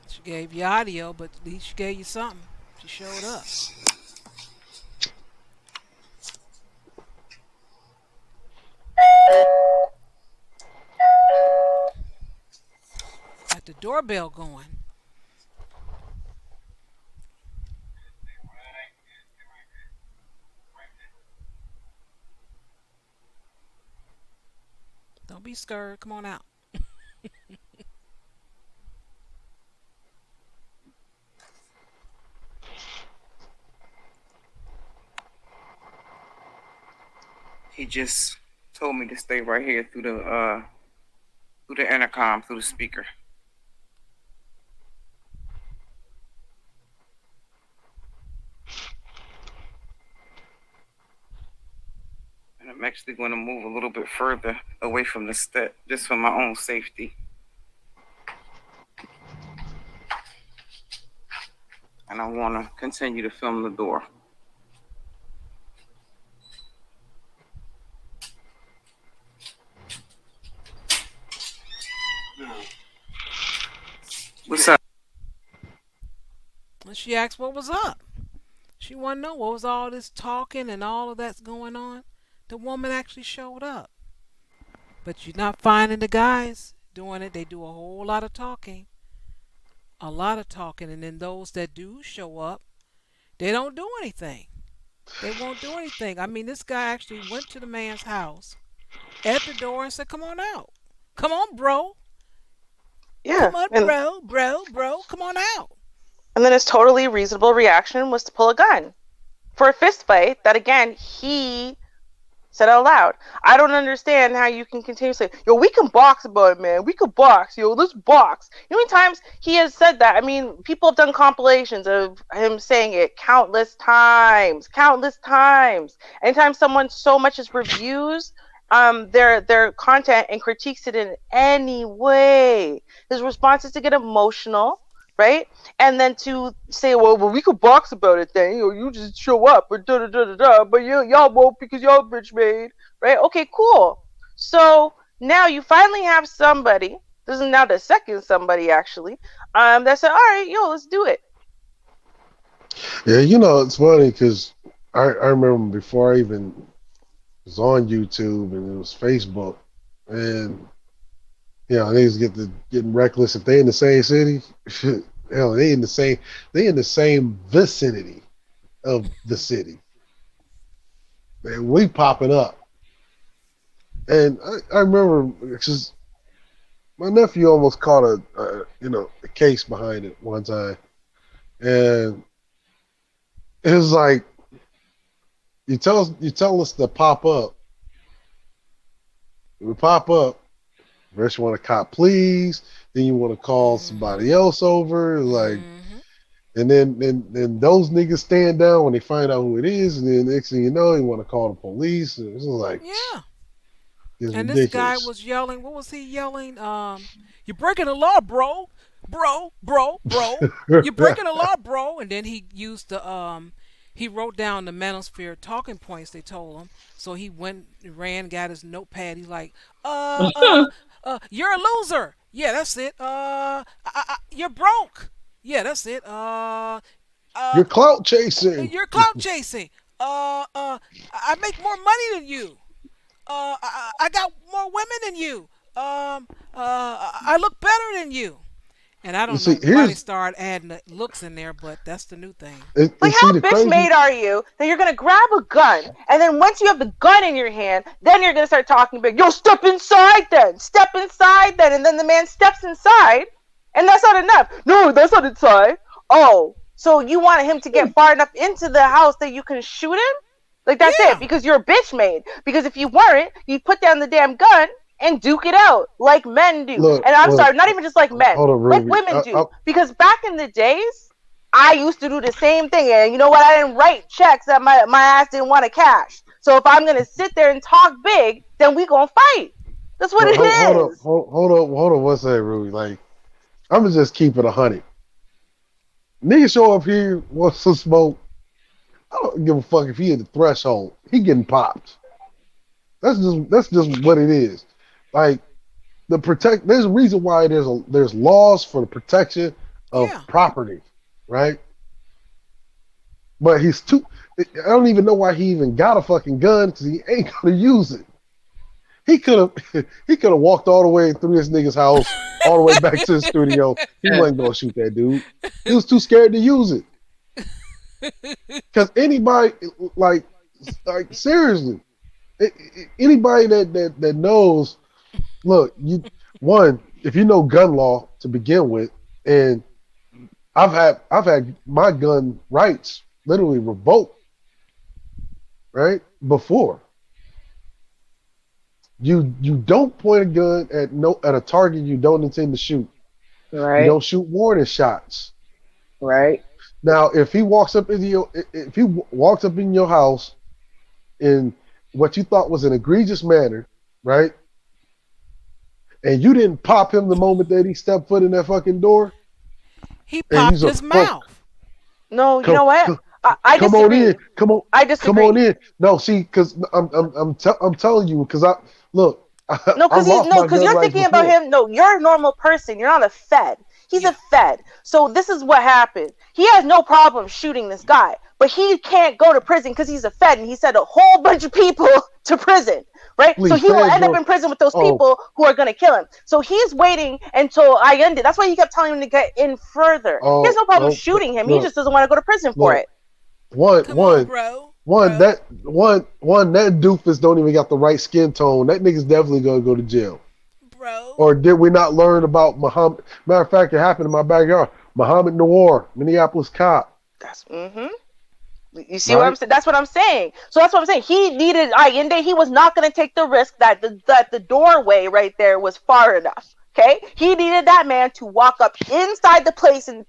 She gave you audio, but at least she gave you something. She showed up. Got the doorbell going. Don't be scared. Come on out. He just told me to stay right here through the intercom, through the speaker. And I'm actually going to move a little bit further away from the step, just for my own safety. And I want to continue to film the door. What's up? And she asked what was up. She wanted to know what was all this talking and all of that's going on. The woman actually showed up. But you're not finding the guys doing it. They do a whole lot of talking. A lot of talking. And then those that do show up, they don't do anything. They won't do anything. I mean, this guy actually went to the man's house at the door and said, come on out. Come on, bro. Yeah. Come on, bro. Come on out. And then his totally reasonable reaction was to pull a gun for a fist fight that, again, he said out loud. I don't understand how you can continue to say, yo, we can box about it, man. We could box. Yo, let's box. You know how many times he has said that? I mean, people have done compilations of him saying it countless times. Anytime someone so much as reviews their content and critiques it in any way. His response is to get emotional, right? And then to say, well, we could box about it then. You just show up, but but y'all won't because y'all bitch made, right? Okay, cool. So now you finally have somebody. This is now the second somebody actually. That said, all right, let's do it. Yeah, it's funny because I remember before I even was on YouTube and it was Facebook, and niggas getting reckless if they in the same city. Hell, they in the same vicinity of the city. And we popping up. And I remember because my nephew almost caught a case behind it one time, and it was like you tell us to pop up. We pop up. First you want to cop please, then you want to call somebody else over, like, and then those niggas stand down when they find out who it is, and then next thing you know, you want to call the police. And it's like, it's and ridiculous. This guy was yelling. What was he yelling? You're breaking the law, bro. You're breaking the law, bro. And then he used the he wrote down the manosphere talking points they told him. So he ran, got his notepad. He's like, you're a loser. Yeah, that's it. You're broke. Yeah, that's it. You're clout chasing. You're clout chasing. I make more money than you. I got more women than you. I look better than you. And I don't know why they started adding the looks in there, but that's the new thing. Like, how bitch made are you that you're gonna grab a gun, and then once you have the gun in your hand, then you're gonna start talking big. Yo, step inside, then. And then the man steps inside, and that's not enough. No, that's not inside. Oh, so you wanted him to get far enough into the house that you can shoot him? Like, that's it, because you're a bitch made. Because if you weren't, you'd put down the damn gun and duke it out like men do. Look, and I'm sorry, not even just like men, like women do. Because back in the days, I used to do the same thing. And you know what? I didn't write checks that my ass didn't want to cash. So if I'm going to sit there and talk big, then we going to fight. That's what it is. Hold up. What's that, Ruby? Like, I'm going to just keep it 100. Nigga show up here, wants some smoke. I don't give a fuck if he hit the threshold. He getting popped. That's just what it is. Like, there's a reason why there's laws for the protection of property, right? But I don't even know why he even got a fucking gun, because he ain't gonna use it. He could have walked all the way through this nigga's house, all the way back to the studio. He wasn't gonna shoot that dude. He was too scared to use it. Because anybody, like seriously, anybody that knows, look, if you know gun law to begin with, and I've had my gun rights literally revoked, right? Before. You don't point a gun at a target you don't intend to shoot. Right. You don't shoot warning shots. Right. Now, if he walks up in your house in what you thought was an egregious manner, right? And you didn't pop him the moment that he stepped foot in that fucking door. He popped his mouth. No, you know what? I come disagree. on in. Come on. I disagree. Come on in. No, see, because I'm telling you, because No, because you're thinking about him. No, you're a normal person. You're not a fed. He's a fed. So this is what happened. He has no problem shooting this guy, but he can't go to prison because he's a fed, and he sent a whole bunch of people to prison, right? Please, so he will end up in prison with those people who are going to kill him. So he's waiting until I end it. That's why he kept telling him to get in further. He has no problem shooting him. He just doesn't want to go to prison for it. That doofus don't even got the right skin tone. That nigga's definitely gonna go to jail. Bro. Or did we not learn about Muhammad? Matter of fact, it happened in my backyard. Muhammad Noor, Minneapolis cop. That's You see what I'm saying? That's what I'm saying. So that's what I'm saying. He needed Allende. He was not going to take the risk that the doorway right there was far enough Okay, he needed that man to walk up inside the place and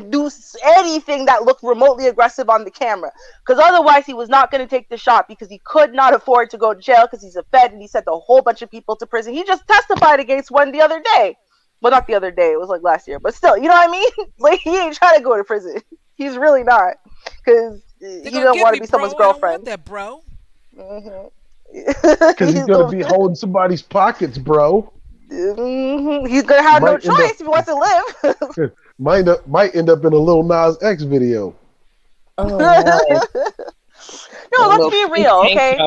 do anything that looked remotely aggressive on the camera, because otherwise he was not going to take the shot because he could not afford to go to jail because he's a Fed and he sent a whole bunch of people to prison. He just testified against one the other day. Well, not the other day. It was like last year, but still, you know what I mean? Like he ain't trying to go to prison. He's really not, because he don't want to be someone's girlfriend. That bro. Because he's gonna be holding somebody's pockets, bro. He's gonna have no choice if he wants to live. might end up in a Lil Nas X video. No, let's be real, okay?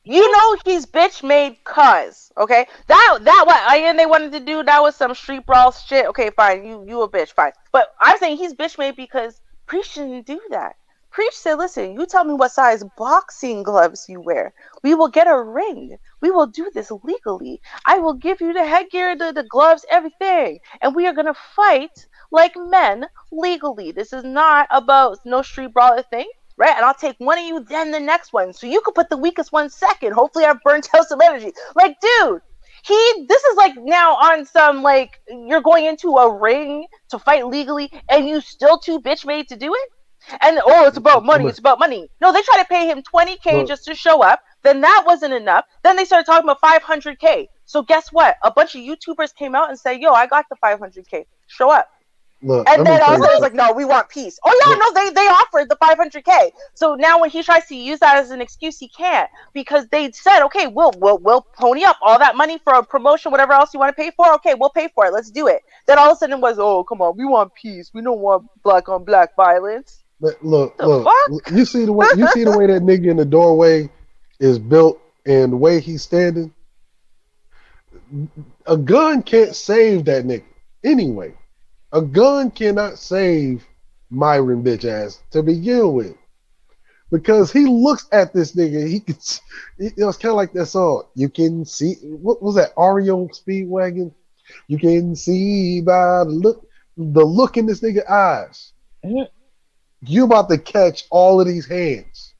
You know he's bitch made cuz, okay? That what and they wanted to do, that was some street brawl shit. Okay, fine, you a bitch, fine. But I'm saying he's bitch made because Preach didn't do that. Preach said, listen, you tell me what size boxing gloves you wear. We will get a ring. We will do this legally. I will give you the headgear, the gloves, everything. And we are going to fight like men legally. This is not about no street brawler thing, right? And I'll take one of you, then the next one. So you can put the weakest one second. Hopefully I've burnt out some energy. Like, dude, this is like now on some, like, you're going into a ring to fight legally and you still too bitch made to do it? And it's about money. It's about money. No, they tried to pay him $20K just to show up. Then that wasn't enough. Then they started talking about $500K. So guess what? A bunch of YouTubers came out and said, "Yo, I got the $500K. Show up." And then also was like, "No, we want peace." Oh yeah, no, they offered the $500K. So now when he tries to use that as an excuse, he can't, because they said, "Okay, we'll pony up all that money for a promotion, whatever else you want to pay for. Okay, we'll pay for it. Let's do it." Then all of a sudden it was, "Oh, come on, we want peace. We don't want black on black violence." Look, you see the way that nigga in the doorway is built and the way he's standing. A gun can't save that nigga anyway. A gun cannot save Myron bitch ass to begin with, because he looks at this nigga. He can, it's kind of like that song. You can see, what was that, REO Speedwagon? You can see by the look in this nigga eyes. You about to catch all of these hands.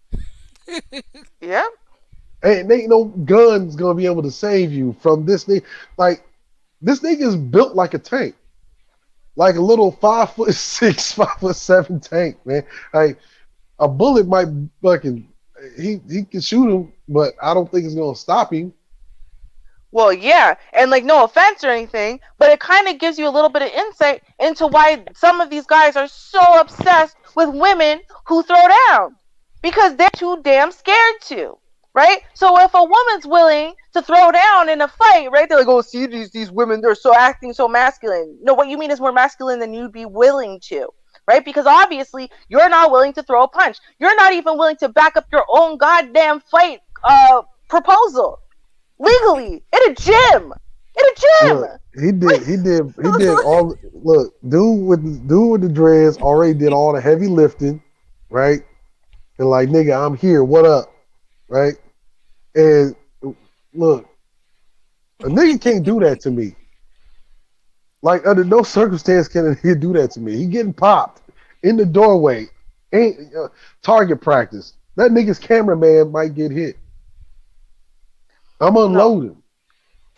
Yeah. And ain't no guns gonna be able to save you from this nigga. Like, this nigga is built like a tank. Like a little 5'6", 5'7" tank, man. Like, a bullet might fucking, he can shoot him, but I don't think it's gonna stop him. Well, yeah, and like, no offense or anything, but it kind of gives you a little bit of insight into why some of these guys are so obsessed with women who throw down, because they're too damn scared to, right? So if a woman's willing to throw down in a fight, right, they're like, "Oh, see, these women, they're so acting so masculine." No, what you mean is more masculine than you'd be willing to, right? Because obviously you're not willing to throw a punch. You're not even willing to back up your own goddamn fight proposal. Legally, in a gym. Look, he did all. Look, dude with the dreads already did all the heavy lifting, right? And like, nigga, I'm here. What up, right? And look, a nigga can't do that to me. Like, under no circumstance can he do that to me. He getting popped in the doorway. Ain't target practice. That nigga's cameraman might get hit. I'm unloading.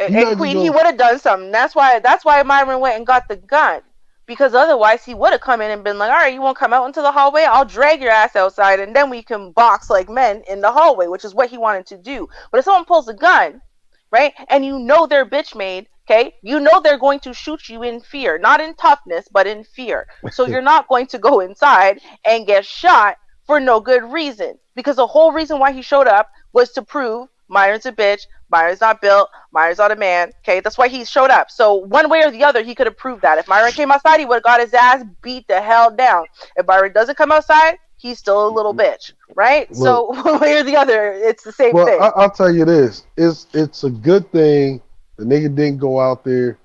And Queen, he would have done something. That's why Myron went and got the gun. Because otherwise he would have come in and been like, "All right, you won't come out into the hallway? I'll drag your ass outside and then we can box like men in the hallway," which is what he wanted to do. But if someone pulls a gun, right, and you know they're bitch made, okay, you know they're going to shoot you in fear. Not in toughness, but in fear. So you're not going to go inside and get shot for no good reason. Because the whole reason why he showed up was to prove Myron's a bitch, Myron's not built, Myron's not a man. Okay, that's why he showed up. So one way or the other, he could have proved that. If Myron came outside, he would have got his ass beat the hell down. If Myron doesn't come outside, he's still a little bitch, right? Look, so one way or the other, it's the same thing. I'll tell you this: it's a good thing the nigga didn't go out there,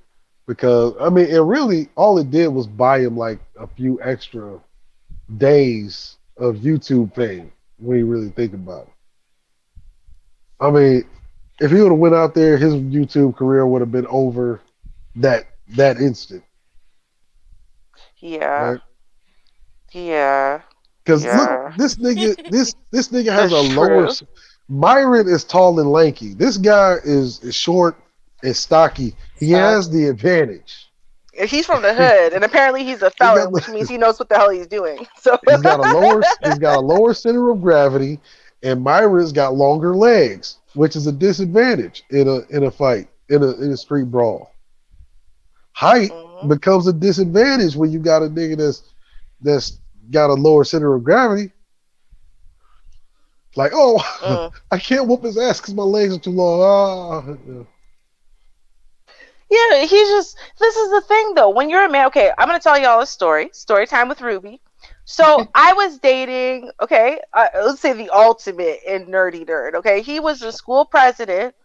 because I mean, it really all it did was buy him like a few extra days of YouTube fame when you really think about it. I mean, if he would have went out there, his YouTube career would have been over that instant. Yeah. Right? Yeah. Because look, this nigga has a lower. Myron is tall and lanky. This guy is short, and stocky. He has the advantage. He's from the hood, and apparently he's a felon, which means he knows what the hell he's doing. So he's got a lower center of gravity, and Myra's got longer legs, which is a disadvantage in a fight, in a street brawl. Height becomes a disadvantage when you got a nigga that's got a lower center of gravity. Like, I can't whoop his ass because my legs are too long. Yeah, this is the thing though. When you're a man, okay, I'm going to tell y'all a story time with Ruby. So I was dating, let's say the ultimate in nerdy nerd, okay? He was the school president,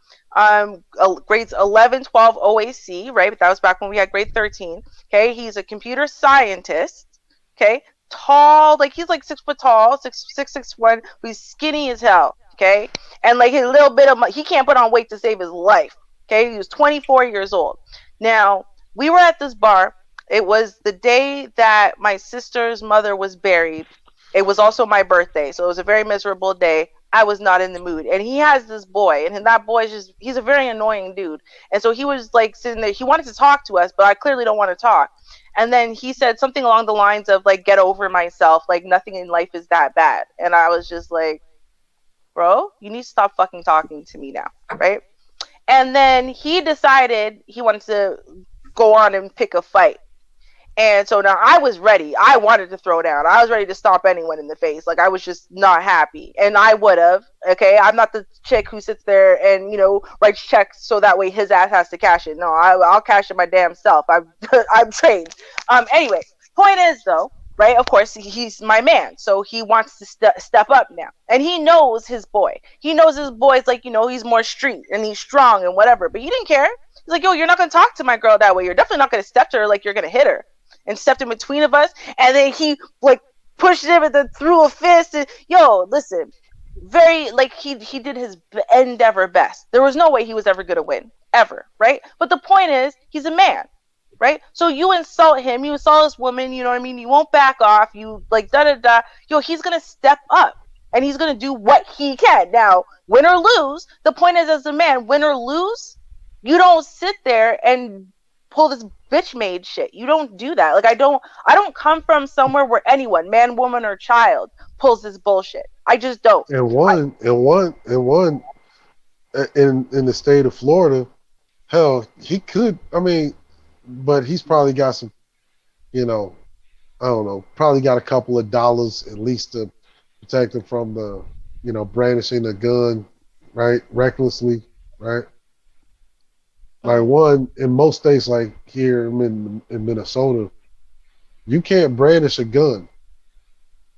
grades 11, 12 OAC, right? But that was back when we had grade 13, okay? He's a computer scientist, okay? Tall, like he's like 6 foot tall, 6'1", he's skinny as hell, okay? And like a little bit of, he can't put on weight to save his life. Okay, he was 24 years old. Now, we were at this bar. It was the day that my sister's mother was buried. It was also my birthday, so it was a very miserable day. I was not in the mood. And he has this boy, and that boy he's a very annoying dude. And so he was like sitting there. He wanted to talk to us, but I clearly don't want to talk. And then he said something along the lines of like, get over myself. Like nothing in life is that bad. And I was just like, bro, you need to stop fucking talking to me now, right? And then he decided he wanted to go on and pick a fight. And so now I was ready. I wanted to throw down. I was ready to stomp anyone in the face. Like I was just not happy. And I would have, okay? I'm not the chick who sits there and, writes checks so that way his ass has to cash it. No, I'll cash it my damn self. I'm trained. Anyway, point is though, right? Of course, he's my man. So he wants to step up now. And he knows his boy. He knows his boy's like, he's more street and he's strong and whatever. But he didn't care. He's like, yo, you're not going to talk to my girl that way. You're definitely not going to step to her like you're going to hit her. And stepped in between of us. And then he like pushed him and then threw a fist. And listen, very like he did his endeavor best. There was no way he was ever going to win. Ever. Right? But the point is, he's a man. Right? So you insult him, you insult this woman, you know what I mean? You won't back off, you like da-da-da. He's going to step up and he's going to do what he can. Now, win or lose, the point is as a man, win or lose, you don't sit there and pull this bitch made shit. You don't do that. Like I don't come from somewhere where anyone, man, woman, or child pulls this bullshit. I just don't. And one in the state of Florida, hell, he could, but he's probably got some, I don't know, probably got a couple of dollars at least to protect him from the, brandishing a gun, right, recklessly, right? Like one, in most states like here in Minnesota, you can't brandish a gun.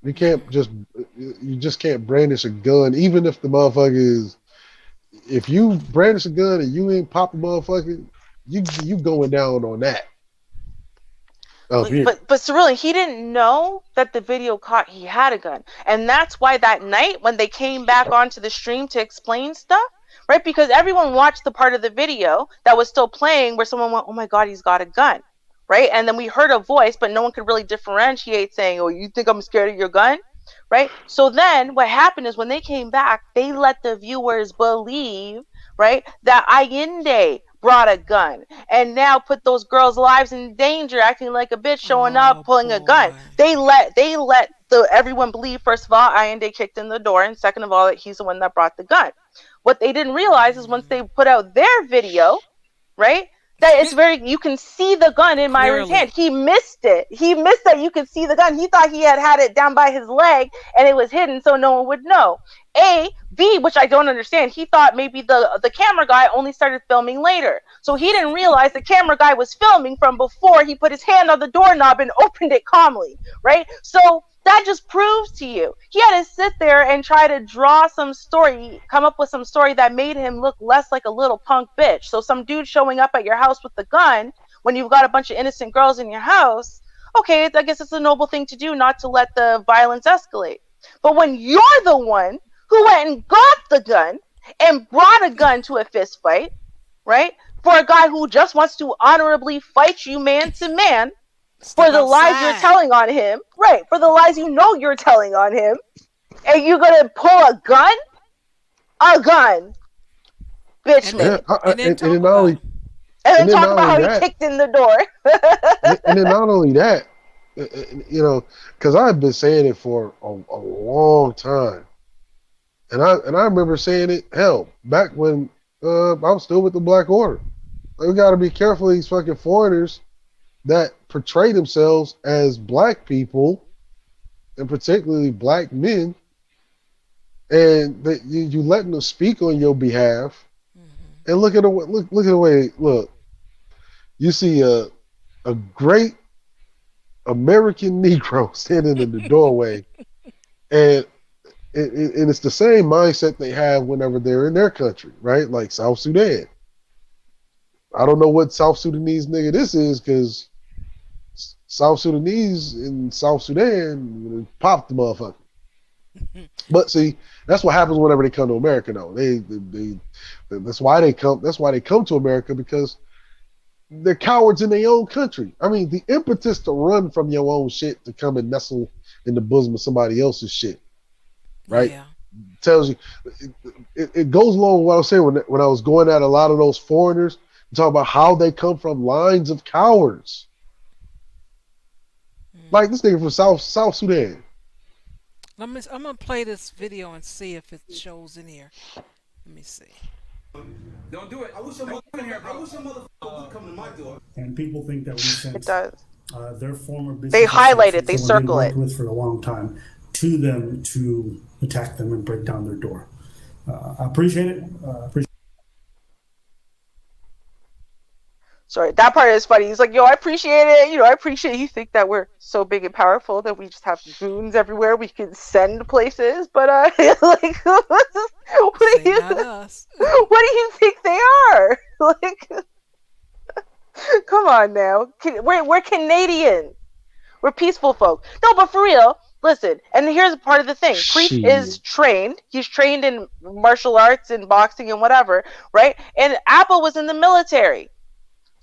You just can't brandish a gun, even if the motherfucker is, if you brandish a gun and you ain't pop a motherfucker, you going down on that. But Cerulean, he didn't know that the video caught he had a gun. And that's why that night when they came back onto the stream to explain stuff, right? Because everyone watched the part of the video that was still playing where someone went, oh my God, he's got a gun, right? And then we heard a voice, but no one could really differentiate saying, oh, you think I'm scared of your gun? Right? So then what happened is when they came back, they let the viewers believe, right, that Allende brought a gun and now put those girls' lives in danger, acting like a bitch, showing up, pulling a gun. They let everyone believe, first of all, Allende kicked in the door, and second of all, that he's the one that brought the gun. What they didn't realize is once they put out their video, right, that it's you can see the gun in Myron's hand. He missed it. He missed that you could see the gun. He thought he had it down by his leg and it was hidden so no one would know. B, which I don't understand, he thought maybe the camera guy only started filming later. So he didn't realize the camera guy was filming from before he put his hand on the doorknob and opened it calmly, right? So that just proves to you, he had to sit there and try to draw some story, come up with some story that made him look less like a little punk bitch. So some dude showing up at your house with the gun when you've got a bunch of innocent girls in your house, okay, I guess it's a noble thing to do not to let the violence escalate. But when you're the one who went and got the gun and brought a gun to a fist fight, right, for a guy who just wants to honorably fight you man to man, for the lies you're telling on him, right, for the lies you know you're telling on him, and you're gonna pull a gun? A gun. bitch And made. then, and talk then not about only it. And then and then talk not about only how he that, kicked in the door. and then not only that, you know, because I've been saying it for a long time, and I remember saying it hell back when I was still with the Black Order. Like, we got to be careful of these fucking foreigners that portray themselves as black people, and particularly black men, and that you letting them speak on your behalf. And look at the look at the way you see a great American Negro standing in the doorway, and it's the same mindset they have whenever they're in their country, right? Like South Sudan. I don't know what South Sudanese nigga this is, because South Sudanese in South Sudan popped the motherfucker. But see, that's what happens whenever they come to America. Though that's why they come. That's why they come to America, because they're cowards in their own country. I mean, the impetus to run from your own shit to come and nestle in the bosom of somebody else's shit, right? Yeah. Tells you, it goes along with what I was saying when I was going at a lot of those foreigners, talking about how they come from lines of cowards. Like this nigga from South Sudan. I'm gonna play this video and see if it shows in here. Let me see. Don't do it. I wish your motherfucker would come to my door. And people think that we sent It does. Their former business They highlight it. associates, They someone circle they'd it. worked with for a long time, to them to attack them and break down their door. I appreciate it. Sorry, that part is funny. He's like, yo, I appreciate it. You know, I appreciate you think that we're so big and powerful that we just have goons everywhere we can send places. But like, what do you think they are? Like, come on now. We're Canadians. We're peaceful folk. No, but for real, listen. And here's part of the thing. Preach is trained. He's trained in martial arts and boxing and whatever, right? And Apple was in the military.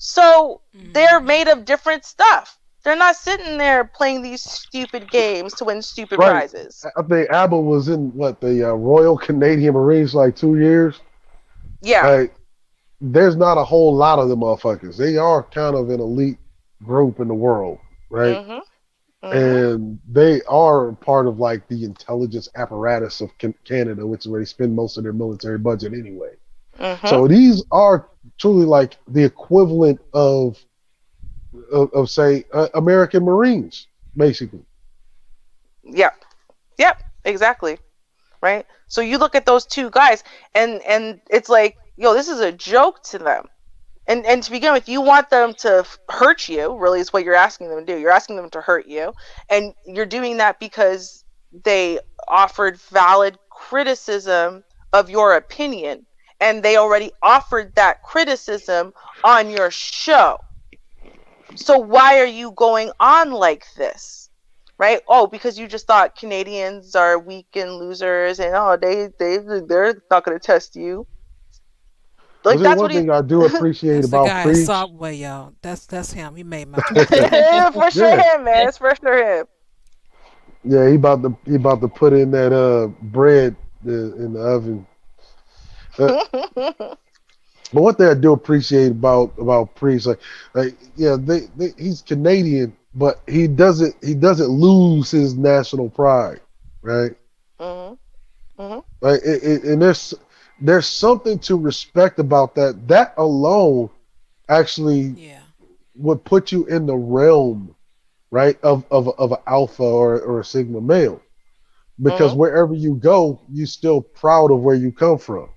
So they're made of different stuff. They're not sitting there playing these stupid games to win stupid prizes. I think Abel was in the Royal Canadian Marines like 2 years. Yeah. Like, there's not a whole lot of them motherfuckers. They are kind of an elite group in the world, right? And they are part of like the intelligence apparatus of Canada, which is where they spend most of their military budget anyway. So these are truly like the equivalent of say American Marines, basically. Yep, exactly, right? So you look at those two guys, and it's like, yo, this is a joke to them. And to begin with, you want them to hurt you, really, is what you're asking them to do. You're asking them to hurt you, and you're doing that because they offered valid criticism of your opinion. And they already offered that criticism on your show. So why are you going on like this? Right? Oh, because you just thought Canadians are weak and losers, and they're not going to test you. Like, that's one thing I do appreciate that's about the guy Preach. Subway, y'all. That's him. He made my for sure him, man. It's for sure him. Yeah, he about to put in that bread in the oven. But one thing I do appreciate about Priest, like yeah, he's Canadian, but he doesn't lose his national pride, right? Like and there's something to respect about that. That alone actually would put you in the realm, right, of an alpha or a sigma male, because wherever you go, you're still proud of where you come from.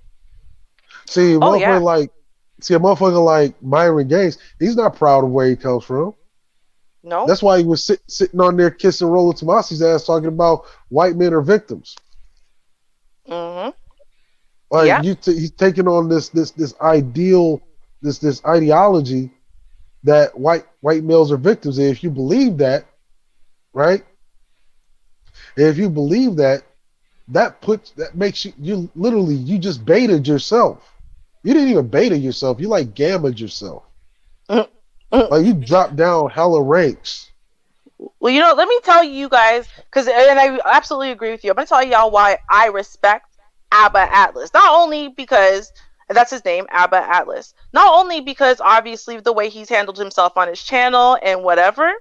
See, a motherfucker like Myron Gaines, he's not proud of where he comes from. No. That's why he was sitting on there kissing Rollo Tomasi's ass, talking about white men are victims. Like he's taking on this ideal, this ideology that white males are victims. And if you believe that, right? And if you believe that makes you literally, you just baited yourself. You didn't even beta yourself. You like gammaed yourself. Like you dropped down hella ranks. Well, you know, let me tell you guys, and I absolutely agree with you. I'm going to tell y'all why I respect Abba Atlas. Not only because And that's his name, Abba Atlas. Not only because obviously the way he's handled himself on his channel and whatever,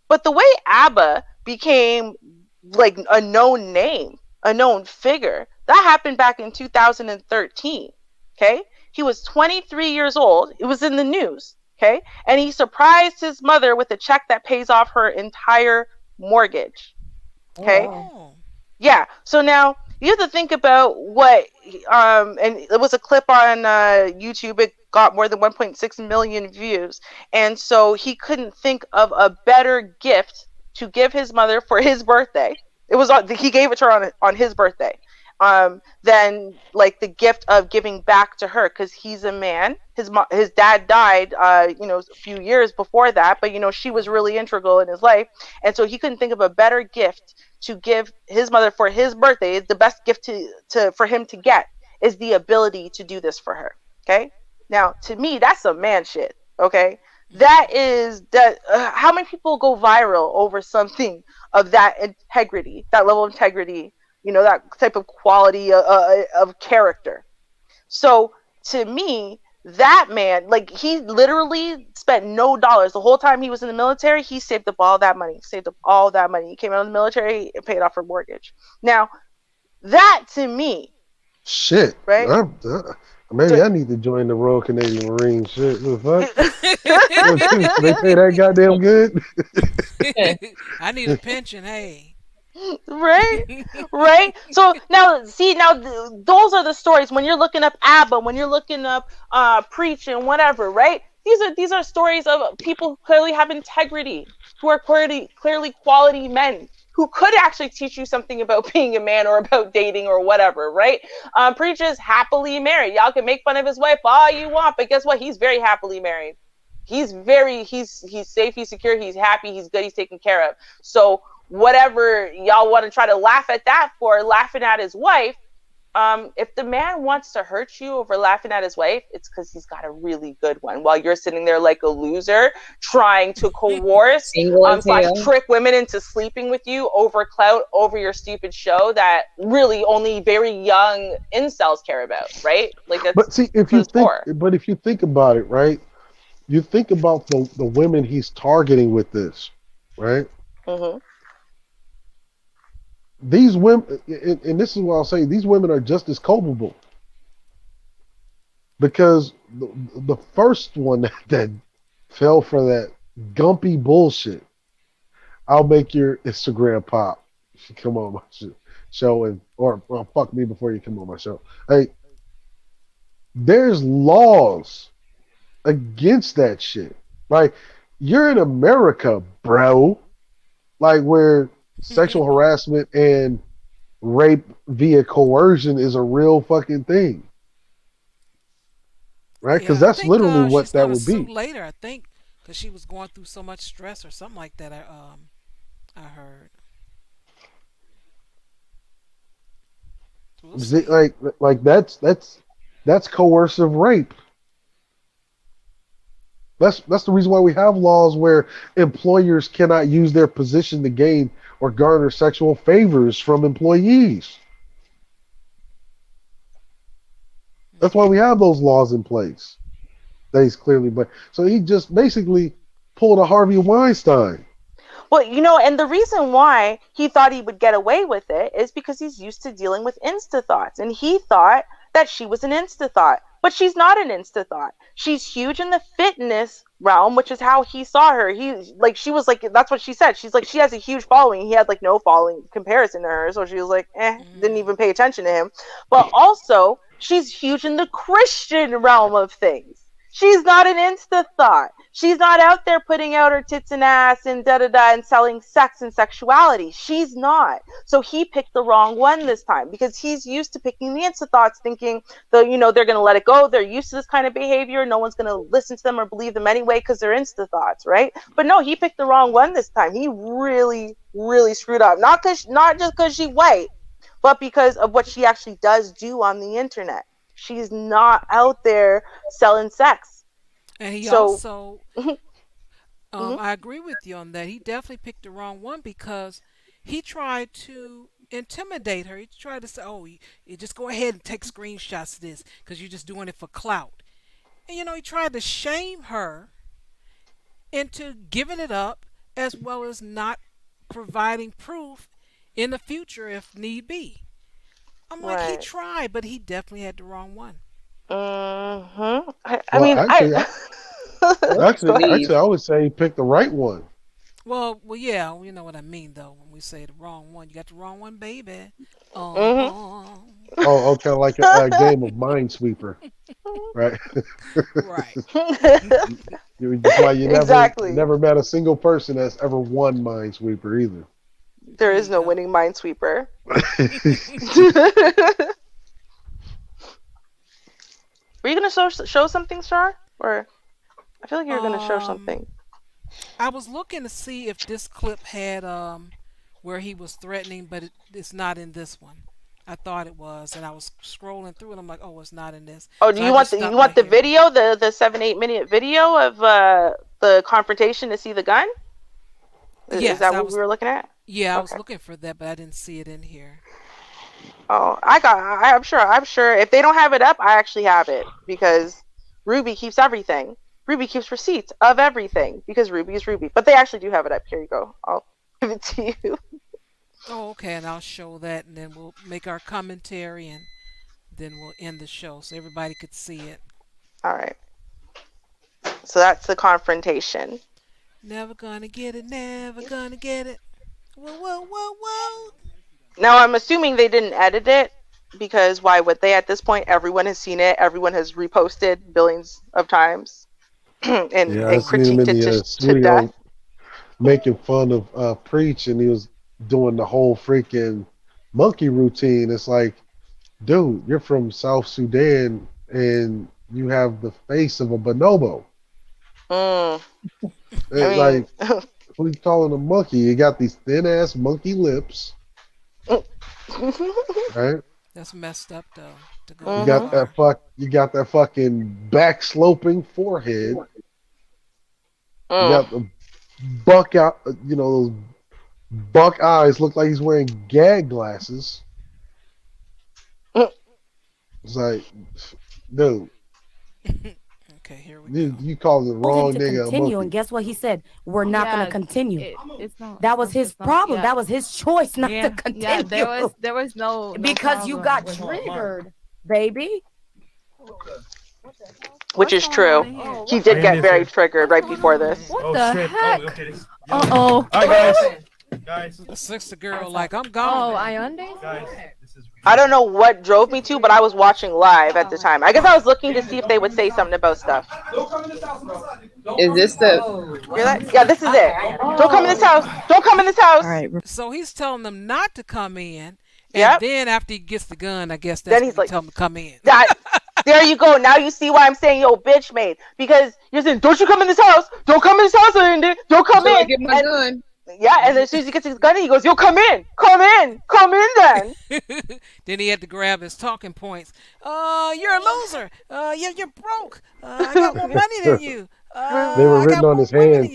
but the way Abba became like a known name, a known figure, that happened back in 2013. Okay? He was 23 years old. It was in the news. Okay? And he surprised his mother with a check that pays off her entire mortgage. Okay? Oh. Yeah. So now you have to think about what and it was a clip on YouTube. It got more than 1.6 million views. And so he couldn't think of a better gift to give his mother for his birthday. It was he gave it to her on his birthday. Than like the gift of giving back to her, because he's a man. His dad died a few years before that, but she was really integral in his life, and so he couldn't think of a better gift to give his mother for his birthday. The best gift for him to get is the ability to do this for her. Okay, now to me that's some man shit. Okay, that is that. How many people go viral over something of that integrity, that level of integrity? That type of quality of character. So to me, that man, like, he literally spent no dollars the whole time he was in the military. He saved up all that money. He came out of the military and paid off her mortgage. Now, that to me, shit, right? Maybe I need to join the Royal Canadian Marines. Shit, the fuck? They pay that goddamn good. I need a pension. Hey. right. So now those are the stories. When you're looking up Abba, when you're looking up Preach and whatever, right? These are stories of people who clearly have integrity, who are clearly quality men, who could actually teach you something about being a man or about dating or whatever, right? Preach is happily married. Y'all can make fun of his wife all you want, but guess what? He's very happily married. He's safe, he's secure, he's happy, he's good, he's taken care of. So whatever y'all want to try to laugh at that for, laughing at his wife, if the man wants to hurt you over laughing at his wife, it's because he's got a really good one, while you're sitting there like a loser trying to coerce / trick women into sleeping with you over clout, over your stupid show that really only very young incels care about, right? Like that's, but see, if you think about it, right? You think about the women he's targeting with this, right? Mm-hmm. These women, and this is what I'll say, these women are just as culpable, because the first one that fell for that gumpy bullshit, I'll make your Instagram pop if you come on my show, or fuck me before you come on my show. Hey, there's laws against that shit. Like, you're in America, bro. Like, where sexual harassment and rape via coercion is a real fucking thing, right? Because that's literally what that would be. Later, I think, because she was going through so much stress or something like that. I heard. Like that's coercive rape. That's the reason why we have laws where employers cannot use their position to gain or garner sexual favors from employees. That's why we have those laws in place. That he's clearly, but so he just basically pulled a Harvey Weinstein. Well, and the reason why he thought he would get away with it is because he's used to dealing with Insta thoughts, and he thought that she was an Insta thought, but she's not an Insta thought. She's huge in the fitness realm, which is how he saw her. She was like, that's what she said. She's like, she has a huge following. He had like no following comparison to her, so she was like, didn't even pay attention to him. But also, she's huge in the Christian realm of things. She's not an Insta thought. She's not out there putting out her tits and ass and da-da-da and selling sex and sexuality. She's not. So he picked the wrong one this time, because he's used to picking the Insta thoughts, thinking they're going to let it go. They're used to this kind of behavior. No one's going to listen to them or believe them anyway because they're Insta thoughts, right? But no, he picked the wrong one this time. He really, really screwed up. Not just because she's white, but because of what she actually does do on the internet. She's not out there selling sex. And he also, I agree with you on that. He definitely picked the wrong one, because he tried to intimidate her. He tried to say, "Oh, you just go ahead and take screenshots of this because you're just doing it for clout." And he tried to shame her into giving it up, as well as not providing proof in the future if need be. I'm like, he tried, but he definitely had the wrong one. I Well, mean, actually, actually, I would say he picked the right one. Well, yeah, you know what I mean, though. When we say the wrong one, you got the wrong one, baby. Oh, kind of like a game of Minesweeper, right? Right. That's why you Exactly. never met a single person that's ever won Minesweeper either. There is no winning Minesweeper. Were you gonna show something, Char? Or I feel like you were gonna show something. I was looking to see if this clip had where he was threatening, but it's not in this one. I thought it was, and I was scrolling through, and I'm like, oh, it's not in this. Oh, do you want the video, the 7-8 minute video of the confrontation to see the gun? Yes, is that what we were looking at? Yeah, I was looking for that, but I didn't see it in here. Oh, I'm sure if they don't have it up, I actually have it, because Ruby keeps everything. Ruby keeps receipts of everything because Ruby is Ruby. But they actually do have it up. Here you go. I'll give it to you. Oh, okay, and I'll show that, and then we'll make our commentary, and then we'll end the show so everybody could see it. All right. So that's the confrontation. Never gonna get it, never gonna get it. Whoa, whoa, whoa, whoa. Now, I'm assuming they didn't edit it, because why would they at this point? Everyone has seen it. Everyone has reposted billions of times and critiqued it to death. Making fun of Preach, and he was doing the whole freaking monkey routine. It's like, dude, you're from South Sudan, and you have the face of a bonobo. Like, what are you calling a monkey? You got these thin-ass monkey lips. Right? That's messed up, though. You got that fucking back sloping forehead. You got the buck out, those buck eyes look like he's wearing gag glasses. It's like, dude. Okay, here we go. You called the wrong nigga a monkey. And guess what he said? We're not going to continue. That was his problem. That was his choice not to continue. Yeah, there was no because you got triggered, baby. Which is true. He did get very triggered right before this. What the heck? Uh-oh. All right, guys. The sister girl, like, I'm gone. Oh, Ayonde? I don't know what drove me to, but I was watching live at the time. I guess I was looking to see if they would say something about stuff. Is this the... Hear that? Yeah, this is it. Don't come in this house. Don't come in this house. All right. So he's telling them not to come in. And then after he gets the gun, I guess that's then when he's he like, tell him to come in. There you go. Now you see why I'm saying, yo, bitch made. Because you're saying, don't you come in this house. Don't come in this house, Andy. Don't come in. Get my gun. Yeah, and as soon as he gets his gun, he goes, yo, come in then. Then he had to grab his talking points. You're a loser. You're broke. I got more money than you. They were written on his hand.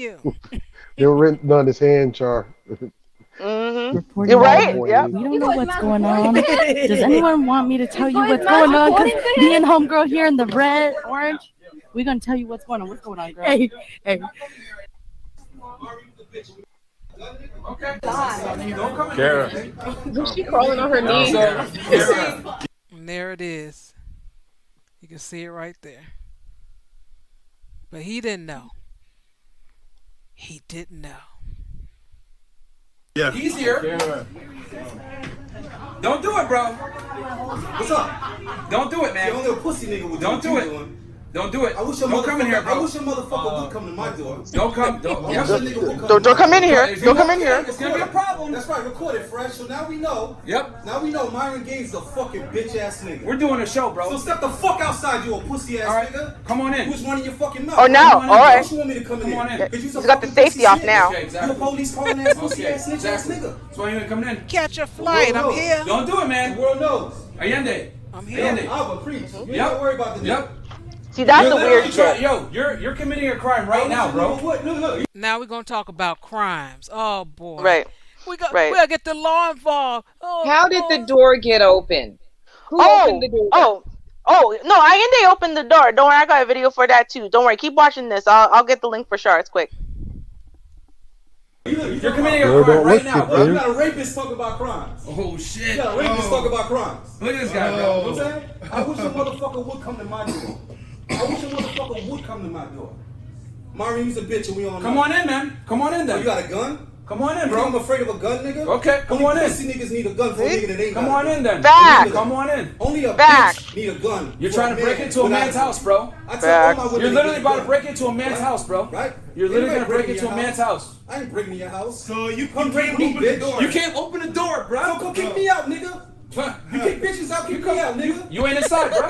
They were written on his hand, Char. You're right. Yeah. We don't know what's going on. Does anyone want me to tell you what's going on? Because me and homegirl here in the red, orange, we're going to tell you what's going on. What's going on, girl? Hey. Okay. Kara. She crawling on her knees. And there it is. You can see it right there. But he didn't know. He didn't know. Yeah. He's here. Don't do it, bro. What's up? Don't do it, man. You're only a pussy nigga with Don't do it. Don't do it. I wish your don't come in here, bro. I wish your motherfucker would come to my door. Don't come. Don't come in here. Don't come in here. It's gonna be a problem. That's right. Record it, fresh. So now we know. Yep. Now we know Myron Gaines is a fucking bitch ass nigga. We're doing a show, bro. So step the fuck outside, you a pussy ass nigga. Come on in. Who's running your fucking mouth? Oh, now. All right. Don't you want me to come in here? He's got the safety off now. You a police calling ass pussy ass snitch ass nigga. That's why you ain't coming in. Catch a flight. I'm here. Don't do it, man. The world knows. Allende. I'm here. Alba, preach. You ain't gotta worry about the nigga. See, that's the weird shit. Yo, you're committing a crime right now, bro. Now we're going to talk about crimes. Oh, boy. Right. We gotta get the law involved. Oh, How did the door get open? Who opened the door? No, Allende opened the door. Don't worry, I got a video for that too. Don't worry, keep watching this. I'll get the link for sure. It's quick. You're committing a crime right now, bro. You got a rapist talk about crimes. Oh shit. You got a rapist talk about crimes. Look at this guy, bro. You know what I'm saying? I wish a motherfucker would come to my door. I wish a motherfucker would come to my door. Mario, you's a bitch and we all know. Come on in, man. Come on in then. You got a gun? Come on in, You bro. think I'm afraid of a gun, nigga? Okay, come on in. Pussy niggas need a gun for a nigga that ain't Come got on a gun. in then. Back. Come on in. Only a Back. bitch need a gun. You're for trying a to break man into a without man's gun. house, bro. I tell all my women You're to literally get about a to break gun. into a man's house, bro. Right? You're literally Anybody gonna break breaking into a your man's house. I ain't breaking your house. So you Come can't break me, open the bitch. door. You can't open the door, bro. So come kick me out, nigga. You kick bitches out, kick me out, nigga. You ain't inside, bro.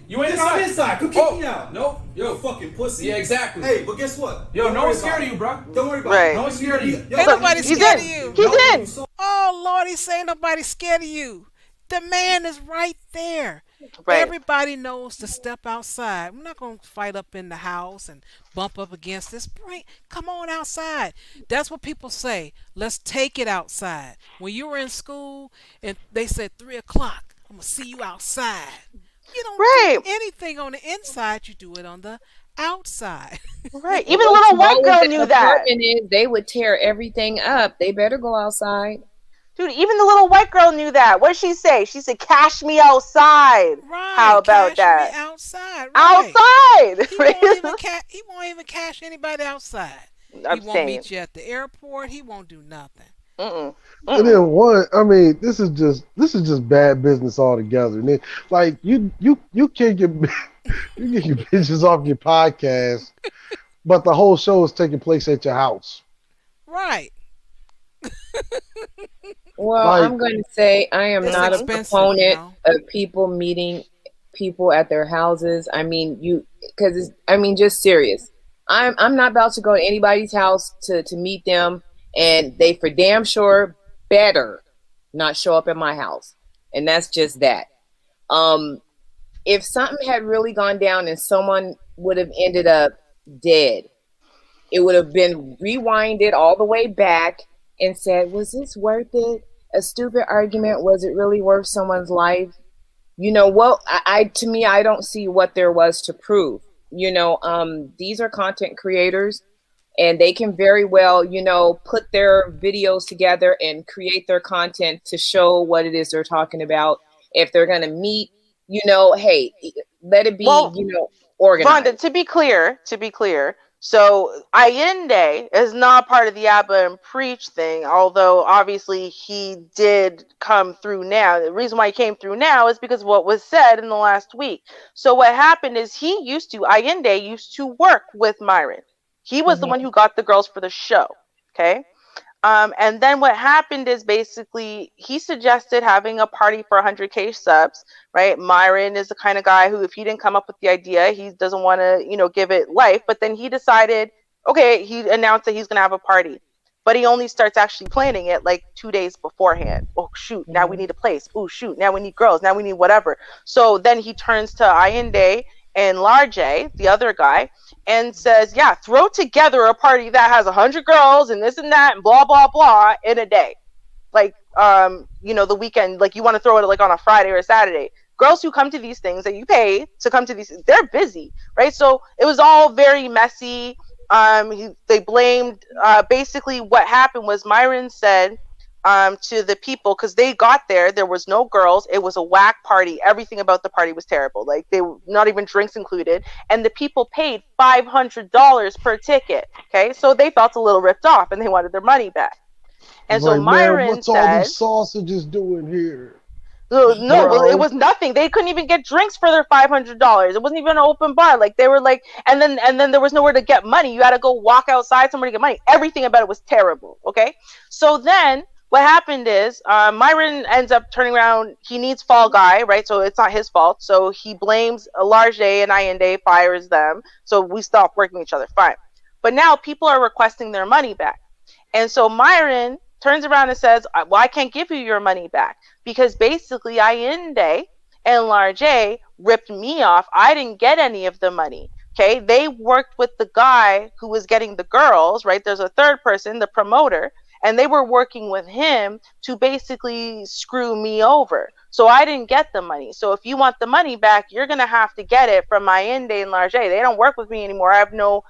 You ain't I'm inside. inside. Come kick me out. No. Yo, fucking pussy. Yeah, exactly. Hey, but guess what? Yo, Don't no worry one's scared about of you, bro. Don't worry about Right. it. No one's scared of you. Ain't nobody He's scared in. of you. He's in. Oh Lord, he's saying nobody's scared of you. The man is right there. Right. Everybody knows to step outside. We're not gonna fight up in the house and bump up against this. Come on outside. That's what people say. Let's take it outside. When you were in school and they said 3:00, I'm gonna see you outside. You don't do anything on the inside. You do it on the outside. Right. Even the little white girl knew that. Apartment is they would tear everything up. They better go outside. Dude, even the little white girl knew that. What did she say? She said, "Cash me outside." Right. How about cash that? Me outside. Right. Outside. He won't even cash anybody outside. I'm He won't saying. meet you at the airport. He won't do nothing. And then one, I mean, this is just bad business altogether. And then, like you can't get you get your bitches off your podcast, but the whole show is taking place at your house. Right. Well, Like- I'm going to say I am It's not a expensive, proponent of people meeting people at their houses. I mean, just serious. I'm not about to go to anybody's house to meet them, and they for damn sure better not show up at my house. And that's just that. If something had really gone down and someone would have ended up dead, it would have been rewinded all the way back and said, was this worth it? A stupid argument. Was it really worth someone's life? You know what? To me, I don't see what there was to prove. You know, these are content creators, and they can very well, put their videos together and create their content to show what it is they're talking about. If they're going to meet, hey, let it be, organized. Rhonda, to be clear, so Allende is not part of the Abba and Preach thing, although obviously he did come through now. The reason why he came through now is because of what was said in the last week. So what happened is Allende used to work with Myron. He was the one who got the girls for the show, okay? And then what happened is basically he suggested having a party for 100K subs, right? Myron is the kind of guy who, if he didn't come up with the idea, he doesn't want to, give it life. But then he decided, okay, he announced that he's going to have a party. But he only starts actually planning it like 2 days beforehand. Oh, shoot, now we need a place. Oh, shoot, now we need girls. Now we need whatever. So then he turns to Allende and Large, the other guy, and says, yeah, throw together a party that has 100 girls and this and that and blah, blah, blah in a day. Like, the weekend, like you want to throw it like on a Friday or a Saturday. Girls who come to these things that you pay to come to these, they're busy, right? So it was all very messy. They blamed, basically what happened was Myron said, to the people, because they got there was no girls, it was a whack party, everything about the party was terrible, like they were not even drinks included, and the people paid $500 per ticket, okay? So they felt a little ripped off and they wanted their money back. And so Myron what's said, all these sausages doing here? No, it was nothing. They couldn't even get drinks for their $500. It wasn't even an open bar. Like they were like, and then there was nowhere to get money. You had to go walk outside somewhere to get money. Everything about it was terrible. Okay, so then what happened is Myron ends up turning around. He needs Fall Guy, right? So it's not his fault. So he blames Large and Allende, fires them. So we stopped working with each other. Fine, but now people are requesting their money back, and so Myron turns around and says, well, I can't give you your money back because basically Allende and Large ripped me off. I didn't get any of the money. Okay, they worked with the guy who was getting the girls, right? There's a third person, the promoter, and they were working with him to basically screw me over. So I didn't get the money. So if you want the money back, you're gonna have to get it from Mayende and Large. They don't work with me anymore. I have no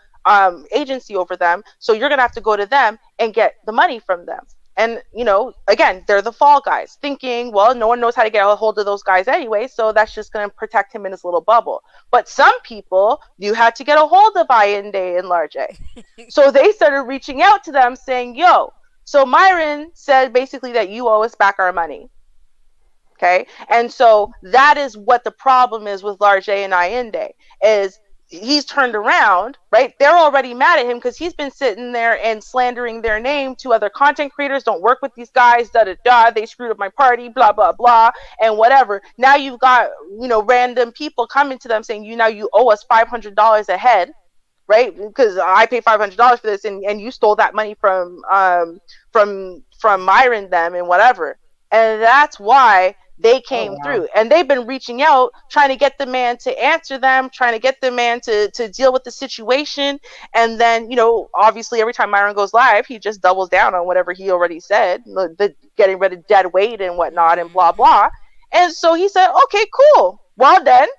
agency over them. So you're gonna have to go to them and get the money from them. And, again, they're the fall guys, thinking, well, no one knows how to get a hold of those guys anyway, so that's just going to protect him in his little bubble. But some people, you had to get a hold of Allende and Large. So they started reaching out to them saying, yo, so Myron said basically that you owe us back our money. Okay? And so that is what the problem is with Large and Allende, is he's turned around, right? They're already mad at him because he's been sitting there and slandering their name to other content creators. Don't work with these guys, they screwed up my party, blah blah blah, and whatever. Now you've got random people coming to them saying you owe us $500 a head, right? Because I paid $500 for this, and you stole that money from Myron them and whatever. And that's why they came through, and they've been reaching out, trying to get the man to answer them, trying to get the man to deal with the situation. And then, obviously every time Myron goes live, he just doubles down on whatever he already said, the getting rid of dead weight and whatnot and blah, blah. And so he said, okay, cool. Well then,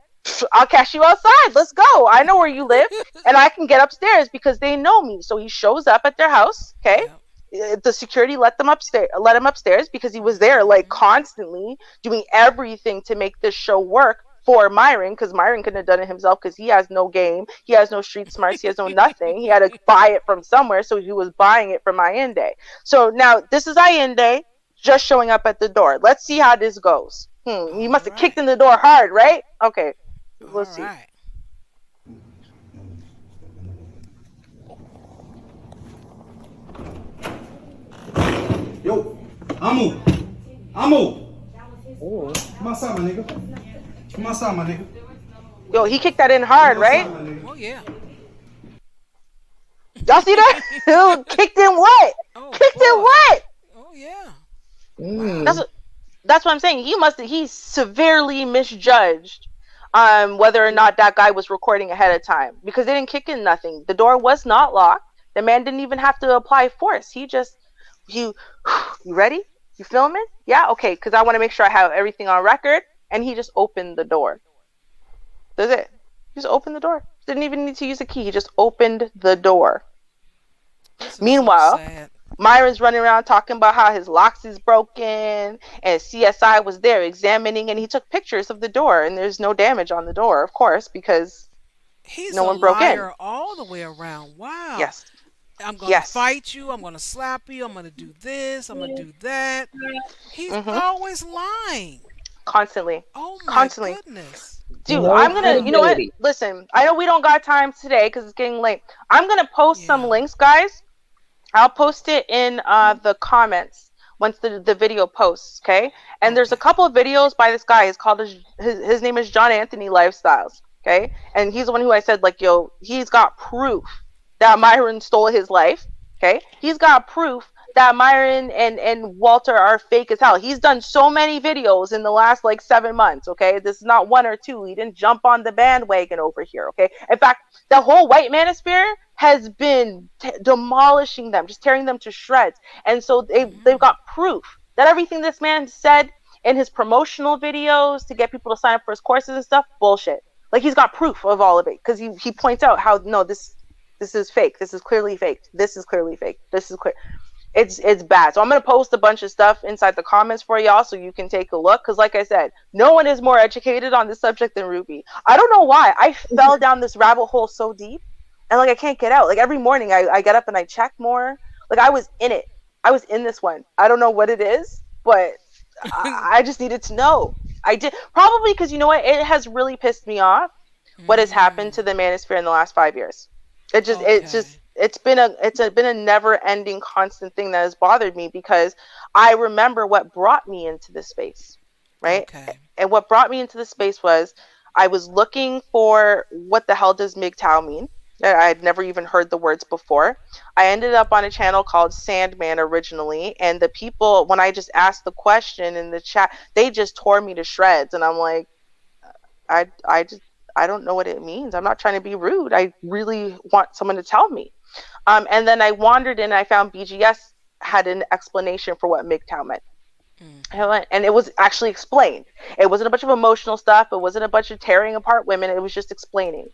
I'll catch you outside. Let's go. I know where you live and I can get upstairs because they know me. So he shows up at their house. Okay. Yeah. The security let him upstairs because he was there constantly doing everything to make this show work for Myron, because Myron couldn't have done it himself because he has no game, he has no street smarts, he has no nothing. He had to buy it from somewhere, so he was buying it from Allende. So now this is Allende just showing up at the door. Let's see how this goes. He must have kicked in the door hard, right? Okay, let's see. Yo, Amu. Come outside, my nigga. Yo, he kicked that in hard, right? Oh, yeah. Y'all see that? Kicked in what? Kicked in what? Oh, yeah. That's what I'm saying. He severely misjudged whether or not that guy was recording ahead of time, because they didn't kick in nothing. The door was not locked. The man didn't even have to apply force. You ready? You filming? Yeah, okay, because I want to make sure I have everything on record. And he just opened the door. That's it. He just opened the door. Didn't even need to use a key. He just opened the door. Meanwhile, so Myron's running around talking about how his locks is broken, and CSI was there examining, and he took pictures of the door, and there's no damage on the door, of course, because no one broke in. He's a liar all the way around. Wow. Yes. I'm going to fight you. I'm going to slap you. I'm going to do this. I'm going to do that. He's always lying. Constantly. Oh, my goodness. Dude, I'm going to, you know what? Listen, I know we don't got time today because it's getting late. I'm going to post some links, guys. I'll post it in the comments once the video posts, okay? And there's a couple of videos by this guy. His name is John Anthony Lifestyles, okay? And he's the one who I said, he's got proof that Myron stole his life, okay? He's got proof that Myron and Walter are fake as hell. He's done so many videos in the last 7 months, okay? This is not one or two. He didn't jump on the bandwagon over here, okay? In fact, the whole white manosphere has been demolishing them, just tearing them to shreds. And so they've got proof that everything this man said in his promotional videos to get people to sign up for his courses and stuff, bullshit. He's got proof of all of it, because he points out how, no, this is fake. This is clearly fake. This is clearly fake. This is clear. It's bad. So I'm going to post a bunch of stuff inside the comments for y'all so you can take a look. Because like I said, no one is more educated on this subject than Ruby. I don't know why. I fell down this rabbit hole so deep. And I can't get out. Every morning I get up and I check more. I was in it. I was in this one. I don't know what it is, but I just needed to know. I did. Probably because, you know what? It has really pissed me off what has happened to the manosphere in the last 5 years. It's been a never-ending constant thing that has bothered me, because I remember what brought me into this space, right? Okay. And what brought me into this space was I was looking for what the hell does MGTOW mean? I had never even heard the words before. I ended up on a channel called Sandman originally, and the people, when I just asked the question in the chat, they just tore me to shreds, and I'm like, I don't know what it means. I'm not trying to be rude. I really want someone to tell me. And then I wandered in and I found BGS had an explanation for what MGTOW meant. And it was actually explained. It wasn't a bunch of emotional stuff. It wasn't a bunch of tearing apart women. It was just explaining.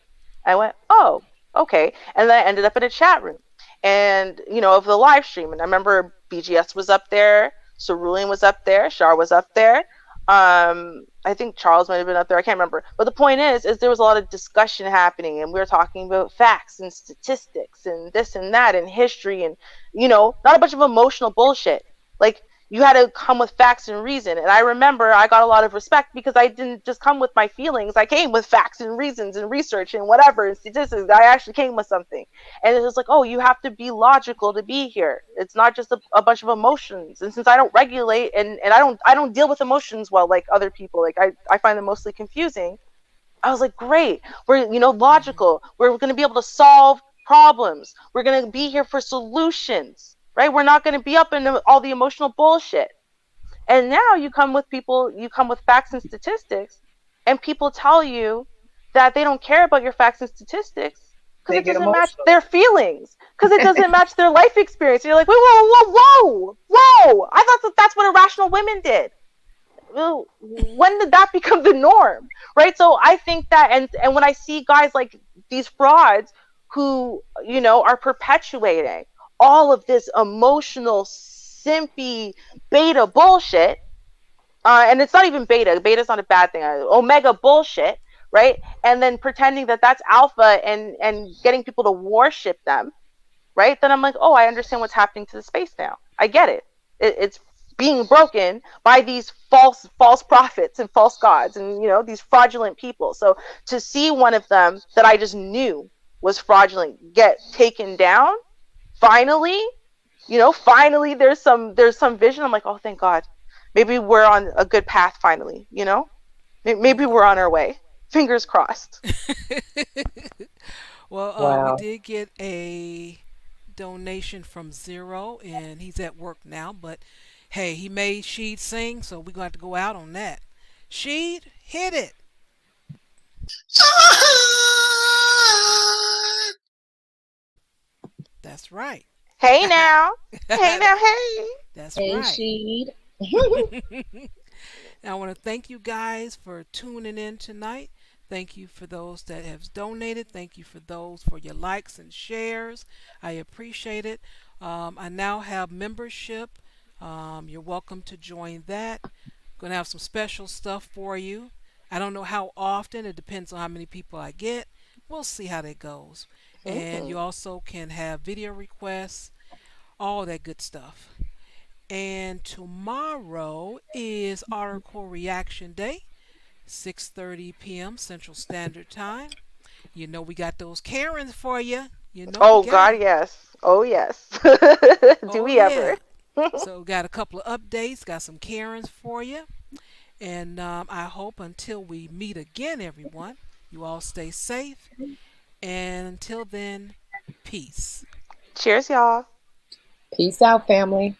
I went, oh, okay. And then I ended up in a chat room and, of the live stream. And I remember BGS was up there. Cerulean was up there. Char was up there. I think Charles might have been up there. I can't remember. But the point is there was a lot of discussion happening, and we were talking about facts and statistics and this and that and history and, not a bunch of emotional bullshit. Like, you had to come with facts and reason. And I remember I got a lot of respect because I didn't just come with my feelings. I came with facts and reasons and research and whatever and statistics. I actually came with something. And it was like, oh, you have to be logical to be here. It's not just a bunch of emotions. And since I don't regulate and I don't deal with emotions well like other people, like I find them mostly confusing. I was like, great. We're, logical. We're going to be able to solve problems. We're going to be here for solutions. Right? We're not going to be up in all the emotional bullshit. And now you come with facts and statistics, and people tell you that they don't care about your facts and statistics because it doesn't match their feelings, because it doesn't match their life experience. And you're like, whoa. I thought that's what irrational women did. When did that become the norm? Right? So I think that, and when I see guys like these frauds who, are perpetuating all of this emotional, simpy, beta bullshit, and it's not even beta. Beta's not a bad thing. Omega bullshit, right? And then pretending that that's alpha and getting people to worship them, right? Then I'm like, oh, I understand what's happening to the space now. I get it. It's being broken by these false prophets and false gods and, these fraudulent people. So to see one of them that I just knew was fraudulent get taken down, finally there's some vision. I'm like, oh, thank God. Maybe we're on a good path finally, maybe we're on our way. Fingers crossed. Well, Wow. we did get a donation from Zero, and he's at work now, but hey, he made Sheed sing, so we're going to have to go out on that. Sheed, hit it. That's right. Hey now. Hey. That's Hey, right. Sheed. Now, I want to thank you guys for tuning in tonight. Thank you for those that have donated. Thank you for those for your likes and shares. I appreciate it. I now have membership. You're welcome to join that. Going to have some special stuff for you. I don't know how often. It depends on how many people I get. We'll see how that goes. And you also can have video requests, all that good stuff. And tomorrow is Article Reaction Day, 6:30 p.m. Central Standard Time. We got those Karens for you. Oh God, yes. Oh yes. Do we ever? So we got a couple of updates, got some Karens for you. And I hope until we meet again, everyone, you all stay safe. And until then, peace. Cheers, y'all. Peace out, family.